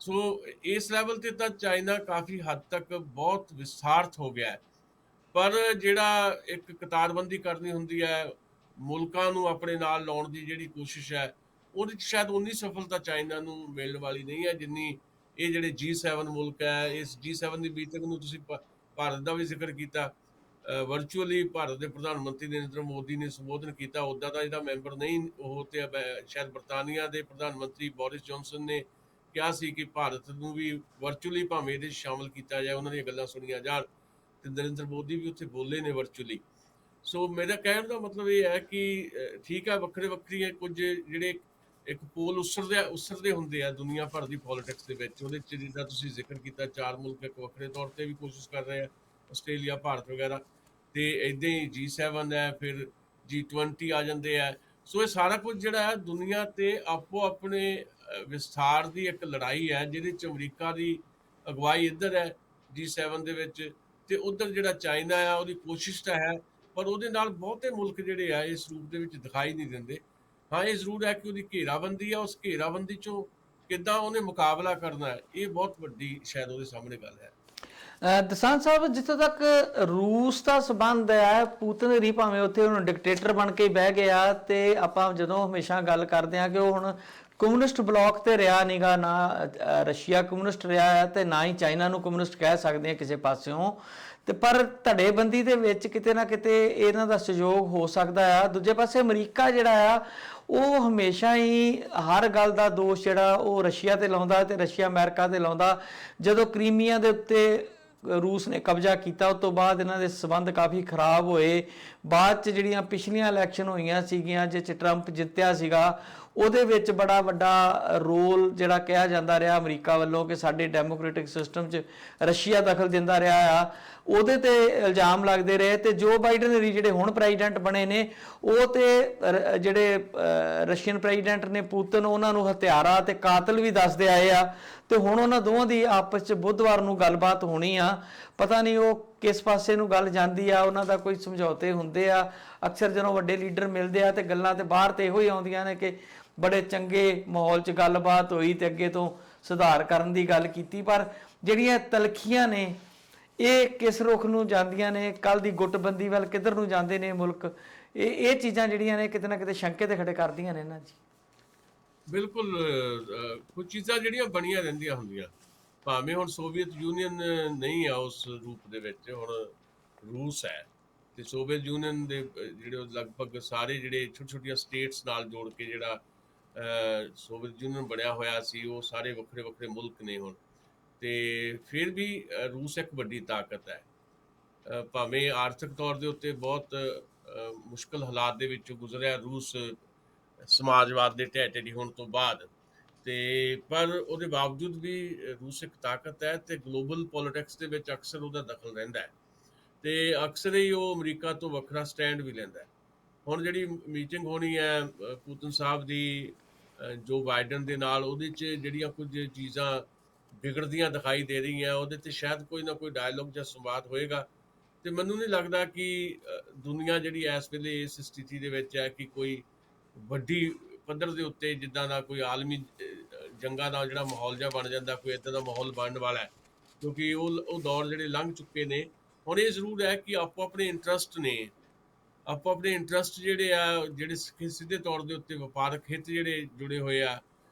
ਸੋ ਇਸ ਲੈਵਲ ਤੇ ਤਾਂ ਚਾਈਨਾ ਕਾਫੀ ਹੱਦ ਤੱਕ ਬਹੁਤ ਵਿਸਥਾਰਤ ਹੋ ਗਿਆ ਹੈ। ਪਰ ਜਿਹੜਾ ਇੱਕ ਕਤਾਰਬੰਦੀ ਕਰਨੀ ਹੁੰਦੀ ਹੈ, ਮੁਲਕਾਂ ਨੂੰ ਆਪਣੇ ਨਾਲ ਲਾਉਣ ਦੀ ਜਿਹੜੀ ਕੋਸ਼ਿਸ਼ ਹੈ, ਉਹਦੇ 'ਚ ਸ਼ਾਇਦ ਉਨੀ ਸਫਲਤਾ ਚਾਈਨਾ ਨੂੰ ਮਿਲਣ ਵਾਲੀ ਨਹੀਂ ਹੈ ਜਿੰਨੀ ਇਹ ਜਿਹੜੇ G7 ਮੁਲਕ ਹੈ। ਇਸ G7 ਦੀ ਮੀਟਿੰਗ ਨੂੰ ਤੁਸੀਂ ਭਾਰਤ ਦਾ ਵੀ ਜ਼ਿਕਰ ਕੀਤਾ, ਵਰਚੁਅਲੀ ਭਾਰਤ ਦੇ ਪ੍ਰਧਾਨ ਮੰਤਰੀ ਨਰਿੰਦਰ ਮੋਦੀ ਨੇ ਸੰਬੋਧਨ ਕੀਤਾ। ਉੱਦਾਂ ਦਾ ਇਹਦਾ ਮੈਂਬਰ ਨਹੀਂ ਉਹ, ਤੇ ਸ਼ਾਇਦ ਬਰਤਾਨੀਆ ਦੇ ਪ੍ਰਧਾਨ ਮੰਤਰੀ ਬੋਰਿਸ ਜੌਨਸਨ ਨੇ ਕਿਹਾ ਸੀ ਕਿ ਭਾਰਤ ਨੂੰ ਵੀ ਵਰਚੁਅਲੀ ਭਾਵੇਂ ਇਹਦੇ 'ਚ ਸ਼ਾਮਲ ਕੀਤਾ ਜਾਏ, ਉਹਨਾਂ ਦੀਆਂ ਗੱਲਾਂ ਸੁਣੀਆਂ ਜਾਣ, ਤੇ ਨਰਿੰਦਰ ਮੋਦੀ ਵੀ ਉੱਥੇ ਬੋਲੇ ਨੇ ਵਰਚੁਅਲੀ। ਸੋ ਮੇਰਾ ਕਹਿਣ ਦਾ ਮਤਲਬ ਇਹ ਹੈ ਕਿ ਠੀਕ ਹੈ, ਵੱਖਰੀਆਂ ਕੁਝ ਜਿਹੜੇ ਇੱਕ ਪੋਲ ਉਸਰਦੇ ਹੁੰਦੇ ਆ ਦੁਨੀਆ ਭਰ ਦੀ ਪੋਲਿਟਿਕਸ ਦੇ ਵਿੱਚ। ਉਹਦੇ 'ਚ ਜਿੱਦਾਂ ਤੁਸੀਂ ਜ਼ਿਕਰ ਕੀਤਾ, 4 ਮੁਲਕ ਇੱਕ ਵੱਖਰੇ ਤੌਰ ਤੇ ਵੀ ਕੋਸ਼ਿਸ਼ ਕਰ ਰਹੇ ਆ, ਆਸਟ੍ਰੇਲੀਆ, ਭਾਰਤ ਵਗੈਰਾ, ਤੇ ਇੱਦਾਂ ਹੀ G7 ਹੈ, ਫਿਰ G20 ਆ ਜਾਂਦੇ ਆ। ਸੋ ਇਹ ਸਾਰਾ ਕੁਝ ਜਿਹੜਾ ਹੈ ਦੁਨੀਆ ਤੇ ਆਪੋ ਆਪਣੇ ਵਿਸਥਾਰ ਦੀ ਇੱਕ ਲੜਾਈ ਹੈ, ਜਿਹਦੇ 'ਚ ਅਮਰੀਕਾ ਦੀ ਅਗਵਾਈ ਇੱਧਰ ਹੈ G7 ਦੇ ਵਿੱਚ, ਤੇ ਉੱਧਰ ਜਿਹੜਾ ਚਾਈਨਾ ਆ ਉਹਦੀ ਕੋਸ਼ਿਸ਼ ਤਾਂ ਹੈ, ਪਰ ਉਹਦੇ ਨਾਲ ਬਹੁਤੇ ਮੁਲਕ ਜਿਹੜੇ ਆ ਇਸ ਰੂਪ ਦੇ ਵਿੱਚ ਦਿਖਾਈ ਨਹੀਂ ਦਿੰਦੇ। ਹਾਂ, ਇਹ ਜ਼ਰੂਰ ਹੈ ਕਿ ਉਹਦੀ ਘੇਰਾਬੰਦੀ ਆ, ਉਸ ਘੇਰਾਬੰਦੀ 'ਚੋਂ ਕਿੱਦਾਂ ਉਹਨੇ ਮੁਕਾਬਲਾ ਕਰਨਾ ਹੈ, ਇਹ ਬਹੁਤ ਵੱਡੀ ਸ਼ਾਇਦ ਉਹਦੇ ਸਾਹਮਣੇ ਗੱਲ ਹੈ। ਦਸਾਂਝ ਸਾਹਿਬ, ਜਿੱਥੋਂ ਤੱਕ ਰੂਸ ਦਾ ਸੰਬੰਧ ਹੈ, ਪੁਤਿਨ ਰੀ ਭਾਵੇਂ ਉੱਥੇ ਹੁਣ ਡਿਕਟੇਟਰ ਬਣ ਕੇ ਬਹਿ ਗਿਆ, ਤੇ ਆਪਾਂ ਜਦੋਂ ਹਮੇਸ਼ਾ ਗੱਲ ਕਰਦੇ ਹਾਂ ਕਿ ਉਹ ਹੁਣ ਕਮਿਊਨਿਸਟ ਬਲੌਕ ਤੇ ਰਿਹਾ ਨੀਗਾ, ਨਾ ਰਸ਼ੀਆ ਕਮਿਊਨਿਸਟ ਰਿਹਾ ਹੈ ਤੇ ਨਾ ਹੀ ਚਾਈਨਾ ਨੂੰ ਕਮਿਊਨਿਸਟ ਕਹਿ ਸਕਦੇ ਹਾਂ ਕਿਸੇ ਪਾਸਿਓਂ, ਤੇ ਪਰ ਧੜੇਬੰਦੀ ਦੇ ਵਿੱਚ ਕਿਤੇ ਨਾ ਕਿਤੇ ਇਹਨਾਂ ਦਾ ਸਹਿਯੋਗ ਹੋ ਸਕਦਾ ਆ। ਦੂਜੇ ਪਾਸੇ ਅਮਰੀਕਾ ਜਿਹੜਾ ਆ ਉਹ ਹਮੇਸ਼ਾ ਹੀ ਹਰ ਗੱਲ ਦਾ ਦੋਸ਼ ਜਿਹੜਾ ਉਹ ਰਸ਼ੀਆ ਤੇ ਲਾਉਂਦਾ, ਤੇ ਰਸ਼ੀਆ ਅਮਰੀਕਾ ਤੇ ਲਾਉਂਦਾ। ਜਦੋਂ ਕ੍ਰੀਮੀਆ ਦੇ ਉੱਤੇ ਰੂਸ ਨੇ ਕਬਜ਼ਾ ਕੀਤਾ, ਉਸ ਤੋਂ ਬਾਅਦ ਇਹਨਾਂ ਦੇ ਸਬੰਧ ਕਾਫੀ ਖਰਾਬ ਹੋਏ। ਬਾਅਦ 'ਚ ਜਿਹੜੀਆਂ ਪਿਛਲੀਆਂ ਇਲੈਕਸ਼ਨ ਹੋਈਆਂ ਸੀਗੀਆਂ, ਜਿਸ 'ਚ ਟਰੰਪ ਜਿੱਤਿਆ ਸੀਗਾ, ਉਹਦੇ ਵਿੱਚ ਬੜਾ ਵੱਡਾ ਰੋਲ ਜਿਹੜਾ ਕਿਹਾ ਜਾਂਦਾ ਰਿਹਾ ਅਮਰੀਕਾ ਵੱਲੋਂ ਕਿ ਸਾਡੇ ਡੈਮੋਕ੍ਰੈਟਿਕ ਸਿਸਟਮ 'ਚ ਰਸ਼ੀਆ ਦਖਲ ਦਿੰਦਾ ਰਿਹਾ ਆ, ਉਹਦੇ ਤੇ ਇਲਜ਼ਾਮ ਲੱਗਦੇ ਰਹੇ। ਤੇ ਜੋ ਬਾਈਡਨ ਜਿਹੜੇ ਹੁਣ ਪ੍ਰੈਜ਼ੀਡੈਂਟ ਬਣੇ ਨੇ, ਉਹ ਤੇ ਜਿਹੜੇ ਰਸ਼ੀਅਨ ਪ੍ਰੈਜ਼ੀਡੈਂਟ ਨੇ ਪੁਤਿਨ, ਉਹਨਾਂ ਨੂੰ ਹਥਿਆਰਾ ਤੇ ਕਾਤਲ ਵੀ ਦੱਸਦੇ ਆਏ ਆ। ਤੇ ਹੁਣ ਉਹਨਾਂ ਦੋਵਾਂ ਦੀ ਆਪਸ 'ਚ ਬੁੱਧਵਾਰ ਨੂੰ ਗੱਲਬਾਤ ਹੋਣੀ ਆ, ਪਤਾ ਨਹੀਂ ਉਹ ਕਿਸ ਪਾਸੇ ਨੂੰ ਗੱਲ ਜਾਂਦੀ ਆ। ਉਹਨਾਂ ਦਾ ਕੋਈ ਸਮਝੌਤੇ ਹੁੰਦੇ ਆ। ਅਕਸਰ ਜਦੋਂ ਵੱਡੇ ਲੀਡਰ ਮਿਲਦੇ ਆ ਤੇ ਗੱਲਾਂ ਤੇ ਬਾਹਰ ਤੇ ਇਹੋ ਹੀ ਆਉਂਦੀਆਂ ਨੇ ਕਿ ਬੜੇ ਚੰਗੇ ਮਾਹੌਲ 'ਚ ਗੱਲਬਾਤ ਹੋਈ ਤੇ ਅੱਗੇ ਤੋਂ ਸੁਧਾਰ ਕਰਨ ਦੀ ਗੱਲ ਕੀਤੀ, ਪਰ ਜਿਹੜੀਆਂ ਤਲਖੀਆਂ ਨੇ ਇਹ ਕਿਸ ਰੁਖ ਨੂੰ ਜਾਂਦੀਆਂ ਨੇ, ਕੱਲ ਦੀ ਗੁੱਟਬੰਦੀ ਵੱਲ ਕਿੱਧਰ ਨੂੰ ਜਾਂਦੇ ਨੇ ਮੁਲਕ, ਇਹ ਚੀਜ਼ਾਂ ਜਿਹੜੀਆਂ ਨੇ ਕਿਤੇ ਨਾ ਕਿਤੇ ਸ਼ੰਕੇ ਤੇ ਖੜੇ ਕਰਦੀਆਂ ਨੇ ਇਹਨਾਂ ਜੀ। ਬਿਲਕੁਲ, ਕੁਝ ਚੀਜ਼ਾਂ ਜਿਹੜੀਆਂ ਬਣੀਆਂ ਰਹਿੰਦੀਆਂ ਹੁੰਦੀਆਂ, ਭਾਵੇਂ ਹੁਣ ਸੋਵੀਅਤ ਯੂਨੀਅਨ ਨਹੀਂ ਆ ਉਸ ਰੂਪ ਦੇ ਵਿੱਚ, ਹੁਣ ਰੂਸ ਹੈ, ਤੇ ਸੋਵੀਅਤ ਯੂਨੀਅਨ ਦੇ ਜਿਹੜੇ ਲਗਭਗ ਸਾਰੇ ਜਿਹੜੇ ਛੋਟੀਆਂ ਸਟੇਟਸ ਨਾਲ ਜੋੜ ਕੇ ਜਿਹੜਾ ਸੋਵੀਅਤ ਯੂਨੀਅਨ ਬਣਿਆ ਹੋਇਆ ਸੀ, ਉਹ ਸਾਰੇ ਵੱਖਰੇ ਵੱਖਰੇ ਮੁਲਕ ਨੇ ਹੁਣ। ਤੇ ਫਿਰ ਵੀ ਰੂਸ ਇੱਕ ਵੱਡੀ ਤਾਕਤ ਹੈ, ਭਾਵੇਂ ਆਰਥਿਕ ਤੌਰ ਦੇ ਉੱਤੇ ਬਹੁਤ ਮੁਸ਼ਕਲ ਹਾਲਾਤ ਦੇ ਵਿੱਚੋਂ ਗੁਜ਼ਰਿਆ ਰੂਸ ਸਮਾਜਵਾਦ ਦੇ ਢਹਿ ਢੇਰੀ ਹੋਣ ਤੋਂ ਬਾਅਦ, ਤੇ ਪਰ ਉਹਦੇ ਬਾਵਜੂਦ ਵੀ ਰੂਸ ਇੱਕ ਤਾਕਤ ਹੈ, ਤੇ ਗਲੋਬਲ ਪੋਲਿਟਿਕਸ ਦੇ ਵਿੱਚ ਅਕਸਰ ਉਹਦਾ ਦਖਲ ਰਹਿੰਦਾ ਹੈ, ਤੇ ਅਕਸਰ ਹੀ ਉਹ ਅਮਰੀਕਾ ਤੋਂ ਵੱਖਰਾ ਸਟੈਂਡ ਵੀ ਲੈਂਦਾ ਹੈ। ਹੁਣ ਜਿਹੜੀ ਮੀਟਿੰਗ ਹੋਣੀ ਹੈ ਪੁਤਿਨ ਸਾਹਿਬ ਦੀ ਜੋ ਬਾਈਡਨ ਦੇ ਨਾਲ, ਉਹਦੇ 'ਚ ਜਿਹੜੀਆਂ ਕੁਝ ਚੀਜ਼ਾਂ ਵਿਗੜਦੀਆਂ ਦਿਖਾਈ ਦੇ ਰਹੀਆਂ, ਉਹਦੇ 'ਤੇ ਸ਼ਾਇਦ ਕੋਈ ਨਾ ਕੋਈ ਡਾਇਲੋਗ ਜਾਂ ਸੰਵਾਦ ਹੋਏਗਾ। ਤੇ ਮੈਨੂੰ ਨਹੀਂ ਲੱਗਦਾ ਕਿ ਦੁਨੀਆ ਜਿਹੜੀ ਇਸ ਵੇਲੇ ਇਸ ਸਥਿਤੀ ਦੇ ਵਿੱਚ ਹੈ ਕਿ ਕੋਈ ਵੱਡੀ ਪੱਧਰ ਦੇ ਉੱਤੇ ਜਿੱਦਾਂ ਦਾ ਕੋਈ ਆਲਮੀ ਜੰਗਾਂ ਦਾ ਜਿਹੜਾ ਮਾਹੌਲ ਜਿਹਾ ਬਣ ਜਾਂਦਾ, ਕੋਈ ਇੱਦਾਂ ਦਾ ਮਾਹੌਲ ਬਣਨ ਵਾਲਾ ਹੈ, ਕਿਉਂਕਿ ਉਹ ਦੌਰ ਜਿਹੜੇ ਲੰਘ ਚੁੱਕੇ ਨੇ। ਹੁਣ ਇਹ ਜ਼ਰੂਰ ਹੈ ਕਿ ਆਪੋ ਆਪਣੇ ਇੰਟਰਸਟ ਨੇ, ਆਪੋ ਆਪਣੇ ਇੰਟਰਸਟ ਜਿਹੜੇ ਆ, ਜਿਹੜੇ ਸਿੱਧੇ ਤੌਰ ਦੇ ਉੱਤੇ ਵਪਾਰਕ ਹਿੱਤ ਜਿਹੜੇ ਜੁੜੇ ਹੋਏ ਆ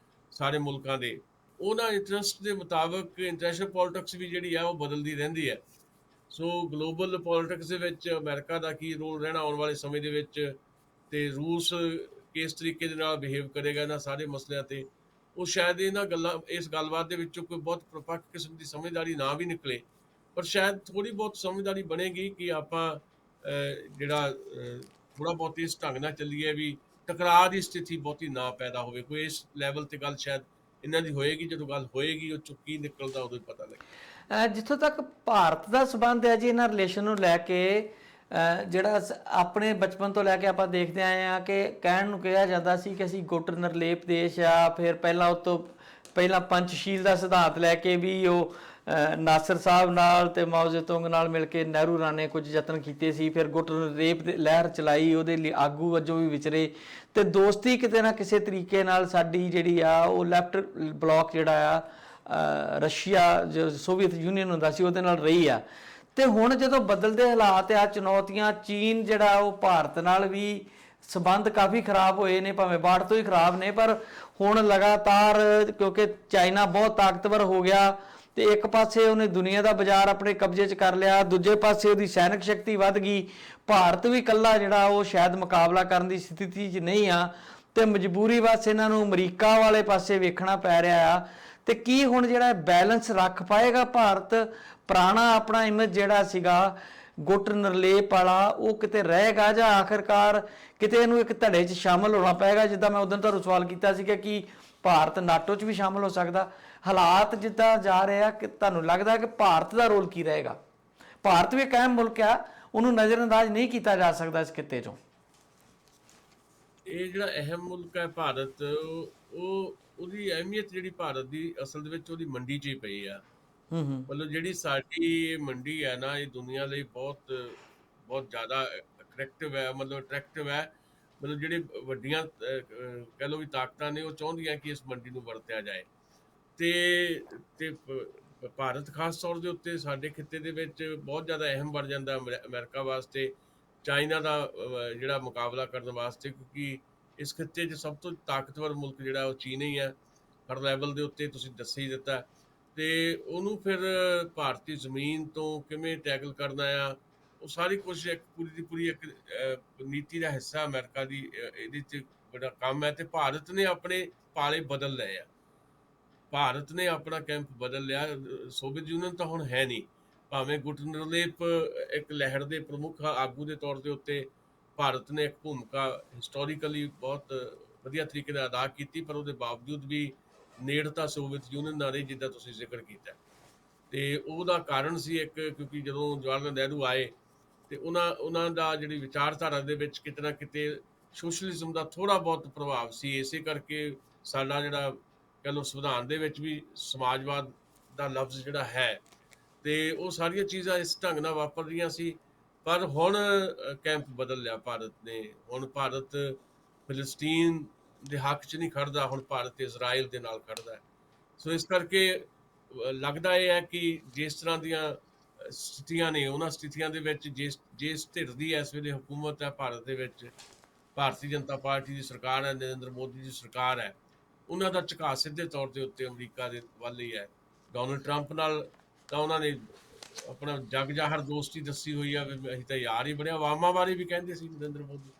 ਸਾਰੇ ਮੁਲਕਾਂ ਦੇ, ਉਹਨਾਂ ਇੰਟਰਸਟ ਦੇ ਮੁਤਾਬਕ ਇੰਟਰਨੈਸ਼ਨਲ ਪੋਲਿਟਿਕਸ ਵੀ ਜਿਹੜੀ ਆ ਉਹ ਬਦਲਦੀ ਰਹਿੰਦੀ ਹੈ। ਸੋ ਗਲੋਬਲ ਪੋਲਿਟਿਕਸ ਦੇ ਵਿੱਚ ਅਮਰੀਕਾ ਦਾ ਕੀ ਰੋਲ ਰਹਿਣਾ ਆਉਣ ਵਾਲੇ ਸਮੇਂ ਦੇ ਵਿੱਚ, ਤੇ ਰੂਸ ਕਿਸ ਤਰੀਕੇ ਦੇ ਨਾਲ ਬਿਹੇਵ ਕਰੇਗਾ ਇਹਨਾਂ ਸਾਰੇ ਮਸਲਿਆਂ ਤੇ, ਉਹ ਸ਼ਾਇਦ ਇਸ ਗੱਲਬਾਤ ਦੇ ਵਿੱਚੋਂ ਕੋਈ ਬਹੁਤ ਪ੍ਰਪੱਕ ਕਿਸਮ ਦੀ ਸਮਝਦਾਰੀ ਨਾ ਵੀ ਨਿਕਲੇ, ਪਰ ਸ਼ਾਇਦ ਥੋੜੀ ਬਹੁਤ ਸਮਝਦਾਰੀ ਬਣੇਗੀ ਕਿ ਆਪਾਂ ਜਿਹੜਾ ਥੋੜਾ ਬਹੁਤ ਇਸ ਢੰਗ ਨਾਲ ਚੱਲੀਏ ਵੀ ਟਕਰਾਅ ਦੀ ਸਥਿਤੀ ਬਹੁਤੀ ਨਾ ਪੈਦਾ ਹੋਵੇ। ਕੋਈ ਇਸ ਲੈਵਲ ਤੇ ਗੱਲ ਸ਼ਾਇਦ ਇਹਨਾਂ ਦੀ ਹੋਏਗੀ, ਜਦੋਂ ਗੱਲ ਹੋਏਗੀ ਉਹ ਚੋਂ ਕੀ ਨਿਕਲਦਾ ਉਦੋਂ ਹੀ ਪਤਾ ਲੱਗੇ। ਜਿੱਥੋਂ ਤੱਕ ਭਾਰਤ ਦਾ ਸੰਬੰਧ ਹੈ ਜੀ, ਇਹਨਾਂ ਰਿਲੇਸ਼ਨ ਨੂੰ ਲੈ ਕੇ ਜਿਹੜਾ ਆਪਣੇ ਬਚਪਨ ਤੋਂ ਲੈ ਕੇ ਆਪਾਂ ਦੇਖਦੇ ਆਏ ਆ ਕਿ ਕਹਿਣ ਨੂੰ ਕਿਹਾ ਜਾਂਦਾ ਸੀ ਕਿ ਅਸੀਂ ਗੁੱਟ ਨਿਰਲੇਪ ਦੇਸ਼ ਆ। ਫਿਰ ਪਹਿਲਾਂ ਉਹ ਤੋਂ ਪਹਿਲਾਂ ਪੰਚਸ਼ੀਲ ਦਾ ਸਿਧਾਂਤ ਲੈ ਕੇ ਵੀ ਉਹ ਨਾਸਰ ਸਾਹਿਬ ਨਾਲ ਤੇ ਮਾਓ ਜ਼ੇਤੁੰਗ ਨਾਲ ਮਿਲ ਕੇ ਨਹਿਰੂ ਰਾਂ ਨੇ ਕੁਝ ਯਤਨ ਕੀਤੇ ਸੀ। ਫਿਰ ਗੁੱਟ ਨਿਰਲੇਪ ਦੀ ਲਹਿਰ ਚਲਾਈ, ਉਹਦੇ ਲਈ ਆਗੂ ਵਜੋਂ ਵੀ ਵਿਚਰੇ ਤੇ ਦੋਸਤੀ ਕਿਤੇ ਨਾ ਕਿਸੇ ਤਰੀਕੇ ਨਾਲ ਸਾਡੀ ਜਿਹੜੀ ਆ ਉਹ ਲੈਫਟ ਬਲੌਕ ਜਿਹੜਾ ਆ ਰਸ਼ੀਆ ਜੋ ਸੋਵੀਅਤ ਯੂਨੀਅਨ ਹੁੰਦਾ ਸੀ ਉਹਦੇ ਨਾਲ ਰਹੀ ਆ। ਤੇ ਹੁਣ ਜਦੋਂ ਬਦਲਦੇ ਹਾਲਾਤ ਆ, ਚੁਣੌਤੀਆਂ, ਚੀਨ ਜਿਹੜਾ ਉਹ ਭਾਰਤ ਨਾਲ ਵੀ ਸੰਬੰਧ ਕਾਫੀ ਖਰਾਬ ਹੋਏ ਨੇ, ਭਾਵੇਂ ਬਾੜ ਤੋਂ ਹੀ ਖਰਾਬ ਨੇ, ਪਰ ਹੁਣ ਲਗਾਤਾਰ ਕਿਉਂਕਿ ਚਾਈਨਾ ਬਹੁਤ ਤਾਕਤਵਰ ਹੋ ਗਿਆ ਤੇ ਇੱਕ ਪਾਸੇ ਉਹਨੇ ਦੁਨੀਆ ਦਾ ਬਾਜ਼ਾਰ ਆਪਣੇ ਕਬਜ਼ੇ 'ਚ ਕਰ ਲਿਆ, ਦੂਜੇ ਪਾਸੇ ਉਹਦੀ ਸੈਨਿਕ ਸ਼ਕਤੀ ਵੱਧ ਗਈ। ਭਾਰਤ ਵੀ ਇਕੱਲਾ ਜਿਹੜਾ ਉਹ ਸ਼ਾਇਦ ਮੁਕਾਬਲਾ ਕਰਨ ਦੀ ਸਥਿਤੀ 'ਚ ਨਹੀਂ ਆ ਤੇ ਮਜਬੂਰੀ ਬਸ ਇਹਨਾਂ ਨੂੰ ਅਮਰੀਕਾ ਵਾਲੇ ਪਾਸੇ ਵੇਖਣਾ ਪੈ ਰਿਹਾ ਆ। ਤੇ ਕੀ ਹੁਣ ਜਿਹੜਾ ਬੈਲੈਂਸ ਰੱਖ ਪਾਏਗਾ ਭਾਰਤ? ਪੁਰਾਣਾ ਆਪਣਾ ਇਮੇਜ ਜਿਹੜਾ ਸੀਗਾ ਗੁੱਟ ਨਿਰਲੇਪ ਵਾਲਾ ਉਹ ਕਿਤੇ ਰਹੇਗਾ ਜਾਂ ਆਖਿਰਕਾਰ ਕਿਤੇ ਇਹਨੂੰ ਇੱਕ ਧੜੇ 'ਚ ਸ਼ਾਮਲ ਹੋਣਾ ਪਏਗਾ? ਜਿੱਦਾਂ ਮੈਂ ਉਦੋਂ ਤੁਹਾਨੂੰ ਸਵਾਲ ਕੀਤਾ ਸੀ ਕਿ ਭਾਰਤ ਨਾਟੋ 'ਚ ਵੀ ਸ਼ਾਮਲ ਹੋ ਸਕਦਾ। ਹਾਲਾਤ ਜਿੱਦਾਂ ਜਾ ਰਹੇ ਆ ਕਿ ਤੁਹਾਨੂੰ ਲੱਗਦਾ ਕਿ ਭਾਰਤ ਦਾ ਰੋਲ ਕੀ ਰਹੇਗਾ? ਭਾਰਤ ਵੀ ਇੱਕ ਅਹਿਮ ਮੁਲਕ ਆ, ਉਹਨੂੰ ਨਜ਼ਰਅੰਦਾਜ਼ ਨਹੀਂ ਕੀਤਾ ਜਾ ਸਕਦਾ ਇਸ ਖਿੱਤੇ 'ਚੋਂ। ਇਹ ਜਿਹੜਾ ਅਹਿਮ ਮੁਲਕ ਹੈ ਭਾਰਤ, ਉਹਦੀ ਅਹਿਮੀਅਤ ਜਿਹੜੀ ਭਾਰਤ ਦੀ ਅਸਲ ਦੇ ਵਿੱਚ ਉਹਦੀ ਮੰਡੀ 'ਚ ਹੀ ਪਈ ਆ। ਮਤਲਬ ਜਿਹੜੀ ਸਾਡੀ ਮੰਡੀ ਹੈ ਨਾ, ਇਹ ਦੁਨੀਆ ਲਈ ਬਹੁਤ ਬਹੁਤ ਜ਼ਿਆਦਾ ਅਟਰੈਕਟਿਵ ਹੈ, ਮਤਲਬ ਅਟਰੈਕਟਿਵ ਹੈ। ਮਤਲਬ ਜਿਹੜੇ ਵੱਡੀਆਂ ਕਹਿ ਲਓ ਵੀ ਤਾਕਤਾਂ ਨੇ, ਉਹ ਚਾਹੁੰਦੀਆਂ ਕਿ ਇਸ ਮੰਡੀ ਨੂੰ ਵਰਤਿਆ ਜਾਏ। ਤੇ ਭਾਰਤ ਖਾਸ ਤੌਰ ਦੇ ਉੱਤੇ ਸਾਡੇ ਖਿੱਤੇ ਦੇ ਵਿੱਚ ਬਹੁਤ ਜ਼ਿਆਦਾ ਅਹਿਮ ਬਣ ਜਾਂਦਾ ਅਮਰੀਕਾ ਵਾਸਤੇ, ਚਾਈਨਾ ਦਾ ਜਿਹੜਾ ਮੁਕਾਬਲਾ ਕਰਨ ਵਾਸਤੇ, ਕਿਉਂਕਿ ਇਸ ਖਿੱਤੇ 'ਚ ਸਭ ਤੋਂ ਤਾਕਤਵਰ ਮੁਲਕ ਜਿਹੜਾ ਉਹ ਚੀਨ ਹੀ ਹੈ ਹਰ ਲੈਵਲ ਦੇ ਉੱਤੇ, ਤੁਸੀਂ ਦੱਸ ਹੀ ਦਿੱਤਾ। ਤੇ ਉਹਨੂੰ ਫਿਰ ਭਾਰਤੀ ਜ਼ਮੀਨ ਤੋਂ ਕਿਵੇਂ ਟੈਕਲ ਕਰਨਾ ਆ, ਉਹ ਸਾਰੀ ਕੁਛ ਇੱਕ ਪੂਰੀ ਦੀ ਪੂਰੀ ਇੱਕ ਨੀਤੀ ਦਾ ਹਿੱਸਾ ਅਮਰੀਕਾ ਦੀ ਇਹਦੇ 'ਚ ਬੜਾ ਕੰਮ ਹੈ। ਤੇ ਭਾਰਤ ਨੇ ਆਪਣੇ ਪਾਲੇ ਬਦਲ ਲਏ ਆ, ਭਾਰਤ ਨੇ ਆਪਣਾ ਕੈਂਪ ਬਦਲ ਲਿਆ। ਸੋਵੀਅਤ ਯੂਨੀਅਨ ਤਾਂ ਹੁਣ ਹੈ ਨਹੀਂ, ਭਾਵੇਂ ਗੁੱਟ ਨਿਰਲੇਪ ਇੱਕ ਲਹਿਰ ਦੇ ਪ੍ਰਮੁੱਖ ਆਗੂ ਦੇ ਤੌਰ ਦੇ ਉੱਤੇ ਭਾਰਤ ਨੇ ਇੱਕ ਭੂਮਿਕਾ ਹਿਸਟੋਰੀਕਲੀ ਬਹੁਤ ਵਧੀਆ ਤਰੀਕੇ ਨਾਲ ਅਦਾ ਕੀਤੀ, ਪਰ ਉਹਦੇ ਬਾਵਜੂਦ ਵੀ ਨੇੜਤਾ ਸੋਵੀਅਤ ਯੂਨੀਅਨ ਨਾਲ ਰਹੀ, ਜਿੱਦਾਂ ਤੁਸੀਂ ਜ਼ਿਕਰ ਕੀਤਾ। ਤੇ ਉਹਦਾ ਕਾਰਨ ਸੀ ਇੱਕ, ਕਿਉਂਕਿ ਜਦੋਂ ਜਵਾਹਰ ਲਾਲ ਨਹਿਰੂ ਆਏ ਤੇ ਉਹਨਾਂ ਦਾ ਜਿਹੜੀ ਵਿਚਾਰਧਾਰਾ ਦੇ ਵਿੱਚ ਕਿਤੇ ਨਾ ਕਿਤੇ ਸੋਸ਼ਲਿਜ਼ਮ ਦਾ ਥੋੜ੍ਹਾ ਬਹੁਤ ਪ੍ਰਭਾਵ ਸੀ। ਇਸੇ ਕਰਕੇ ਸਾਡਾ ਜਿਹੜਾ ਕਹਿ ਲਓ ਸੰਵਿਧਾਨ ਦੇ ਵਿੱਚ ਵੀ ਸਮਾਜਵਾਦ ਦਾ ਲਫ਼ਜ਼ ਜਿਹੜਾ ਹੈ, ਤੇ ਉਹ ਸਾਰੀਆਂ ਚੀਜ਼ਾਂ ਇਸ ਢੰਗ ਨਾਲ ਵਾਪਰ ਰਹੀਆਂ ਸੀ। ਪਰ ਹੁਣ ਕੈਂਪ ਬਦਲ ਲਿਆ ਭਾਰਤ ਨੇ। ਹੁਣ ਭਾਰਤ ਫਿਲਸਤੀਨ ਦੇ ਹੱਕ 'ਚ ਨਹੀਂ ਖੜਦਾ, ਹੁਣ ਭਾਰਤ ਇਜ਼ਰਾਈਲ ਦੇ ਨਾਲ ਖੜਦਾ ਹੈ। ਸੋ ਇਸ ਕਰਕੇ ਲੱਗਦਾ ਇਹ ਹੈ ਕਿ ਜਿਸ ਤਰ੍ਹਾਂ ਦੀਆਂ ਸਥਿਤੀਆਂ ਨੇ, ਉਹਨਾਂ ਸਥਿਤੀਆਂ ਦੇ ਵਿੱਚ ਜਿਸ ਧਿਰ ਦੀ ਇਸ ਵੇਲੇ ਹਕੂਮਤ ਹੈ ਭਾਰਤ ਦੇ ਵਿੱਚ, ਭਾਰਤੀ ਜਨਤਾ ਪਾਰਟੀ ਦੀ ਸਰਕਾਰ ਹੈ, ਨਰਿੰਦਰ ਮੋਦੀ ਦੀ ਸਰਕਾਰ ਹੈ, ਉਹਨਾਂ ਦਾ ਝੁਕਾਅ ਸਿੱਧੇ ਤੌਰ ਦੇ ਉੱਤੇ ਅਮਰੀਕਾ ਦੇ ਵੱਲ ਹੀ ਹੈ। ਡੋਨਲਡ ਟਰੰਪ ਨਾਲ ਤਾਂ ਉਹਨਾਂ ਨੇ ਆਪਣਾ ਜਗ ਜ਼ਾਹਰ ਦੋਸਤੀ ਦੱਸੀ ਹੋਈ ਆ, ਵੀ ਅਸੀਂ ਤਾਂ ਯਾਰ ਹੀ ਬਣਿਆ। ਅਵਾਮਾ ਬਾਰੇ ਵੀ ਕਹਿੰਦੇ ਸੀ ਨਰਿੰਦਰ ਮੋਦੀ,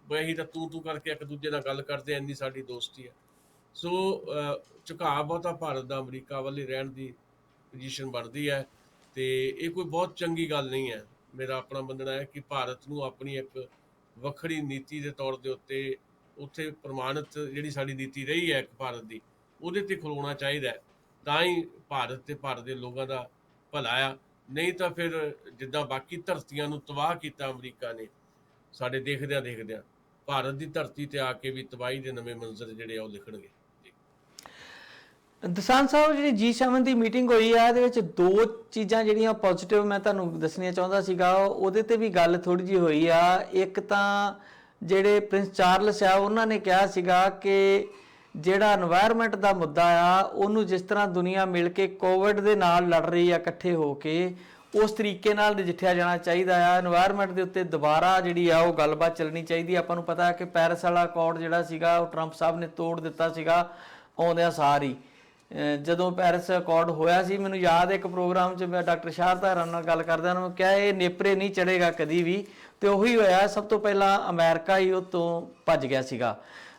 ਵੀ ਅਸੀਂ ਤਾਂ ਤੂੰ ਕਰਕੇ ਇੱਕ ਦੂਜੇ ਨਾਲ ਗੱਲ ਕਰਦੇ, ਇੰਨੀ ਸਾਡੀ ਦੋਸਤੀ ਹੈ। ਸੋ ਝੁਕਾਅ ਬਹੁਤਾ ਭਾਰਤ ਦਾ ਅਮਰੀਕਾ ਵੱਲ ਹੀ ਰਹਿਣ ਦੀ ਪੋਜੀਸ਼ਨ ਬਣਦੀ ਹੈ, ਤੇ ਇਹ ਕੋਈ ਬਹੁਤ ਚੰਗੀ ਗੱਲ ਨਹੀਂ ਹੈ। ਮੇਰਾ ਆਪਣਾ ਮੰਨਣਾ ਹੈ ਕਿ ਭਾਰਤ ਨੂੰ ਆਪਣੀ ਇੱਕ ਵੱਖਰੀ ਨੀਤੀ ਦੇ ਤੌਰ ਦੇ ਉੱਤੇ ਉੱਥੇ ਪ੍ਰਮਾਣਿਤ ਜਿਹੜੀ ਸਾਡੀ ਨੀਤੀ ਰਹੀ ਹੈ ਇੱਕ ਭਾਰਤ ਦੀ, ਉਹਦੇ ਤੇ ਖਲੋਣਾ ਚਾਹੀਦਾ, ਤਾਂ ਹੀ ਭਾਰਤ ਤੇ ਭਾਰਤ ਦੇ ਲੋਕਾਂ ਦਾ ਭਲਾ ਆ। ਨਹੀਂ ਤਾਂ ਫਿਰ ਜਿੱਦਾਂ ਬਾਕੀ ਧਰਤੀਆਂ ਨੂੰ ਤਬਾਹ ਕੀਤਾ ਅਮਰੀਕਾ ਨੇ, ਸਾਡੇ ਦੇਖਦਿਆਂ ਭਾਰਤ ਦੀ ਧਰਤੀ ਤੇ ਆ ਕੇ ਵੀ ਤਬਾਹੀ ਦੇ ਨਵੇਂ ਮੰਜ਼ਰ ਜਿਹੜੇ ਆ ਉਹ ਲਿਖਣਗੇ। ਦਸਾਂਝ ਸਾਹਿਬ, ਜਿਹੜੀ G7 ਦੀ ਮੀਟਿੰਗ ਹੋਈ ਆ, ਇਹਦੇ ਵਿੱਚ ਦੋ ਚੀਜ਼ਾਂ ਜਿਹੜੀਆਂ ਪੋਜ਼ਿਟਿਵ ਮੈਂ ਤੁਹਾਨੂੰ ਦੱਸਣੀਆਂ ਚਾਹੁੰਦਾ ਸੀਗਾ, ਉਹਦੇ ਤੇ ਵੀ ਗੱਲ ਥੋੜੀ ਜਿਹੀ ਹੋਈ ਆ। ਇੱਕ ਤਾਂ ਜਿਹੜੇ ਪ੍ਰਿੰਸ ਚਾਰਲਸ ਆ, ਉਹਨਾਂ ਨੇ ਕਿਹਾ ਸੀਗਾ ਕਿ ਜਿਹੜਾ এনवायरमेंट ਦਾ ਮੁੱਦਾ ਆ, ਉਹਨੂੰ ਜਿਸ ਤਰ੍ਹਾਂ ਦੁਨੀਆ ਮਿਲ ਕੇ ਕੋਵਿਡ ਦੇ ਨਾਲ ਲੜ ਰਹੀ ਆ ਇਕੱਠੇ ਹੋ ਕੇ, ਉਸ ਤਰੀਕੇ ਨਾਲ ਨਜਿੱਠਿਆ ਜਾਣਾ ਚਾਹੀਦਾ ਆ। এনवायरमेंट ਦੇ ਉੱਤੇ ਦੁਬਾਰਾ ਜਿਹੜੀ ਆ ਉਹ ਗੱਲਬਾਤ ਚੱਲਣੀ ਚਾਹੀਦੀ। ਆਪਾਂ ਨੂੰ ਪਤਾ ਹੈ ਕਿ ਪੈਰਿਸ ਵਾਲਾ ਅਕੋਰਡ ਜਿਹੜਾ ਸੀਗਾ ਉਹ ਟਰੰਪ ਸਾਹਿਬ ਨੇ ਤੋੜ ਦਿੱਤਾ ਸੀਗਾ ਆਉਂਦਿਆਂ ਸਾਰ ਹੀ। ਜਦੋਂ ਪੈਰਿਸ ਅਕੋਰਡ ਹੋਇਆ ਸੀ, ਮੈਨੂੰ ਯਾਦ ਇੱਕ ਪ੍ਰੋਗਰਾਮ 'ਚ ਮੈਂ ਡਾਕਟਰ ਸ਼ਾਰਦਾਰਾ ਨਾਲ ਗੱਲ ਕਰਦਾ, ਉਹਨਾਂ ਨੂੰ ਕਿਹਾ ਇਹ ਨੇਪਰੇ ਨਹੀਂ ਚੜ੍ਹੇਗਾ ਕਦੀ ਵੀ, ਤੇ ਉਹੀ ਹੋਇਆ। ਸਭ ਤੋਂ ਪਹਿਲਾਂ ਅਮਰੀਕਾ ਹੀ ਉਹ ਤੋਂ ਭੱਜ ਗਿਆ ਸੀਗਾ।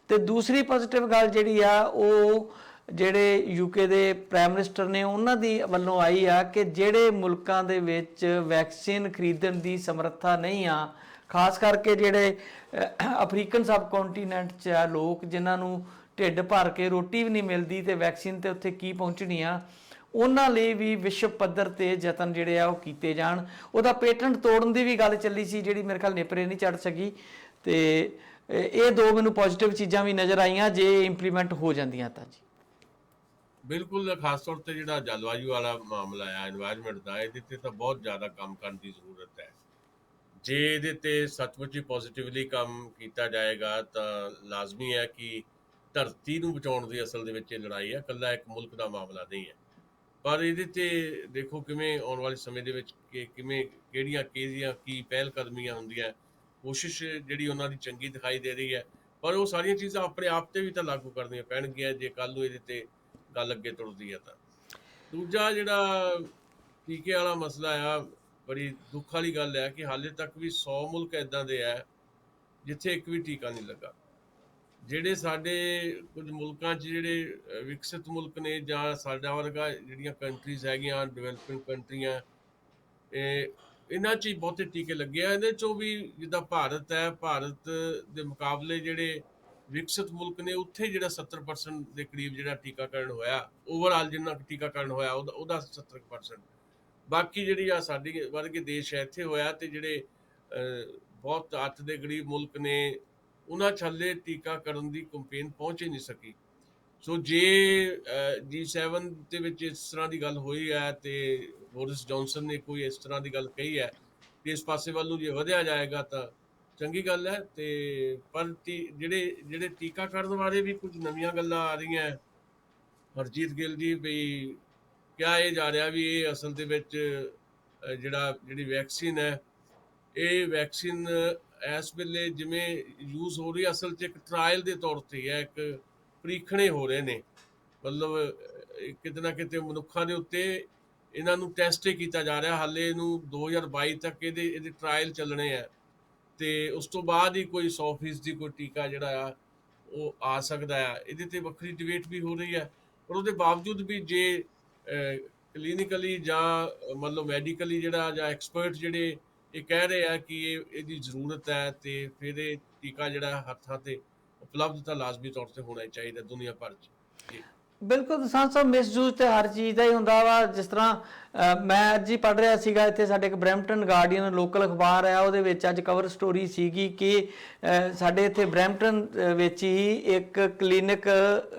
ਤੇ ਦੂਸਰੀ ਪੋਜ਼ਿਟਿਵ ਗੱਲ ਜਿਹੜੀ ਆ ਉਹ ਜਿਹੜੇ ਯੂਕੇ ਦੇ ਪ੍ਰਾਈਮ ਮਿਨਿਸਟਰ ਨੇ ਉਹਨਾਂ ਦੀ ਵੱਲੋਂ ਆਈ ਆ ਕਿ ਜਿਹੜੇ ਮੁਲਕਾਂ ਦੇ ਵਿੱਚ ਵੈਕਸੀਨ ਖਰੀਦਣ ਦੀ ਸਮਰੱਥਾ ਨਹੀਂ ਆ, ਖਾਸ ਕਰਕੇ ਜਿਹੜੇ ਅਫਰੀਕਨ ਸਬ ਕੰਟੀਨੈਂਟ 'ਚ ਆ ਲੋਕ ਜਿਨ੍ਹਾਂ ਨੂੰ ਢਿੱਡ ਭਰ ਕੇ ਰੋਟੀ ਵੀ ਨਹੀਂ ਮਿਲਦੀ ਤੇ ਵੈਕਸੀਨ ਤੇ ਉੱਥੇ ਕੀ ਪਹੁੰਚਣੀ ਆ, ਉਹਨਾਂ ਲਈ ਵੀ ਵਿਸ਼ਵ ਪੱਧਰ ਤੇ ਯਤਨ ਜਿਹੜੇ ਆ ਉਹ ਕੀਤੇ ਜਾਣ। ਉਹਦਾ ਪੇਟੈਂਟ ਤੋੜਨ ਦੀ ਵੀ ਗੱਲ ਚੱਲੀ ਸੀ ਜਿਹੜੀ ਮੇਰੇ ਖਿਆਲ ਨੇਪਰੇ ਨਹੀਂ ਚੜ ਸਕੀ। ਤੇ ਇਹ ਦੋ ਮੈਨੂੰ ਪੋਜ਼ਿਟਿਵ ਚੀਜ਼ਾਂ ਵੀ ਨਜ਼ਰ ਆਈਆਂ ਜੇ ਇੰਪਲੀਮੈਂਟ ਹੋ ਜਾਂਦੀਆਂ ਤਾਂ ਜੀ। ਬਿਲਕੁਲ, ਖਾਸ ਤੌਰ ਤੇ ਜਿਹੜਾ ਜਲਵਾਯੂ ਵਾਲਾ ਮਾਮਲਾ ਆ, এনवायरमेंट ਦਾ, ਇਹਦੇ ਤੇ ਤਾਂ ਬਹੁਤ ਜ਼ਿਆਦਾ ਕੰਮ ਕਰਨ ਦੀ ਜ਼ਰੂਰਤ ਹੈ। ਜੇ ਇਹਦੇ ਤੇ ਸੱਚਮੁੱਚ ਹੀ ਪੋਜ਼ਿਟਿਵਲੀ ਕੰਮ ਕੀਤਾ ਜਾਏਗਾ ਤਾਂ ਲਾਜ਼ਮੀ ਹੈ ਕਿ ਧਰਤੀ ਨੂੰ ਬਚਾਉਣ ਦੀ ਅਸਲ ਦੇ ਵਿੱਚ ਇਹ ਲੜਾਈ ਹੈ, ਇਕੱਲਾ ਇੱਕ ਮੁਲਕ ਦਾ ਮਾਮਲਾ ਨਹੀਂ ਹੈ। ਪਰ ਇਹਦੇ ਤੇ ਦੇਖੋ ਕਿਵੇਂ ਆਉਣ ਵਾਲੇ ਸਮੇਂ ਦੇ ਵਿੱਚ ਕਿਵੇਂ ਕਿਹੜੀਆਂ ਕੀ ਪਹਿਲ ਕਦਮੀਆਂ ਹੁੰਦੀਆਂ, ਕੋਸ਼ਿਸ਼ ਜਿਹੜੀ ਉਹਨਾਂ ਦੀ ਚੰਗੀ ਦਿਖਾਈ ਦੇ ਰਹੀ ਹੈ। ਪਰ ਉਹ ਸਾਰੀਆਂ ਚੀਜ਼ਾਂ ਆਪਣੇ ਆਪ ਤੇ ਵੀ ਤਾਂ ਲਾਗੂ ਕਰਨੀਆਂ ਪੈਣਗੀਆਂ ਜੇ ਕੱਲ੍ਹ ਨੂੰ ਇਹਦੇ ਤੇ ਗੱਲ ਅੱਗੇ ਤੁਰਦੀ ਹੈ ਤਾਂ। ਦੂਜਾ ਜਿਹੜਾ ਟੀਕੇ ਵਾਲਾ ਮਸਲਾ ਆ, ਬੜੀ ਦੁੱਖ ਵਾਲੀ ਗੱਲ ਹੈ ਕਿ ਹਾਲੇ ਤੱਕ ਵੀ 100 ਮੁਲਕ ਇੱਦਾਂ ਦੇ ਹੈ ਜਿੱਥੇ ਇੱਕ ਵੀ ਟੀਕਾ ਨਹੀਂ ਲੱਗਾ। ਜਿਹੜੇ ਸਾਡੇ ਕੁਝ ਮੁਲਕਾਂ 'ਚ ਜਿਹੜੇ ਵਿਕਸਿਤ ਮੁਲਕ ਨੇ ਜਾਂ ਸਾਡਾ ਵਰਗਾ ਜਿਹੜੀਆਂ ਕੰਟਰੀਜ਼ ਹੈਗੀਆਂ, ਡਿਵੈਲਪਿੰਗ ਕੰਟਰੀਆਂ, ਇਹਨਾਂ 'ਚ ਹੀ ਬਹੁਤੇ ਟੀਕੇ ਲੱਗੇ ਆ। ਇਹਦੇ 'ਚੋਂ ਵੀ ਜਿੱਦਾਂ ਭਾਰਤ ਹੈ, ਭਾਰਤ ਦੇ ਮੁਕਾਬਲੇ ਜਿਹੜੇ ਵਿਕਸਿਤ ਮੁਲਕ ਨੇ ਉੱਥੇ ਜਿਹੜਾ 70% ਦੇ ਕਰੀਬ ਜਿਹੜਾ ਟੀਕਾਕਰਨ ਹੋਇਆ, ਓਵਰਆਲ ਜਿੰਨਾ ਟੀਕਾਕਰਨ ਹੋਇਆ ਉਹਦਾ 70%। ਬਾਕੀ ਜਿਹੜੀ ਆ ਸਾਡੀ ਵਰਗੇ ਦੇਸ਼ ਹੈ ਇੱਥੇ ਹੋਇਆ, ਤੇ ਜਿਹੜੇ ਬਹੁਤ ਅੱਤ ਦੇ ਗਰੀਬ ਮੁਲਕ ਨੇ ਉਹਨਾਂ 'ਚ ਹਾਲੇ ਟੀਕਾਕਰਨ ਦੀ ਕੰਪੇਨ ਪਹੁੰਚ ਹੀ ਨਹੀਂ ਸਕੀ। ਸੋ ਜੇ G7 ਦੇ ਵਿੱਚ ਇਸ ਤਰ੍ਹਾਂ ਦੀ ਗੱਲ ਹੋਈ ਹੈ ਤੇ ਬੋਰਿਸ ਜੌਨਸਨ ਨੇ ਕੋਈ ਇਸ ਤਰ੍ਹਾਂ ਦੀ ਗੱਲ ਕਹੀ ਹੈ ਕਿ ਇਸ ਪਾਸੇ ਵੱਲ ਨੂੰ ਜੇ ਵਧਿਆ ਜਾਏਗਾ ਤਾਂ ਚੰਗੀ ਗੱਲ ਹੈ। ਤੇ ਪਰ ਜਿਹੜੇ ਟੀਕਾਕਰਨ ਬਾਰੇ ਵੀ ਕੁਝ ਨਵੀਆਂ ਗੱਲਾਂ ਆ ਰਹੀਆਂ। ਹਰਜੀਤ ਗਿੱਲ ਜੀ, ਵੀ ਕਿਹਾ ਇਹ ਜਾ ਰਿਹਾ ਵੀ ਇਹ ਅਸਲ ਦੇ ਵਿੱਚ ਜਿਹੜੀ ਵੈਕਸੀਨ ਹੈ, ਇਹ ਵੈਕਸੀਨ ਇਸ ਵੇਲੇ ਜਿਵੇਂ ਯੂਜ਼ ਹੋ ਰਹੀ, ਅਸਲ 'ਚ ਇੱਕ ਟਰਾਇਲ ਦੇ ਤੌਰ ਤੇ ਹੈ, ਇੱਕ ਪ੍ਰੀਖਣੇ ਹੋ ਰਹੇ ਨੇ। ਮਤਲਬ ਕਿਤੇ ਨਾ ਕਿਤੇ ਮਨੁੱਖਾਂ ਦੇ ਉੱਤੇ ਇਹਨਾਂ ਨੂੰ ਟੈਸਟ ਹੀ ਕੀਤਾ ਜਾ ਰਿਹਾ। ਹਾਲੇ ਇਹਨੂੰ 2022 ਤੱਕ ਇਹਦੇ ਟਰਾਇਲ ਚੱਲਣੇ ਆ, ਤੇ ਉਸ ਤੋਂ ਬਾਅਦ ਹੀ ਕੋਈ 100% ਕੋਈ ਟੀਕਾ ਜਿਹੜਾ ਆ ਉਹ ਆ ਸਕਦਾ ਆ। ਇਹਦੇ ਤੇ ਵੱਖਰੀ ਡਿਬੇਟ ਵੀ ਹੋ ਰਹੀ ਹੈ। ਪਰ ਉਹਦੇ ਬਾਵਜੂਦ ਵੀ ਜੇ ਕਲੀਨਿਕਲੀ ਜਾਂ ਮਤਲਬ ਮੈਡੀਕਲੀ ਜਿਹੜਾ ਜਾਂ ਐਕਸਪਰਟ ਜਿਹੜੇ ਇਹ ਕਹਿ ਰਹੇ ਆ ਕਿ ਇਹਦੀ ਜ਼ਰੂਰਤ ਹੈ, ਤੇ ਫਿਰ ਇਹ ਟੀਕਾ ਜਿਹੜਾ ਹਰ ਥਾਂ ਤੇ ਉਪਲਬਧ ਤਾਂ ਲਾਜ਼ਮੀ ਤੌਰ ਤੇ ਹੋਣਾ ਚਾਹੀਦਾ ਦੁਨੀਆ ਭਰ 'ਚ। ਜੀ ਬਿਲਕੁਲ ਦਸਾਂਝ ਸਾਹਿਬ, ਮਿਸਯੂਜ਼ ਤੇ ਹਰ ਚੀਜ਼ ਦਾ ਹੀ ਹੁੰਦਾ ਵਾ। ਜਿਸ ਤਰ੍ਹਾਂ ਮੈਂ ਅੱਜ ਹੀ ਪੜ੍ਹ ਰਿਹਾ ਸੀਗਾ, ਇੱਥੇ ਸਾਡੇ ਇੱਕ ਬਰੈਂਪਟਨ ਗਾਰਡੀਅਨ ਲੋਕਲ ਅਖਬਾਰ ਹੈ, ਉਹਦੇ ਵਿੱਚ ਅੱਜ ਕਵਰ ਸਟੋਰੀ ਸੀਗੀ ਕਿ ਸਾਡੇ ਇੱਥੇ ਬਰੈਂਪਟਨ ਵਿੱਚ ਹੀ ਇੱਕ ਕਲੀਨਿਕ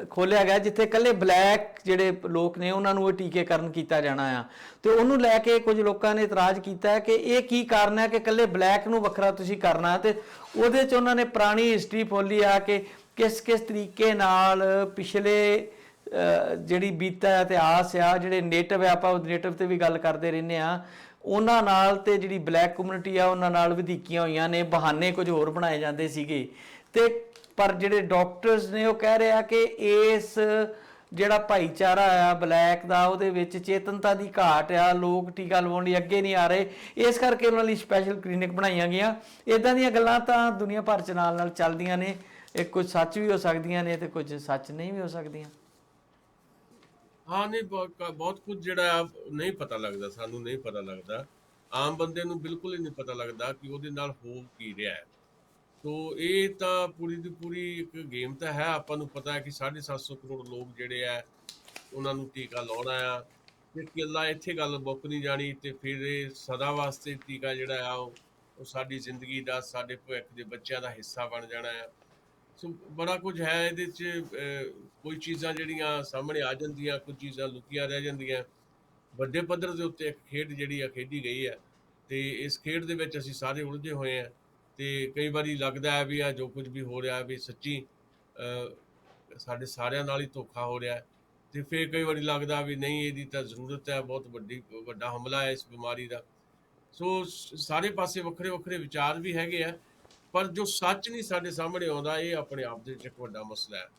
ਖੋਲ੍ਹਿਆ ਗਿਆ ਜਿੱਥੇ ਇਕੱਲੇ ਬਲੈਕ ਜਿਹੜੇ ਲੋਕ ਨੇ ਉਹਨਾਂ ਨੂੰ ਇਹ ਟੀਕੇਕਰਨ ਕੀਤਾ ਜਾਣਾ ਆ। ਤੇ ਉਹਨੂੰ ਲੈ ਕੇ ਕੁਝ ਲੋਕਾਂ ਨੇ ਇਤਰਾਜ਼ ਕੀਤਾ ਕਿ ਇਹ ਕੀ ਕਾਰਨ ਹੈ ਕਿ ਇਕੱਲੇ ਬਲੈਕ ਨੂੰ ਵੱਖਰਾ ਤੁਸੀਂ ਕਰਨਾ। ਤੇ ਉਹਦੇ 'ਚ ਉਹਨਾਂ ਨੇ ਪੁਰਾਣੀ ਹਿਸਟਰੀ ਫੋਲੀ ਆ ਕਿ ਕਿਸ ਤਰੀਕੇ ਨਾਲ ਪਿਛਲੇ ਜਿਹੜੀ ਬੀਤਾ ਇਤਿਹਾਸ ਆ, ਜਿਹੜੇ ਨੇਟਿਵ ਆ, ਆਪਾਂ ਨੇਟਿਵ ਤੇ ਵੀ ਗੱਲ ਕਰਦੇ ਰਹਿੰਦੇ ਆ, ਉਹਨਾਂ ਨਾਲ ਤੇ ਜਿਹੜੀ ਬਲੈਕ ਕਮਿਊਨਿਟੀ ਆ ਉਹਨਾਂ ਨਾਲ ਵਧੀਕੀਆਂ ਹੋਈਆਂ ਨੇ, ਬਹਾਨੇ ਕੁਝ ਹੋਰ ਬਣਾਏ ਜਾਂਦੇ ਸੀਗੇ। ਤੇ ਪਰ ਜਿਹੜੇ ਡਾਕਟਰਸ ਨੇ ਉਹ ਕਹਿ ਰਹੇ ਆ ਕਿ ਇਸ ਜਿਹੜਾ ਭਾਈਚਾਰਾ ਆ ਬਲੈਕ ਦਾ, ਉਹਦੇ ਵਿੱਚ ਚੇਤਨਤਾ ਦੀ ਘਾਟ ਆ, ਲੋਕ ਟੀਕਾ ਲਵਾਉਣ ਲਈ ਅੱਗੇ ਨਹੀਂ ਆ ਰਹੇ, ਇਸ ਕਰਕੇ ਉਹਨਾਂ ਲਈ ਸਪੈਸ਼ਲ ਕਲੀਨਿਕ ਬਣਾਈਆਂ ਗਈਆਂ। ਇੱਦਾਂ ਦੀਆਂ ਗੱਲਾਂ ਤਾਂ ਦੁਨੀਆ ਭਰ 'ਚ ਨਾਲ ਚੱਲਦੀਆਂ ਨੇ। ਇਹ ਕੁਝ ਸੱਚ ਵੀ ਹੋ ਸਕਦੀਆਂ ਨੇ ਤੇ ਕੁਝ ਸੱਚ ਨਹੀਂ ਵੀ ਹੋ ਸਕਦੀਆਂ। ਹਾਂ, ਨਹੀਂ, ਬਹੁਤ ਕੁਝ ਜਿਹੜਾ ਨਹੀਂ ਪਤਾ ਲੱਗਦਾ, ਸਾਨੂੰ ਨਹੀਂ ਪਤਾ ਲੱਗਦਾ, ਆਮ ਬੰਦੇ ਨੂੰ ਬਿਲਕੁਲ ਹੀ ਨਹੀਂ ਪਤਾ ਲੱਗਦਾ ਕਿ ਉਹਦੇ ਨਾਲ ਹੋ ਕੀ ਰਿਹਾ ਹੈ। ਸੋ ਇਹ ਤਾਂ ਪੂਰੀ ਦੀ ਪੂਰੀ ਇੱਕ ਗੇਮ ਤਾਂ ਹੈ। ਆਪਾਂ ਨੂੰ ਪਤਾ ਹੈ ਕਿ 750 ਕਰੋੜ ਲੋਕ ਜਿਹੜੇ ਆ ਉਹਨਾਂ ਨੂੰ ਟੀਕਾ ਲਾਉਣਾ ਆ, ਤੇ ਇਕੱਲਾ ਇੱਥੇ ਗੱਲ ਮੁੱਕ ਨਹੀਂ ਜਾਣੀ, ਤੇ ਫਿਰ ਇਹ ਸਦਾ ਵਾਸਤੇ ਟੀਕਾ ਜਿਹੜਾ ਆ ਉਹ ਸਾਡੀ ਜ਼ਿੰਦਗੀ ਦਾ, ਸਾਡੇ ਭਵਿੱਖ ਦੇ ਬੱਚਿਆਂ ਦਾ ਹਿੱਸਾ ਬਣ ਜਾਣਾ ਆ। ਸੋ ਬੜਾ ਕੁਝ ਹੈ ਇਹਦੇ 'ਚ। ਕੋਈ ਚੀਜ਼ਾਂ ਜਿਹੜੀਆਂ ਸਾਹਮਣੇ ਆ ਜਾਂਦੀਆਂ, ਕੁਝ ਚੀਜ਼ਾਂ ਲੁਕੀਆਂ ਰਹਿ ਜਾਂਦੀਆਂ। ਵੱਡੇ ਪੱਧਰ ਦੇ ਉੱਤੇ ਇੱਕ ਖੇਡ ਜਿਹੜੀ ਆ ਖੇਡੀ ਗਈ ਹੈ, ਤੇ ਇਸ ਖੇਡ ਦੇ ਵਿੱਚ ਅਸੀਂ ਸਾਰੇ ਉਲਝੇ ਹੋਏ ਹਾਂ। ਤੇ ਕਈ ਵਾਰੀ ਲੱਗਦਾ ਹੈ ਵੀ ਆ ਜੋ ਕੁਝ ਵੀ ਹੋ ਰਿਹਾ ਵੀ ਸੱਚੀ ਸਾਡੇ ਸਾਰਿਆਂ ਨਾਲ ਹੀ ਧੋਖਾ ਹੋ ਰਿਹਾ। ਤੇ ਫਿਰ ਕਈ ਵਾਰੀ ਲੱਗਦਾ ਵੀ ਨਹੀਂ, ਇਹਦੀ ਤਾਂ ਜ਼ਰੂਰਤ ਹੈ, ਬਹੁਤ ਵੱਡਾ ਹਮਲਾ ਹੈ ਇਸ ਬਿਮਾਰੀ ਦਾ। ਸੋ ਸਾਰੇ ਪਾਸੇ ਵੱਖਰੇ ਵੱਖਰੇ ਵਿਚਾਰ ਵੀ ਹੈਗੇ ਆ, ਪਰ ਜੋ ਸੱਚ ਨਹੀਂ ਸਾਡੇ ਸਾਹਮਣੇ ਆਉਂਦਾ, ਇਹ ਆਪਣੇ ਆਪ ਦੇ ਵਿੱਚ ਇੱਕ ਵੱਡਾ ਮਸਲਾ ਹੈ।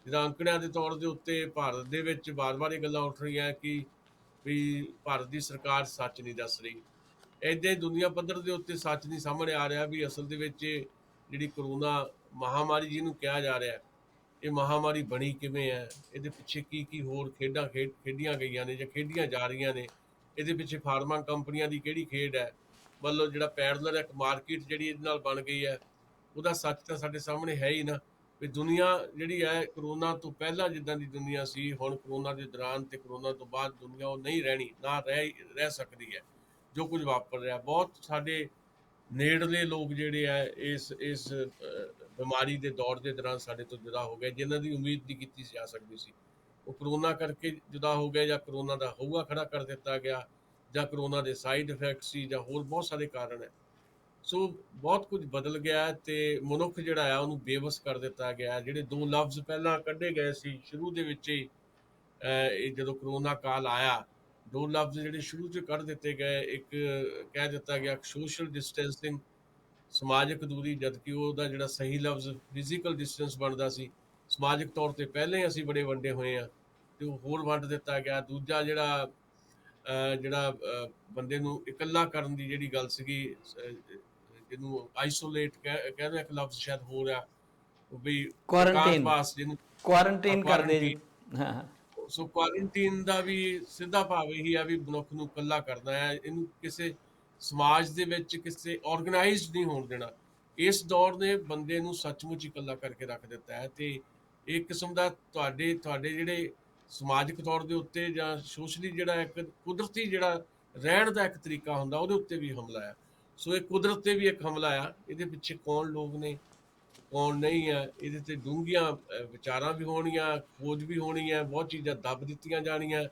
ਜਿੱਦਾਂ ਅੰਕੜਿਆਂ ਦੇ ਤੌਰ ਦੇ ਉੱਤੇ ਭਾਰਤ ਦੇ ਵਿੱਚ ਵਾਰ-ਵਾਰ ਇਹ ਗੱਲਾਂ ਉੱਠ ਰਹੀਆਂ ਕਿ ਵੀ ਭਾਰਤ ਦੀ ਸਰਕਾਰ ਸੱਚ ਨਹੀਂ ਦੱਸ ਰਹੀ। ਇੱਦਾਂ ਹੀ ਦੁਨੀਆ ਪੱਧਰ ਦੇ ਉੱਤੇ ਸੱਚ ਨਹੀਂ ਸਾਹਮਣੇ ਆ ਰਿਹਾ ਵੀ ਅਸਲ ਦੇ ਵਿੱਚ ਜਿਹੜੀ ਕਰੋਨਾ ਮਹਾਮਾਰੀ ਜਿਹਨੂੰ ਕਿਹਾ ਜਾ ਰਿਹਾ, ਇਹ ਮਹਾਮਾਰੀ ਬਣੀ ਕਿਵੇਂ ਹੈ, ਇਹਦੇ ਪਿੱਛੇ ਕੀ ਹੋਰ ਖੇਡਾਂ ਖੇਡੀਆਂ ਗਈਆਂ ਨੇ ਜਾਂ ਖੇਡੀਆਂ ਜਾ ਰਹੀਆਂ ਨੇ, ਇਹਦੇ ਪਿੱਛੇ ਫਾਰਮਾ ਕੰਪਨੀਆਂ ਦੀ ਕਿਹੜੀ ਖੇਡ ਹੈ, ਮਤਲਬ ਜਿਹੜਾ ਪੈਰਲਰ ਇੱਕ ਮਾਰਕੀਟ ਜਿਹੜੀ ਇਹਦੇ ਨਾਲ ਬਣ ਗਈ ਹੈ, ਉਹਦਾ ਸੱਚ ਤਾਂ ਸਾਡੇ ਸਾਹਮਣੇ ਹੈ ਹੀ ਨਾ। ਵੀ ਦੁਨੀਆ ਜਿਹੜੀ ਹੈ ਕਰੋਨਾ ਤੋਂ ਪਹਿਲਾਂ ਜਿੱਦਾਂ ਦੀ ਦੁਨੀਆ ਸੀ, ਹੁਣ ਕਰੋਨਾ ਦੇ ਦੌਰਾਨ ਤੇ ਕਰੋਨਾ ਤੋਂ ਬਾਅਦ ਦੁਨੀਆ ਉਹ ਨਹੀਂ ਰਹਿਣੀ, ਨਾ ਰਹਿ ਸਕਦੀ ਹੈ। ਜੋ ਕੁਝ ਵਾਪਰ ਰਿਹਾ, ਬਹੁਤ ਸਾਡੇ ਨੇੜਲੇ ਲੋਕ ਜਿਹੜੇ ਆ ਇਸ ਬਿਮਾਰੀ ਦੇ ਦੌਰ ਦੇ ਦੌਰਾਨ ਸਾਡੇ ਤੋਂ ਜੁਦਾ ਹੋ ਗਏ, ਜਿਨ੍ਹਾਂ ਦੀ ਉਮੀਦ ਨਹੀਂ ਕੀਤੀ ਜਾ ਸਕਦੀ ਸੀ। ਉਹ ਕਰੋਨਾ ਕਰਕੇ ਜੁਦਾ ਹੋ ਗਏ, ਜਾਂ ਕਰੋਨਾ ਦਾ ਹਊਆ ਖੜਾ ਕਰ ਦਿੱਤਾ ਗਿਆ, ਜਾਂ ਕਰੋਨਾ ਦੇ ਸਾਈਡ ਇਫੈਕਟ ਸੀ, ਜਾਂ ਹੋਰ ਬਹੁਤ ਸਾਰੇ ਕਾਰਨ ਹੈ। ਸੋ ਬਹੁਤ ਕੁਝ ਬਦਲ ਗਿਆ ਤੇ ਮਨੁੱਖ ਜਿਹੜਾ ਆ ਉਹਨੂੰ ਬੇਵਸ ਕਰ ਦਿੱਤਾ ਗਿਆ। ਜਿਹੜੇ ਦੋ ਲਫ਼ਜ਼ ਪਹਿਲਾਂ ਕੱਢੇ ਗਏ ਸੀ ਸ਼ੁਰੂ ਦੇ ਵਿੱਚ ਹੀ, ਇਹ ਜਦੋਂ ਕਰੋਨਾ ਕਾਲ ਆਇਆ, ਦੋ ਲਫ਼ਜ਼ ਜਿਹੜੇ ਸ਼ੁਰੂ 'ਚ ਕੱਢ ਦਿੱਤੇ ਗਏ, ਇੱਕ ਕਹਿ ਦਿੱਤਾ ਗਿਆ ਸੋਸ਼ਲ ਡਿਸਟੈਂਸਿੰਗ, ਸਮਾਜਿਕ ਦੂਰੀ, ਜਦਕਿ ਉਹਦਾ ਜਿਹੜਾ ਸਹੀ ਲਫ਼ਜ਼ ਫਿਜ਼ੀਕਲ ਡਿਸਟੈਂਸ ਬਣਦਾ ਸੀ। ਸਮਾਜਿਕ ਤੌਰ ਤੇ ਪਹਿਲਾਂ ਹੀ ਅਸੀਂ ਬੜੇ ਵੰਡੇ ਹੋਏ ਆ ਤੇ ਉਹ ਹੋਰ ਵੰਡ ਦਿੱਤਾ ਗਿਆ। ਦੂਜਾ ਜਿਹੜਾ ਬੰਦੇ ਨੂੰ ਇਕੱਲਾ ਕਰਨ ਦੀ ਜਿਹੜੀ ਗੱਲ ਸੀਗੀ, ਜਿਹਨੂੰ ਆਈਸੋਲੇਟ ਕਹਿੰਦੇ ਇੱਕ ਲਫ਼ਜ਼ ਸ਼ਾਇਦ ਹੋ ਰਿਹਾ, ਉਹ ਵੀ ਕੁਆਰੰਟਾਈਨ, ਜਿਹਨੂੰ ਕੁਆਰੰਟਾਈਨ ਕਰਦੇ ਜੀ। ਹਾਂ, ਸੋ ਕੁਆਰੰਟੀਨ ਦਾ ਵੀ ਸਿੱਧਾ ਭਾਵ ਇਹੀ ਆ ਵੀ ਮਨੁੱਖ ਨੂੰ ਇਕੱਲਾ ਕਰਨਾ ਹੈ, ਇਹਨੂੰ ਕਿਸੇ ਸਮਾਜ ਦੇ ਵਿੱਚ ਕਿਸੇ ਆਰਗੇਨਾਈਜ਼ਡ ਨਹੀਂ ਹੋਣ ਦੇਣਾ। ਇਸ ਦੌਰ ਨੇ ਬੰਦੇ ਨੂੰ ਸੱਚਮੁੱਚ ਹੀ ਇਕੱਲਾ ਕਰਕੇ ਰੱਖ ਦਿੱਤਾ ਹੈ ਤੇ ਇੱਕ ਕਿਸਮ ਦਾ ਤੁਹਾਡੇ ਜਿਹੜੇ ਸਮਾਜਿਕ ਤੌਰ ਦੇ ਉੱਤੇ ਜਾਂ ਸੋਸ਼ਲੀ ਜਿਹੜਾ ਇੱਕ ਕੁਦਰਤੀ ਜਿਹੜਾ ਰਹਿਣ ਦਾ ਇੱਕ ਤਰੀਕਾ ਹੁੰਦਾ, ਉਹਦੇ ਉੱਤੇ ਵੀ ਹਮਲਾ ਆ। ਸੋ ਇਹ ਕੁਦਰਤ ਤੇ ਵੀ ਇੱਕ ਹਮਲਾ ਆ। ਇਹਦੇ ਪਿੱਛੇ ਕੌਣ ਲੋਕ ਨੇ, ਕੌਣ ਨਹੀਂ ਹੈ, ਇਹਦੇ ਤੇ ਡੂੰਘੀਆਂ ਵਿਚਾਰਾਂ ਵੀ ਹੋਣੀਆਂ, ਖੋਜ ਵੀ ਹੋਣੀ ਹੈ, ਬਹੁਤ ਚੀਜ਼ਾਂ ਦੱਬ ਦਿੱਤੀਆਂ ਜਾਣੀਆਂ,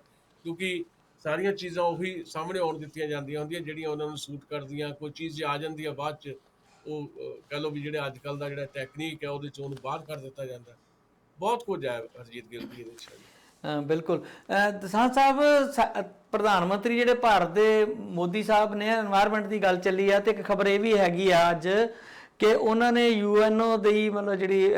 ਕਿਉਂਕਿ ਸਾਰੀਆਂ ਚੀਜ਼ਾਂ ਉਹੀ ਸਾਹਮਣੇ ਆਉਣ ਦਿੱਤੀਆਂ ਜਾਂਦੀਆਂ ਹੁੰਦੀਆਂ ਜਿਹੜੀਆਂ ਉਹਨਾਂ ਨੂੰ ਸੂਟ ਕਰਦੀਆਂ। ਕੋਈ ਚੀਜ਼ ਆ ਜਾਂਦੀ ਆ ਬਾਅਦ 'ਚ, ਉਹ ਕਹਿ ਲਓ ਵੀ ਜਿਹੜੇ ਅੱਜ ਕੱਲ੍ਹ ਦਾ ਜਿਹੜਾ ਟੈਕਨੀਕ ਹੈ ਉਹਦੇ 'ਚ ਉਹਨੂੰ ਬਾਹਰ ਕਰ ਦਿੱਤਾ ਜਾਂਦਾ। ਬਹੁਤ ਕੁਝ ਹੈ ਹਰਜੀਤ ਗਿੱਲ ਜੀ ਇਹਦੇ 'ਚ। ਬਿਲਕੁਲ। ਦਸਾਂਝ ਸਾਹਿਬ, ਪ੍ਰਧਾਨ ਮੰਤਰੀ ਜਿਹੜੇ ਭਾਰਤ ਦੇ ਮੋਦੀ ਸਾਹਿਬ ਨੇ, এনवायरमेंट ਦੀ ਗੱਲ ਚੱਲੀ ਆ ਤੇ ਇੱਕ ਖਬਰ ਇਹ ਵੀ ਹੈਗੀ ਆ ਅੱਜ ਕਿ ਉਹਨਾਂ ਨੇ UNO ਦੀ ਮਤਲਬ ਜਿਹੜੀ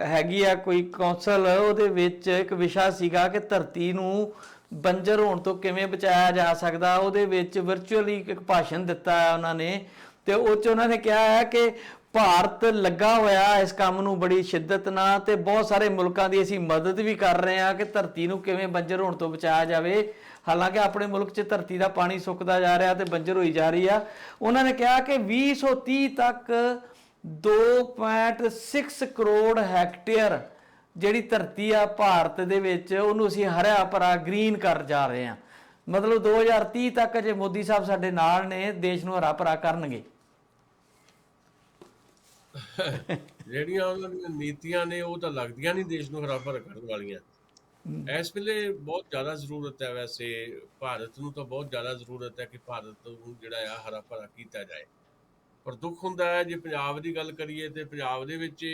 ਹੈਗੀ ਆ ਕੋਈ ਕੌਂਸਲ, ਉਹਦੇ ਵਿੱਚ ਇੱਕ ਵਿਸ਼ਾ ਸੀਗਾ ਕਿ ਧਰਤੀ ਨੂੰ ਬੰਜਰ ਹੋਣ ਤੋਂ ਕਿਵੇਂ ਬਚਾਇਆ ਜਾ ਸਕਦਾ। ਉਹਦੇ ਵਿੱਚ ਵਰਚੁਅਲੀ ਇੱਕ ਭਾਸ਼ਣ ਦਿੱਤਾ ਹੈ ਉਹਨਾਂ ਨੇ ਤੇ ਉਹ 'ਚ ਉਹਨਾਂ ਨੇ ਕਿਹਾ ਹੈ ਕਿ ਭਾਰਤ ਲੱਗਾ ਹੋਇਆ ਇਸ ਕੰਮ ਨੂੰ ਬੜੀ ਸ਼ਿੱਦਤ ਨਾਲ ਤੇ ਬਹੁਤ ਸਾਰੇ ਮੁਲਕਾਂ ਦੀ ਅਸੀਂ ਮਦਦ ਵੀ ਕਰ ਰਹੇ ਹਾਂ ਕਿ ਧਰਤੀ ਨੂੰ ਕਿਵੇਂ ਬੰਜਰ ਹੋਣ ਤੋਂ ਬਚਾਇਆ ਜਾਵੇ। ਹਾਲਾਂਕਿ ਆਪਣੇ ਮੁਲਕ 'ਚ ਧਰਤੀ ਦਾ ਪਾਣੀ ਸੁੱਕਦਾ ਜਾ ਰਿਹਾ ਤੇ ਬੰਜਰ ਹੋਈ ਜਾ ਰਹੀ ਆ। ਉਹਨਾਂ ਨੇ ਕਿਹਾ ਕਿ 2030 ਤੱਕ 2.6 ਕਰੋੜ ਹੈਕਟੇਅਰ ਜਿਹੜੀ ਧਰਤੀ ਆ ਭਾਰਤ ਦੇ ਵਿੱਚ, ਉਹਨੂੰ ਅਸੀਂ ਹਰਿਆ ਭਰਾ ਗ੍ਰੀਨ ਕਰ ਜਾ ਰਹੇ ਹਾਂ। ਮਤਲਬ 2030 ਤੱਕ ਜੇ ਮੋਦੀ ਸਾਹਿਬ ਸਾਡੇ ਨਾਲ ਨੇ, ਦੇਸ਼ ਨੂੰ ਹਰਾ ਭਰਾ ਕਰਨਗੇ। ਜਿਹੜੀਆਂ ਉਹਨਾਂ ਦੀਆਂ ਨੀਤੀਆਂ ਨੇ ਉਹ ਤਾਂ ਲੱਗਦੀਆਂ ਨਹੀਂ ਦੇਸ਼ ਨੂੰ ਹਰਾ ਭਰਾ ਕਰਨ ਵਾਲੀਆਂ। ਇਸ ਵੇਲੇ ਬਹੁਤ ਜ਼ਿਆਦਾ ਜ਼ਰੂਰਤ ਹੈ, ਵੈਸੇ ਭਾਰਤ ਨੂੰ ਤਾਂ ਬਹੁਤ ਜ਼ਿਆਦਾ ਜ਼ਰੂਰਤ ਹੈ ਕਿ ਭਾਰਤ ਨੂੰ ਜਿਹੜਾ ਆ ਹਰਾ ਭਰਾ ਕੀਤਾ ਜਾਏ। ਪਰ ਦੁੱਖ ਹੁੰਦਾ ਹੈ ਜੇ ਪੰਜਾਬ ਦੀ ਗੱਲ ਕਰੀਏ ਤੇ ਪੰਜਾਬ ਦੇ ਵਿੱਚ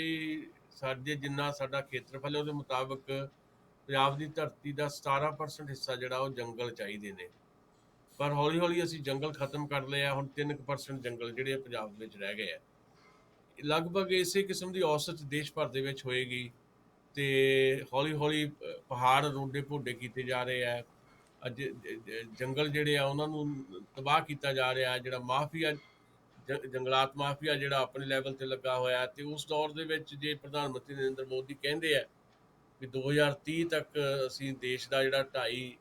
ਸਾਡੇ ਜਿੰਨਾ ਸਾਡਾ ਖੇਤਰਫਲ ਹੈ ਉਹਦੇ ਮੁਤਾਬਕ ਪੰਜਾਬ ਦੀ ਧਰਤੀ ਦਾ 17% ਹਿੱਸਾ ਜਿਹੜਾ ਉਹ ਜੰਗਲ ਚਾਹੀਦੇ ਨੇ। ਪਰ ਹੌਲੀ ਹੌਲੀ ਅਸੀਂ ਜੰਗਲ ਖਤਮ ਕਰ ਲਏ ਆ। ਹੁਣ 3% ਜੰਗਲ ਜਿਹੜੇ ਪੰਜਾਬ ਦੇ ਵਿੱਚ ਰਹਿ ਗਏ ਆ। ਲਗਭਗ ਇਸੇ ਕਿਸਮ ਦੀ ਔਸਤ ਦੇਸ਼ ਭਰ ਦੇ ਵਿੱਚ ਹੋਏਗੀ ਤੇ ਹੌਲੀ ਹੌਲੀ ਪਹਾੜ ਰੋਡੇ ਭੋਡੇ ਕੀਤੇ ਜਾ ਰਹੇ ਆ। ਅੱਜ ਜੰਗਲ ਜਿਹੜੇ ਆ ਉਹਨਾਂ ਨੂੰ ਤਬਾਹ ਕੀਤਾ ਜਾ ਰਿਹਾ। ਜਿਹੜਾ ਮਾਫੀਆ, ਜੰਗਲਾਤ ਮਾਫੀਆ ਜਿਹੜਾ ਆਪਣੇ ਲੈਵਲ ਤੇ ਲੱਗਾ ਹੋਇਆ, ਤੇ ਉਸ ਦੌਰ ਦੇ ਵਿੱਚ ਜੇ ਪ੍ਰਧਾਨ ਮੰਤਰੀ ਨਰਿੰਦਰ ਮੋਦੀ ਕਹਿੰਦੇ ਆ ਵੀ 2030 ਤੱਕ ਅਸੀਂ ਦੇਸ਼ ਦਾ ਜਿਹੜਾ 2.5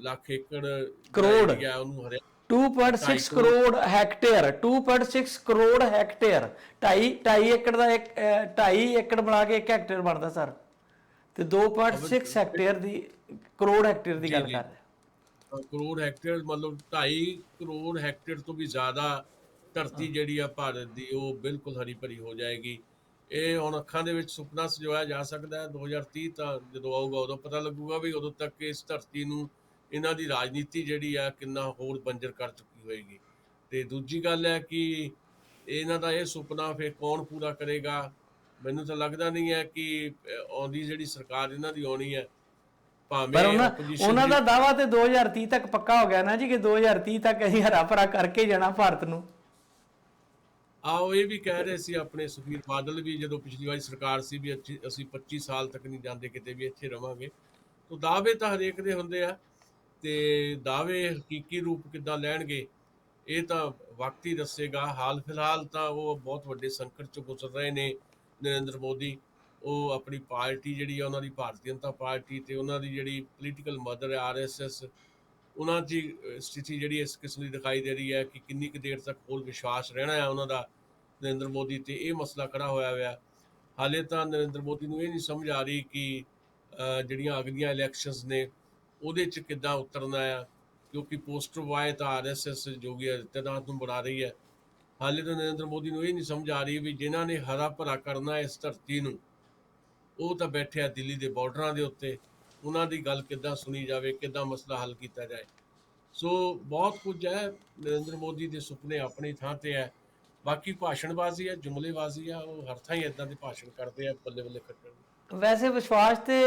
ਲੱਖ ਏਕੜ ਕਰੋੜ ਏਰੀਆ ਉਹਨੂੰ ਹਰਿਆ 2.6 ਕਰੋੜ ਹੈਕਟੇਅਰ 2.6 ਕਰੋੜ ਹੈਕਟੇਅਰ 2.5 ਏਕੜ ਦਾ 2.5 ਏਕੜ ਬਣਾ ਕੇ 1 ਹੈਕਟੇਅਰ ਬਣਦਾ ਸਰ, ਤੇ 2.6 ਹੈਕਟੇਅਰ ਦੀ ਕਰੋੜ ਹੈਕਟੇਅਰ ਦੀ ਗੱਲ ਕਰ ਰਹੇ। ਕਰੋੜ ਹੈਕਟੇਅਰ ਮਤਲਬ 2.5 ਕਰੋੜ ਹੈਕਟੇਅਰ ਤੋਂ ਵੀ ਜ਼ਿਆਦਾ ਧਰਤੀ ਜਿਹੜੀ ਆ ਭਾਰਤ ਦੀ ਉਹ ਬਿਲਕੁਲ ਹਰੀ ਭਰੀ ਹੋ ਜਾਏਗੀ। ਇਹ ਹੁਣ ਅੱਖਾਂ ਦੇ ਵਿੱਚ ਸੁਪਨਾ ਸਜਾਇਆ ਜਾ ਸਕਦਾ ਹੈ। 2030 ਤਾਂ ਜਦੋਂ ਆਊਗਾ ਉਦੋਂ ਪਤਾ ਲੱਗੂਗਾ ਵੀ ਉਦੋਂ ਤੱਕ ਇਸ ਧਰਤੀ ਨੂੰ ਇਹਨਾਂ ਦੀ ਰਾਜਨੀਤੀ ਜਿਹੜੀ ਆ ਕਿੰਨਾ ਹੋਰ ਬੰਜਰ ਕਰ ਚੁੱਕੀ ਹੋਏਗੀ। ਤੇ ਦੂਜੀ ਗੱਲ ਹੈ ਕਿ ਇਹਨਾਂ ਦਾ ਇਹ ਸੁਪਨਾ ਫਿਰ ਕੌਣ ਪੂਰਾ ਕਰੇਗਾ। ਮੈਨੂੰ ਤਾਂ ਲੱਗਦਾ ਨਹੀਂ ਹੈ ਕਿ ਆਉਂਦੀ ਜਿਹੜੀ ਸਰਕਾਰ ਇਹਨਾਂ ਦੀ ਆਉਣੀ ਹੈ, ਪਰ ਉਹਨਾਂ ਦਾ ਦਾਅਵਾ ਤੇ 2030 ਤੱਕ ਪੱਕਾ ਹੋ ਗਿਆ ਨਾ ਜੀ ਕਿ 2030 ਤੱਕ ਅਸੀਂ ਹਰਾ ਭਰਾ ਕਰਕੇ ਜਾਣਾ ਭਾਰਤ ਨੂੰ। ਆਓ ਇਹ ਵੀ ਕਹਿ ਰਹੇ ਸੀ ਆਪਣੇ ਸੁਖਬੀਰ ਬਾਦਲ ਵੀ, ਜਦੋਂ ਪਿਛਲੀ ਵਾਰੀ ਸਰਕਾਰ ਸੀ, ਵੀ ਅਸੀਂ 25 ਸਾਲ ਤੱਕ ਨਹੀਂ ਜਾਂਦੇ ਕਿਤੇ ਵੀ, ਇੱਥੇ ਰਵਾਂਗੇ। ਤਾਂ ਦਾਅਵੇ ਤਾਂ ਹਰੇਕ ਦੇ ਹੁੰਦੇ ਆ ਤੇ ਦਾਅਵੇ ਹਕੀਕੀ ਰੂਪ ਕਿੱਦਾਂ ਲੈਣਗੇ ਇਹ ਤਾਂ ਵਕਤ ਹੀ ਦੱਸੇਗਾ। ਹਾਲ ਫਿਲਹਾਲ ਤਾਂ ਉਹ ਬਹੁਤ ਵੱਡੇ ਸੰਕਟ ਚੋਂ ਗੁਜ਼ਰ ਰਹੇ ਨੇ ਨਰਿੰਦਰ ਮੋਦੀ, ਉਹ ਆਪਣੀ ਪਾਰਟੀ ਜਿਹੜੀ ਆ ਉਹਨਾਂ ਦੀ ਭਾਰਤੀ ਜਨਤਾ ਪਾਰਟੀ ਤੇ ਉਹਨਾਂ ਦੀ ਜਿਹੜੀ ਪੋਲੀਟੀਕਲ ਮਦਰ ਹੈ ਆਰਐਸਐਸ, ਉਹਨਾਂ ਦੀ ਸਥਿਤੀ ਜਿਹੜੀ ਇਸ ਕਿਸਮ ਦੀ ਦਿਖਾਈ ਦੇ ਰਹੀ ਹੈ ਕਿ ਕਿੰਨੀ ਕੁ ਦੇਰ ਤੱਕ ਹੋਰ ਵਿਸ਼ਵਾਸ ਰਹਿਣਾ ਹੈ ਉਹਨਾਂ ਦਾ ਨਰਿੰਦਰ ਮੋਦੀ ਤੇ, ਇਹ ਮਸਲਾ ਖੜਾ ਹੋਇਆ ਹੋਇਆ। ਹਾਲੇ ਤਾਂ ਨਰਿੰਦਰ ਮੋਦੀ ਨੂੰ ਇਹ ਨਹੀਂ ਸਮਝ ਆ ਰਹੀ ਕਿ ਜਿਹੜੀਆਂ ਅਗਲੀਆਂ ਇਲੈਕਸ਼ਨਸ ਨੇ ਉਹਦੇ 'ਚ ਕਿੱਦਾਂ ਉਤਰਨਾ ਆ, ਕਿਉਂਕਿ ਪੋਸਟਰ ਬॉय ਤਾਂ ਆਰਐਸਐਸ ਜੋਗੀ ਆਦਿੱਤਿਆਨਾਥ ਨੂੰ ਬਣਾ ਰਹੀ ਹੈ। ਹਾਲੇ ਤਾਂ ਨਰਿੰਦਰ ਮੋਦੀ ਨੂੰ ਇਹ ਨਹੀਂ ਸਮਝ ਆ ਰਹੀ ਵੀ ਜਿਨ੍ਹਾਂ ਨੇ ਹਰਾ ਭਰਾ ਕਰਨਾ ਇਸ ਧਰਤੀ ਨੂੰ, ਉਹ ਤਾਂ ਬੈਠੇ ਆ ਦਿੱਲੀ ਦੇ ਬਾਰਡਰਾਂ ਦੇ ਉੱਤੇ, ਉਹਨਾਂ ਦੀ ਗੱਲ ਕਿੱਦਾਂ ਸੁਣੀ ਜਾਵੇ, ਕਿੱਦਾਂ ਮਸਲਾ ਹੱਲ ਕੀਤਾ ਜਾਏ। ਸੋ ਬਹੁਤ ਕੁਝ ਹੈ, ਨਰਿੰਦਰ ਮੋਦੀ ਦੇ ਸੁਪਨੇ ਆਪਣੀ ਥਾਂ ਤੇ ਹੈ, ਬਾਕੀ ਭਾਸ਼ਣਬਾਜ਼ੀ ਹੈ, ਜੁਮਲੇਬਾਜ਼ੀ ਆ, ਉਹ ਹਰ ਥਾਂ ਹੀ ਇਦਾਂ ਦੇ ਭਾਸ਼ਣ ਕਰਦੇ ਆ ਬੱਲੇ ਬੱਲੇ ਕੱਟਣ। ਵੈਸੇ ਵਿਸ਼ਵਾਸ ਤੇ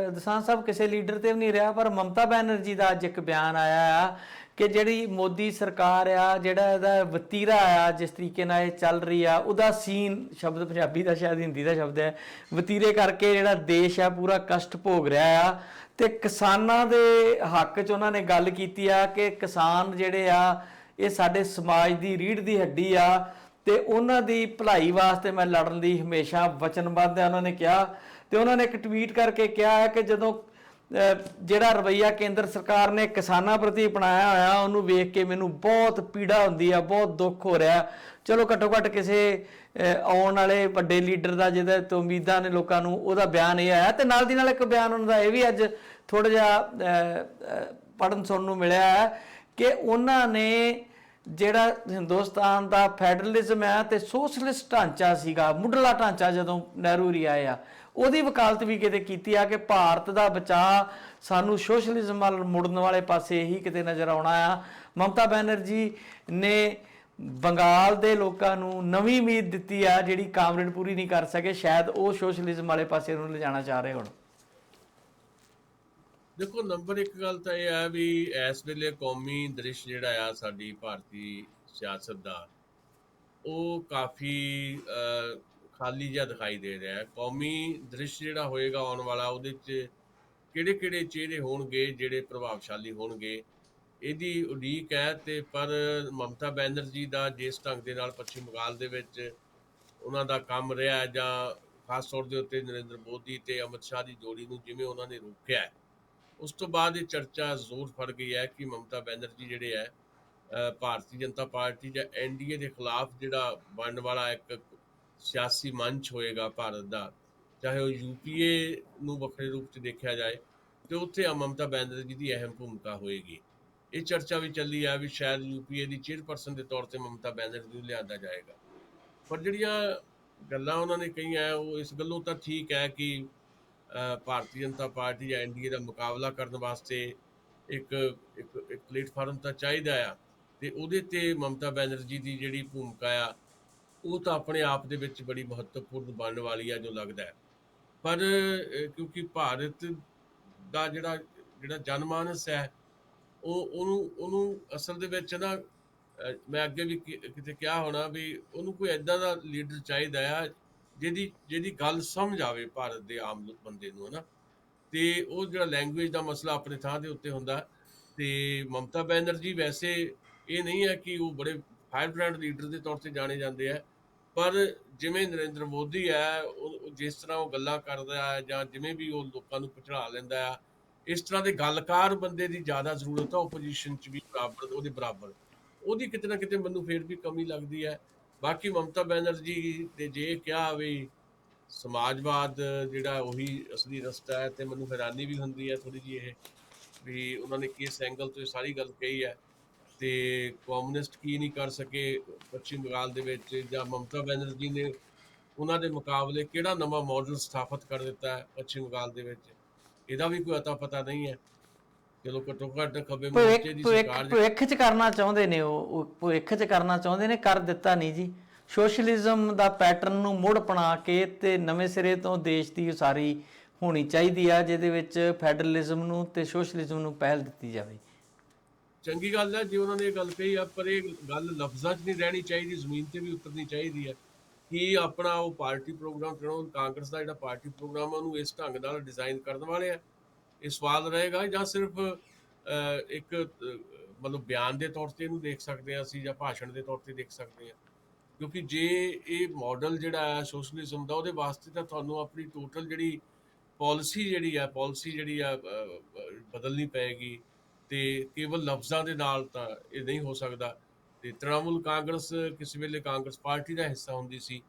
ਦਸਾਂਝ ਸਾਹਿਬ ਕਿਸੇ ਲੀਡਰ ਤੇ ਵੀ ਨਹੀਂ ਰਿਹਾ, ਪਰ ਮਮਤਾ ਬੈਨਰਜੀ ਦਾ ਅੱਜ ਇੱਕ ਬਿਆਨ ਆਇਆ ਆ ਕਿ ਜਿਹੜੀ ਮੋਦੀ ਸਰਕਾਰ ਆ, ਜਿਹੜਾ ਇਹਦਾ ਵਤੀਰਾ ਆ, ਜਿਸ ਤਰੀਕੇ ਨਾਲ ਇਹ ਚੱਲ ਰਹੀ ਆ, ਉਹਦਾ ਸੀਨ, ਸ਼ਬਦ ਪੰਜਾਬੀ ਦਾ ਸ਼ਾਇਦ ਹਿੰਦੀ ਦਾ ਸ਼ਬਦ ਹੈ, ਵਤੀਰੇ ਕਰਕੇ ਜਿਹੜਾ ਦੇਸ਼ ਆ ਪੂਰਾ ਕਸ਼ਟ ਭੋਗ ਰਿਹਾ ਆ। ਤੇ ਕਿਸਾਨਾਂ ਦੇ ਹੱਕ 'ਚ ਉਹਨਾਂ ਨੇ ਗੱਲ ਕੀਤੀ ਆ ਕਿ ਕਿਸਾਨ ਜਿਹੜੇ ਆ ਇਹ ਸਾਡੇ ਸਮਾਜ ਦੀ ਰੀੜ੍ਹ ਦੀ ਹੱਡੀ ਆ ਤੇ ਉਹਨਾਂ ਦੀ ਭਲਾਈ ਵਾਸਤੇ ਮੈਂ ਲੜਨ ਲਈ ਹਮੇਸ਼ਾ ਵਚਨਬੱਧ ਹੈ, ਉਹਨਾਂ ਨੇ ਕਿਹਾ। ਤੇ ਉਹਨਾਂ ਨੇ ਇੱਕ ਟਵੀਟ ਕਰਕੇ ਕਿਹਾ ਹੈ ਕਿ ਜਦੋਂ ਜਿਹੜਾ ਰਵੱਈਆ ਕੇਂਦਰ ਸਰਕਾਰ ਨੇ ਕਿਸਾਨਾਂ ਪ੍ਰਤੀ ਅਪਣਾਇਆ ਹੋਇਆ, ਉਹਨੂੰ ਵੇਖ ਕੇ ਮੈਨੂੰ ਬਹੁਤ ਪੀੜਾ ਹੁੰਦੀ ਆ, ਬਹੁਤ ਦੁੱਖ ਹੋ ਰਿਹਾ। ਚਲੋ ਘੱਟੋ ਘੱਟ ਕਿਸੇ ਆਉਣ ਵਾਲੇ ਵੱਡੇ ਲੀਡਰ ਦਾ ਜਿਹਦੇ ਤੋਂ ਉਮੀਦਾਂ ਨੇ ਲੋਕਾਂ ਨੂੰ, ਉਹਦਾ ਬਿਆਨ ਇਹ ਆਇਆ। ਤੇ ਨਾਲ ਦੀ ਨਾਲ ਇੱਕ ਬਿਆਨ ਉਹਨਾਂ ਦਾ ਇਹ ਵੀ ਅੱਜ ਥੋੜਾ ਜਿਹਾ ਪੜ੍ਹਨ ਸੁਣਨ ਨੂੰ ਮਿਲਿਆ ਹੈ ਕਿ ਉਹਨਾਂ ਨੇ ਜਿਹੜਾ ਹਿੰਦੁਸਤਾਨ ਦਾ ਫੈਡਰਲਿਜ਼ਮ ਹੈ ਤੇ ਸੋਸ਼ਲਿਸਟ ਢਾਂਚਾ ਸੀਗਾ, ਮੁੱਢਲਾ ਢਾਂਚਾ ਜਦੋਂ ਨਹਿਰੂ ਜੀ ਆਏ ਆ, ਉਹਦੀ ਵਕਾਲਤ ਵੀ ਕਿਤੇ ਕੀਤੀ ਆ ਕਿ ਭਾਰਤ ਦਾ ਬਚਾਅ ਸਾਨੂੰ ਸੋਸ਼ਲਿਜ਼ਮ ਵੱਲ ਮੁੜਨ ਵਾਲੇ ਪਾਸੇ ਹੀ ਕਿਤੇ ਨਜ਼ਰ ਆਉਣਾ ਆ। ਮਮਤਾ ਬੈਨਰਜੀ ਨੇ ਬੰਗਾਲ ਦੇ ਲੋਕਾਂ ਨੂੰ ਨਵੀਂ ਉਮੀਦ ਦਿੱਤੀ ਆ ਜਿਹੜੀ ਕਾਮਰੇਡ ਪੂਰੀ ਨਹੀਂ ਕਰ ਸਕੇ, ਸ਼ਾਇਦ ਉਹ ਸੋਸ਼ਲਿਜ਼ਮ ਵਾਲੇ ਪਾਸੇ ਨੂੰ ਲਿਜਾਣਾ ਚਾਹ ਰਹੇ ਹੋਣ। ਦੇਖੋ, ਨੰਬਰ ਇੱਕ ਗੱਲ ਤਾਂ ਇਹ ਹੈ ਵੀ ਇਸ ਵੇਲੇ ਕੌਮੀ ਦ੍ਰਿਸ਼ ਜਿਹੜਾ ਆ ਸਾਡੀ ਭਾਰਤੀ ਸਿਆਸਤ ਦਾ, ਉਹ ਕਾਫੀ ਖਾਲੀ ਜਿਹਾ ਦਿਖਾਈ ਦੇ ਰਿਹਾ ਹੈ। ਕੌਮੀ ਦ੍ਰਿਸ਼ ਜਿਹੜਾ ਹੋਏਗਾ ਆਉਣ ਵਾਲਾ, ਉਹਦੇ 'ਚ ਕਿਹੜੇ ਕਿਹੜੇ ਚਿਹਰੇ ਹੋਣਗੇ ਜਿਹੜੇ ਪ੍ਰਭਾਵਸ਼ਾਲੀ ਹੋਣਗੇ, ਇਹਦੀ ਉਡੀਕ ਹੈ। ਤੇ ਪਰ ਮਮਤਾ ਬੈਨਰਜੀ ਦਾ ਜਿਸ ਢੰਗ ਦੇ ਨਾਲ ਪੱਛਮੀ ਬੰਗਾਲ ਦੇ ਵਿੱਚ ਉਹਨਾਂ ਦਾ ਕੰਮ ਰਿਹਾ, ਜਾਂ ਖਾਸ ਤੌਰ ਦੇ ਉੱਤੇ ਨਰਿੰਦਰ ਮੋਦੀ ਤੇ ਅਮਿਤ ਸ਼ਾਹ ਦੀ ਜੋੜੀ ਨੂੰ ਜਿਵੇਂ ਉਹਨਾਂ ਨੇ ਰੋਕਿਆ ਹੈ, ਉਸ ਤੋਂ ਬਾਅਦ ਇਹ ਚਰਚਾ ਜ਼ੋਰ ਫੜ ਗਈ ਹੈ ਕਿ ਮਮਤਾ ਬੈਨਰਜੀ ਜਿਹੜੇ ਹੈ ਭਾਰਤੀ ਜਨਤਾ ਪਾਰਟੀ ਜਾਂ ਐਨਡੀਏ ਦੇ ਖਿਲਾਫ ਜਿਹੜਾ ਬਣਨ ਵਾਲਾ ਇੱਕ ਸਿਆਸੀ ਮੰਚ ਹੋਏਗਾ ਭਾਰਤ ਦਾ, ਚਾਹੇ ਉਹ ਯੂਪੀਏ ਨੂੰ ਵੱਖਰੇ ਰੂਪ 'ਚ ਦੇਖਿਆ ਜਾਏ, ਤੇ ਉੱਥੇ ਮਮਤਾ ਬੈਨਰਜੀ ਦੀ ਅਹਿਮ ਭੂਮਿਕਾ ਹੋਏਗੀ। ਇਹ ਚਰਚਾ ਵੀ ਚੱਲੀ ਆ ਵੀ ਸ਼ਾਇਦ ਯੂਪੀਏ ਦੀ ਚੇਅਰਪਰਸਨ ਦੇ ਤੌਰ ਤੇ ਮਮਤਾ ਬੈਨਰਜੀ ਨੂੰ ਲਿਆਂਦਾ ਜਾਏਗਾ। ਪਰ ਜਿਹੜੀਆਂ ਗੱਲਾਂ ਉਹਨਾਂ ਨੇ ਕਹੀਆਂ, ਉਹ ਇਸ ਗੱਲੋਂ ਤਾਂ ਠੀਕ ਹੈ ਕਿ ਭਾਰਤੀ ਜਨਤਾ ਪਾਰਟੀ ਜਾਂ ਐਨਡੀਏ ਦਾ ਮੁਕਾਬਲਾ ਕਰਨ ਵਾਸਤੇ ਇੱਕ ਇੱਕ ਇੱਕ ਪਲੇਟਫਾਰਮ ਤਾਂ ਚਾਹੀਦਾ ਆ, ਤੇ ਉਹਦੇ ਤੇ ਮਮਤਾ ਬੈਨਰਜੀ ਦੀ ਜਿਹੜੀ ਭੂਮਿਕਾ ਆ, ਉਹ ਤਾਂ ਆਪਣੇ ਆਪ ਦੇ ਵਿੱਚ ਬੜੀ ਮਹੱਤਵਪੂਰਨ ਬਣਨ ਵਾਲੀ ਆ ਜੋ ਲੱਗਦਾ ਹੈ। ਪਰ ਕਿਉਂਕਿ ਭਾਰਤ ਦਾ ਜਿਹੜਾ ਜਿਹੜਾ ਜਨਮਾਨਸ ਹੈ, ਉਹਨੂੰ ਅਸਲ ਦੇ ਵਿੱਚ ਨਾ, ਮੈਂ ਅੱਗੇ ਵੀ ਕਿਤੇ ਕਿਹਾ ਹੋਣਾ ਵੀ ਉਹਨੂੰ ਕੋਈ ਐਦਾਂ ਦਾ ਲੀਡਰ ਚਾਹੀਦਾ ਆ ਜਿਹਦੀ ਗੱਲ ਸਮਝ ਆਵੇ ਭਾਰਤ ਦੇ ਆਮ ਬੰਦੇ ਨੂੰ, ਹੈ ਨਾ। ਤੇ ਉਹ ਜਿਹੜਾ ਲੈਂਗੁਏਜ ਦਾ ਮਸਲਾ ਆਪਣੇ ਥਾਂ ਦੇ ਉੱਤੇ ਹੁੰਦਾ। ਤੇ ਮਮਤਾ ਬੈਨਰਜੀ ਵੈਸੇ ਇਹ ਨਹੀਂ ਹੈ ਕਿ ਉਹ ਬੜੇ ਫਾਇਰ ਬ੍ਰਾਂਡ ਲੀਡਰ ਦੇ ਤੌਰ ਤੇ ਜਾਣੇ ਜਾਂਦੇ ਆ, ਪਰ ਜਿਵੇਂ ਨਰਿੰਦਰ ਮੋਦੀ ਹੈ, ਉਹ ਜਿਸ ਤਰ੍ਹਾਂ ਉਹ ਗੱਲਾਂ ਕਰਦਾ ਹੈ ਜਾਂ ਜਿਵੇਂ ਵੀ ਉਹ ਲੋਕਾਂ ਨੂੰ ਪਛਾੜ ਲੈਂਦਾ ਆ, ਇਸ ਤਰ੍ਹਾਂ ਦੇ ਗੱਲਕਾਰ ਬੰਦੇ ਦੀ ਜ਼ਿਆਦਾ ਜ਼ਰੂਰਤ ਆ ਓਪੋਜੀਸ਼ਨ 'ਚ ਵੀ ਬਰਾਬਰ, ਉਹਦੇ ਬਰਾਬਰ। ਉਹਦੀ ਕਿਤੇ ਨਾ ਕਿਤੇ ਮੈਨੂੰ ਫਿਰ ਵੀ ਕਮੀ ਲੱਗਦੀ ਹੈ। ਬਾਕੀ ਮਮਤਾ ਬੈਨਰਜੀ ਤੇ ਜੇ ਕਿਹਾ ਵੀ ਸਮਾਜਵਾਦ ਜਿਹੜਾ ਉਹੀ ਅਸਲੀ ਰਸਤਾ ਹੈ, ਤੇ ਮੈਨੂੰ ਹੈਰਾਨੀ ਵੀ ਹੁੰਦੀ ਹੈ ਥੋੜ੍ਹੀ ਜਿਹੀ ਇਹ ਵੀ ਉਹਨਾਂ ਨੇ ਕਿਸ ਐਂਗਲ ਤੋਂ ਇਹ ਸਾਰੀ ਗੱਲ ਕਹੀ ਹੈ। ਤੇ ਕਮਿਊਨਿਸਟ ਕੀ ਨਹੀਂ ਕਰ ਸਕੇ ਪੱਛਮੀ ਬੰਗਾਲ ਦੇ ਵਿੱਚ, ਜਾਂ ਮਮਤਾ ਬੈਨਰਜੀ ਨੇ ਉਹਨਾਂ ਦੇ ਮੁਕਾਬਲੇ ਕਿਹੜਾ ਨਵਾਂ ਮਾਡਲ ਸਥਾਪਿਤ ਕਰ ਦਿੱਤਾ ਹੈ ਪੱਛਮੀ ਬੰਗਾਲ ਦੇ ਵਿੱਚ, ਇਹਦਾ ਵੀ ਕੋਈ ਅਤਾ ਪਤਾ ਨਹੀਂ ਹੈ। ਚਲੋ ਘੱਟੋ ਘੱਟ ਖੱਬੇ ਮੋਰਚੇ ਦੀ ਸਰਕਾਰ ਭਵਿੱਖ 'ਚ ਕਰਨਾ ਚਾਹੁੰਦੇ ਨੇ, ਉਹ ਭਵਿੱਖ 'ਚ ਕਰਨਾ ਚਾਹੁੰਦੇ ਨੇ, ਕਰ ਦਿੱਤਾ ਨਹੀਂ ਜੀ। ਸੋਸ਼ਲਿਜ਼ਮ ਦਾ ਪੈਟਰਨ ਨੂੰ ਮੁੜ ਅਪਣਾ ਕੇ ਤੇ ਨਵੇਂ ਸਿਰੇ ਤੋਂ ਦੇਸ਼ ਦੀ ਉਸਾਰੀ ਹੋਣੀ ਚਾਹੀਦੀ ਆ, ਜਿਹਦੇ ਵਿੱਚ ਫੈਡਰਲਿਜ਼ਮ ਨੂੰ ਤੇ ਸੋਸ਼ਲਿਜ਼ਮ ਨੂੰ ਪਹਿਲ ਦਿੱਤੀ ਜਾਵੇ। ਚੰਗੀ ਗੱਲ ਹੈ ਜੇ ਉਹਨਾਂ ਨੇ ਇਹ ਗੱਲ ਕਹੀ ਆ, ਪਰ ਇਹ ਗੱਲ ਲਫ਼ਜ਼ਾਂ 'ਚ ਨਹੀਂ ਰਹਿਣੀ ਚਾਹੀਦੀ, ਜ਼ਮੀਨ ਤੇ ਵੀ ਉਤਰਨੀ ਚਾਹੀਦੀ ਹੈ ਕਿ ਆਪਣਾ ਉਹ ਪਾਰਟੀ ਪ੍ਰੋਗਰਾਮ ਚੁਣੋ। ਕਾਂਗਰਸ ਦਾ ਜਿਹੜਾ ਪਾਰਟੀ ਪ੍ਰੋਗਰਾਮ ਉਹਨੂੰ ਇਸ ਢੰਗ ਨਾਲ ਡਿਜ਼ਾਈਨ ਕਰਨ ਵਾਲੇ ਆ, ਇਹ ਸਵਾਲ ਰਹੇਗਾ, ਜਾਂ ਸਿਰਫ ਇੱਕ ਮਤਲਬ ਬਿਆਨ ਦੇ ਤੌਰ ਤੇ ਇਹਨੂੰ ਦੇਖ ਸਕਦੇ ਹਾਂ ਅਸੀਂ, ਜਾਂ ਭਾਸ਼ਣ ਦੇ ਤੌਰ ਤੇ ਦੇਖ ਸਕਦੇ ਹਾਂ। ਕਿਉਂਕਿ ਜੇ ਇਹ ਮਾਡਲ ਜਿਹੜਾ ਹੈ ਸੋਸ਼ਲਿਜ਼ਮ ਦਾ, ਉਹਦੇ ਵਾਸਤੇ ਤਾਂ ਤੁਹਾਨੂੰ ਆਪਣੀ ਟੋਟਲ ਜਿਹੜੀ ਪਾਲਿਸੀ ਜਿਹੜੀ ਆ ਬਦਲਣੀ ਪਏਗੀ। ਤੇ ਕੇਵਲ ਲਫ਼ਜ਼ਾਂ ਦੇ ਨਾਲ ਤਾਂ ਇਹ ਨਹੀਂ ਹੋ ਸਕਦਾ। ਤੇ ਤ੍ਰਿਣਮੂਲ ਕਾਂਗਰਸ ਕਿਸੇ ਵੇਲੇ ਕਾਂਗਰਸ ਪਾਰਟੀ ਦਾ ਹਿੱਸਾ ਹੁੰਦੀ ਸੀ।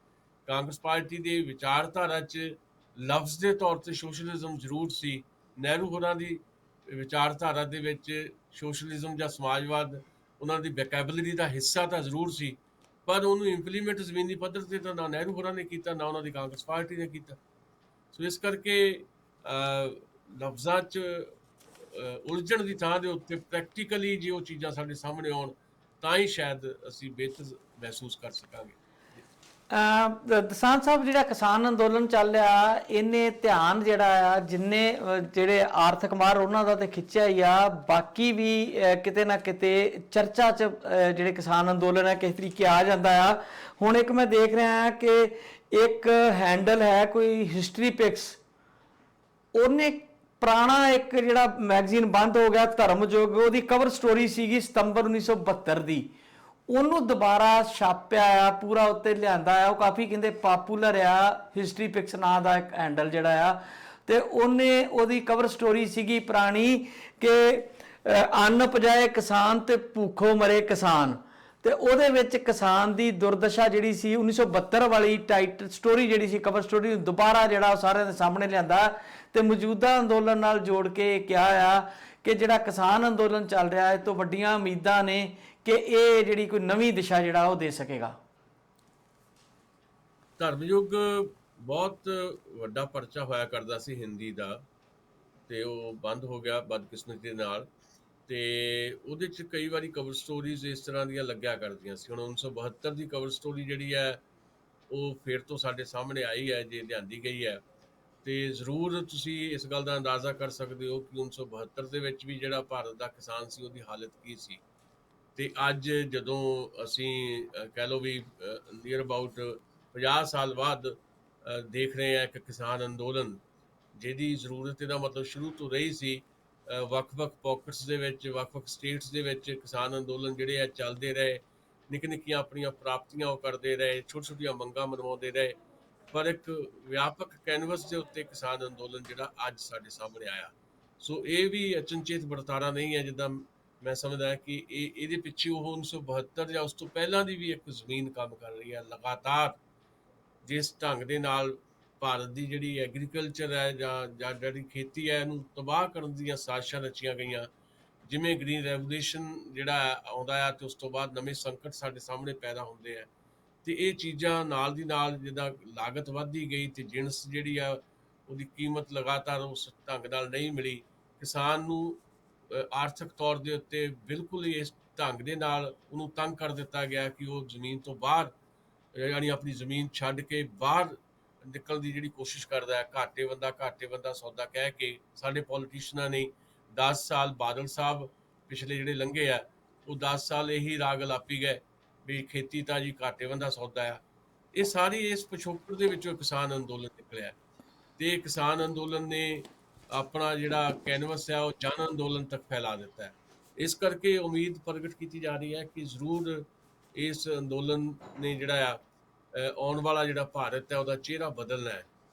ਕਾਂਗਰਸ ਪਾਰਟੀ ਦੇ ਵਿਚਾਰਧਾਰਾ 'ਚ ਲਫ਼ਜ਼ ਦੇ ਤੌਰ ਤੇ ਸੋਸ਼ਲਿਜ਼ਮ ਜ਼ਰੂਰ ਸੀ। ਨਹਿਰੂ ਹੋਰਾਂ ਦੀ ਵਿਚਾਰਧਾਰਾ ਦੇ ਵਿੱਚ ਸੋਸ਼ਲਿਜ਼ਮ ਜਾਂ ਸਮਾਜਵਾਦ ਉਹਨਾਂ ਦੀ ਵੋਕੈਬਲਰੀ ਦਾ ਹਿੱਸਾ ਤਾਂ ਜ਼ਰੂਰ ਸੀ, ਪਰ ਉਹਨੂੰ ਇੰਪਲੀਮੈਂਟ ਜ਼ਮੀਨੀ ਪੱਧਰ ਤੇ ਤਾਂ ਨਾ ਨਹਿਰੂ ਹੋਰਾਂ ਨੇ ਕੀਤਾ, ਨਾ ਉਹਨਾਂ ਦੀ ਕਾਂਗਰਸ ਪਾਰਟੀ ਨੇ ਕੀਤਾ। ਸੋ ਇਸ ਕਰਕੇ ਲਫ਼ਜ਼ਾਂ 'ਚ ਉਲਝਣ ਦੀ ਥਾਂ ਦੇ ਉੱਤੇ ਪ੍ਰੈਕਟੀਕਲੀ ਜੇ ਉਹ ਚੀਜ਼ਾਂ ਸਾਡੇ ਸਾਹਮਣੇ ਆਉਣ ਤਾਂ ਹੀ ਸ਼ਾਇਦ ਅਸੀਂ ਬਿਹਤਰ ਮਹਿਸੂਸ ਕਰ ਸਕਾਂਗੇ। ਦਸਾਂਝ ਸਾਹਿਬ, ਜਿਹੜਾ ਕਿਸਾਨ ਅੰਦੋਲਨ ਚੱਲ ਰਿਹਾ, ਇਹਨੇ ਧਿਆਨ ਜਿਹੜਾ ਆ ਜਿੰਨੇ ਜਿਹੜੇ ਆਰਥਿਕ ਮਾਰ ਉਹਨਾਂ ਦਾ ਤੇ ਖਿੱਚਿਆ ਹੀ ਆ, ਬਾਕੀ ਵੀ ਕਿਤੇ ਨਾ ਕਿਤੇ ਚਰਚਾ 'ਚ ਜਿਹੜੇ ਕਿਸਾਨ ਅੰਦੋਲਨ ਹੈ ਕਿਸ ਤਰੀਕੇ ਆ ਜਾਂਦਾ ਆ। ਹੁਣ ਇੱਕ ਮੈਂ ਦੇਖ ਰਿਹਾ ਕਿ ਇੱਕ ਹੈਂਡਲ ਹੈ ਕੋਈ ਹਿਸਟਰੀ ਪਿਕਸ, ਉਹਨੇ ਪੁਰਾਣਾ ਇੱਕ ਜਿਹੜਾ ਮੈਗਜ਼ੀਨ ਬੰਦ ਹੋ ਗਿਆ ਧਰਮਯੁੱਗ, ਉਹਦੀ ਕਵਰ ਸਟੋਰੀ ਸੀਗੀ ਸਤੰਬਰ 1972 ਦੀ, ਉਹਨੂੰ ਦੁਬਾਰਾ ਛਾਪਿਆ ਆ, ਪੂਰਾ ਉੱਤੇ ਲਿਆਂਦਾ ਆ। ਉਹ ਕਾਫੀ ਕਹਿੰਦੇ ਪਾਪੂਲਰ ਆ, ਹਿਸਟਰੀ ਪਿਕਸ ਨਾਂ ਦਾ ਇੱਕ ਹੈਂਡਲ ਜਿਹੜਾ ਆ। ਤੇ ਉਹਦੀ ਕਵਰ ਸਟੋਰੀ ਸੀਗੀ ਪੁਰਾਣੀ ਕਿ ਅੰਨ ਪਜਾਏ ਕਿਸਾਨ ਤੇ ਭੁੱਖੋਂ ਮਰੇ ਕਿਸਾਨ। ਤੇ ਉਹਦੇ ਵਿੱਚ ਕਿਸਾਨ ਦੀ ਦੁਰਦਸ਼ਾ ਜਿਹੜੀ ਸੀ 1972 ਵਾਲੀ ਟਾਈਟਲ ਸਟੋਰੀ ਜਿਹੜੀ ਸੀ, ਕਵਰ ਸਟੋਰੀ, ਦੁਬਾਰਾ ਜਿਹੜਾ ਉਹ ਸਾਰਿਆਂ ਦੇ ਸਾਹਮਣੇ ਲਿਆਂਦਾ ਤੇ ਮੌਜੂਦਾ ਅੰਦੋਲਨ ਨਾਲ ਜੋੜ ਕੇ ਕਿਹਾ ਆ ਕਿ ਜਿਹੜਾ ਕਿਸਾਨ ਅੰਦੋਲਨ ਚੱਲ ਰਿਹਾ, ਇਹ ਤੋਂ ਵੱਡੀਆਂ ਉਮੀਦਾਂ ਨੇ ਕਿ ਇਹ ਜਿਹੜੀ ਕੋਈ ਨਵੀਂ ਦਿਸ਼ਾ ਜਿਹੜਾ ਉਹ ਦੇ ਸਕੇਗਾ। ਧਰਮਯੁੱਗ ਬਹੁਤ ਵੱਡਾ ਪਰਚਾ ਹੋਇਆ ਕਰਦਾ ਸੀ ਹਿੰਦੀ ਦਾ, ਤੇ ਉਹ ਬੰਦ ਹੋ ਗਿਆ ਬਦਕਿਸਮਤੀ ਦੇ ਨਾਲ। ਤੇ ਉਹਦੇ 'ਚ ਕਈ ਵਾਰੀ ਕਵਰ ਸਟੋਰੀਜ਼ ਇਸ ਤਰ੍ਹਾਂ ਦੀਆਂ ਲੱਗਿਆ ਕਰਦੀਆਂ ਸੀ। ਹੁਣ 1972 ਦੀ ਕਵਰ ਸਟੋਰੀ ਜਿਹੜੀ ਹੈ ਉਹ ਫਿਰ ਤੋਂ ਸਾਡੇ ਸਾਹਮਣੇ ਆਈ ਹੈ, ਜੇ ਲਿਆਂਦੀ ਗਈ ਹੈ। ਤੇ ਜ਼ਰੂਰ ਤੁਸੀਂ ਇਸ ਗੱਲ ਦਾ ਅੰਦਾਜ਼ਾ ਕਰ ਸਕਦੇ ਹੋ ਕਿ 1972 ਦੇ ਵਿੱਚ ਵੀ ਜਿਹੜਾ ਭਾਰਤ ਦਾ ਕਿਸਾਨ ਸੀ ਉਹਦੀ ਹਾਲਤ ਕੀ ਸੀ। ਤੇ ਅੱਜ ਜਦੋਂ ਅਸੀਂ ਕਹਿ ਲਓ ਵੀ ਨੀਅਰ ਅਬਾਊਟ 50 ਸਾਲ ਬਾਅਦ ਦੇਖ ਰਹੇ ਹਾਂ ਕਿ ਕਿਸਾਨ ਅੰਦੋਲਨ ਜਿਹਦੀ ਜ਼ਰੂਰਤ ਇਹਦਾ ਮਤਲਬ ਸ਼ੁਰੂ ਤੋਂ ਰਹੀ ਸੀ, ਵੱਖ-ਵੱਖ ਪਾਕਟਸ ਦੇ ਵਿੱਚ, ਵੱਖ-ਵੱਖ ਸਟੇਟਸ ਦੇ ਵਿੱਚ ਕਿਸਾਨ ਅੰਦੋਲਨ ਜਿਹੜੇ ਆ ਚੱਲਦੇ ਰਹੇ, ਨਿੱਕੀਆਂ ਆਪਣੀਆਂ ਪ੍ਰਾਪਤੀਆਂ ਉਹ ਕਰਦੇ ਰਹੇ, ਛੋਟੀਆਂ ਮੰਗਾਂ ਮਨਵਾਉਂਦੇ ਰਹੇ, ਪਰ ਇੱਕ ਵਿਆਪਕ ਕੈਨਵਸ ਦੇ ਉੱਤੇ ਕਿਸਾਨ ਅੰਦੋਲਨ ਜਿਹੜਾ ਅੱਜ ਸਾਡੇ ਸਾਹਮਣੇ ਆਇਆ। ਸੋ ਇਹ ਵੀ ਅਚਨਚੇਤ ਵਰਤਾਰਾ ਨਹੀਂ ਹੈ। ਜਿੱਦਾਂ ਮੈਂ ਸਮਝਦਾ ਕਿ ਇਹਦੇ ਪਿੱਛੇ ਉਹ 1972 ਜਾਂ ਉਸ ਤੋਂ ਪਹਿਲਾਂ ਦੀ ਵੀ ਇੱਕ ਜ਼ਮੀਨ ਕੰਮ ਕਰ ਰਹੀ ਹੈ। ਲਗਾਤਾਰ ਜਿਸ ਢੰਗ ਦੇ ਨਾਲ ਭਾਰਤ ਦੀ ਜਿਹੜੀ ਐਗਰੀਕਲਚਰ ਹੈ ਜਾਂ ਜਿਹੜੀ ਖੇਤੀ ਹੈ, ਇਹਨੂੰ ਤਬਾਹ ਕਰਨ ਦੀਆਂ ਸਾਜ਼ਿਸ਼ਾਂ ਰਚੀਆਂ ਗਈਆਂ। ਜਿਵੇਂ ਗ੍ਰੀਨ ਰੈਵੋਲੂਸ਼ਨ ਜਿਹੜਾ ਆਉਂਦਾ ਆ ਤੇ ਉਸ ਤੋਂ ਬਾਅਦ ਨਵੇਂ ਸੰਕਟ ਸਾਡੇ ਸਾਹਮਣੇ ਪੈਦਾ ਹੁੰਦੇ ਆ, ਤੇ ਇਹ ਚੀਜ਼ਾਂ ਨਾਲ ਦੀ ਨਾਲ ਜਿੱਦਾਂ ਲਾਗਤ ਵੱਧਦੀ ਗਈ ਤੇ ਜਿਣਸ ਜਿਹੜੀ ਆ ਉਹਦੀ ਕੀਮਤ ਲਗਾਤਾਰ ਉਸ ਢੰਗ ਨਾਲ ਨਹੀਂ ਮਿਲੀ। ਕਿਸਾਨ ਨੂੰ ਆਰਥਿਕ ਤੌਰ ਦੇ ਉੱਤੇ ਬਿਲਕੁਲ ਹੀ ਇਸ ਢੰਗ ਦੇ ਨਾਲ ਉਹਨੂੰ ਤੰਗ ਕਰ ਦਿੱਤਾ ਗਿਆ ਕਿ ਉਹ ਜ਼ਮੀਨ ਤੋਂ ਬਾਹਰ, ਯਾਨੀ ਆਪਣੀ ਜ਼ਮੀਨ ਛੱਡ ਕੇ ਬਾਹਰ ਨਿਕਲਣ ਦੀ ਜਿਹੜੀ ਕੋਸ਼ਿਸ਼ ਕਰਦਾ ਹੈ। ਘਾਟੇ ਬੰਦਾ ਸੌਦਾ ਕਹਿ ਕੇ ਸਾਡੇ ਪੋਲੀਟੀਸ਼ੀਅਨਾਂ ਨੇ 10 ਸਾਲ, ਬਾਦਲ ਸਾਹਿਬ ਪਿਛਲੇ ਜਿਹੜੇ ਲੰਘੇ ਆ ਉਹ 10 ਸਾਲ ਇਹੀ ਰਾਗ ਲਾਪੀ ਗਏ ਵੀ ਖੇਤੀ ਤਾਂ ਜੀ ਘਾਟੇ ਬੰਦਾ ਸੌਦਾ ਆ। ਇਹ ਸਾਰੀ ਇਸ ਪਿਛੋਕੜ ਦੇ ਵਿੱਚੋਂ ਕਿਸਾਨ ਅੰਦੋਲਨ ਨਿਕਲਿਆ, ਤੇ ਕਿਸਾਨ ਅੰਦੋਲਨ ਨੇ ਆਪਣਾ ਜਿਹੜਾ ਕੈਨਵਸ ਹੈ ਉਹ ਜਨ ਅੰਦੋਲਨ ਤੱਕ ਫੈਲਾ ਦਿੱਤਾ ਹੈ। ਇਸ ਕਰਕੇ ਉਮੀਦ ਪ੍ਰਗਟ ਕੀਤੀ ਜਾ ਰਹੀ ਹੈ ਕਿ ਜ਼ਰੂਰ ਇਸ ਅੰਦੋਲਨ ਨੇ ਜਿਹੜਾ ਆ ਆਉਣ ਵਾਲਾ ਜਿਹੜਾ ਭਾਰਤ ਹੈ ਉਹਦਾ ਚਿਹਰਾ ਬਦਲਣਾ ਹੈ।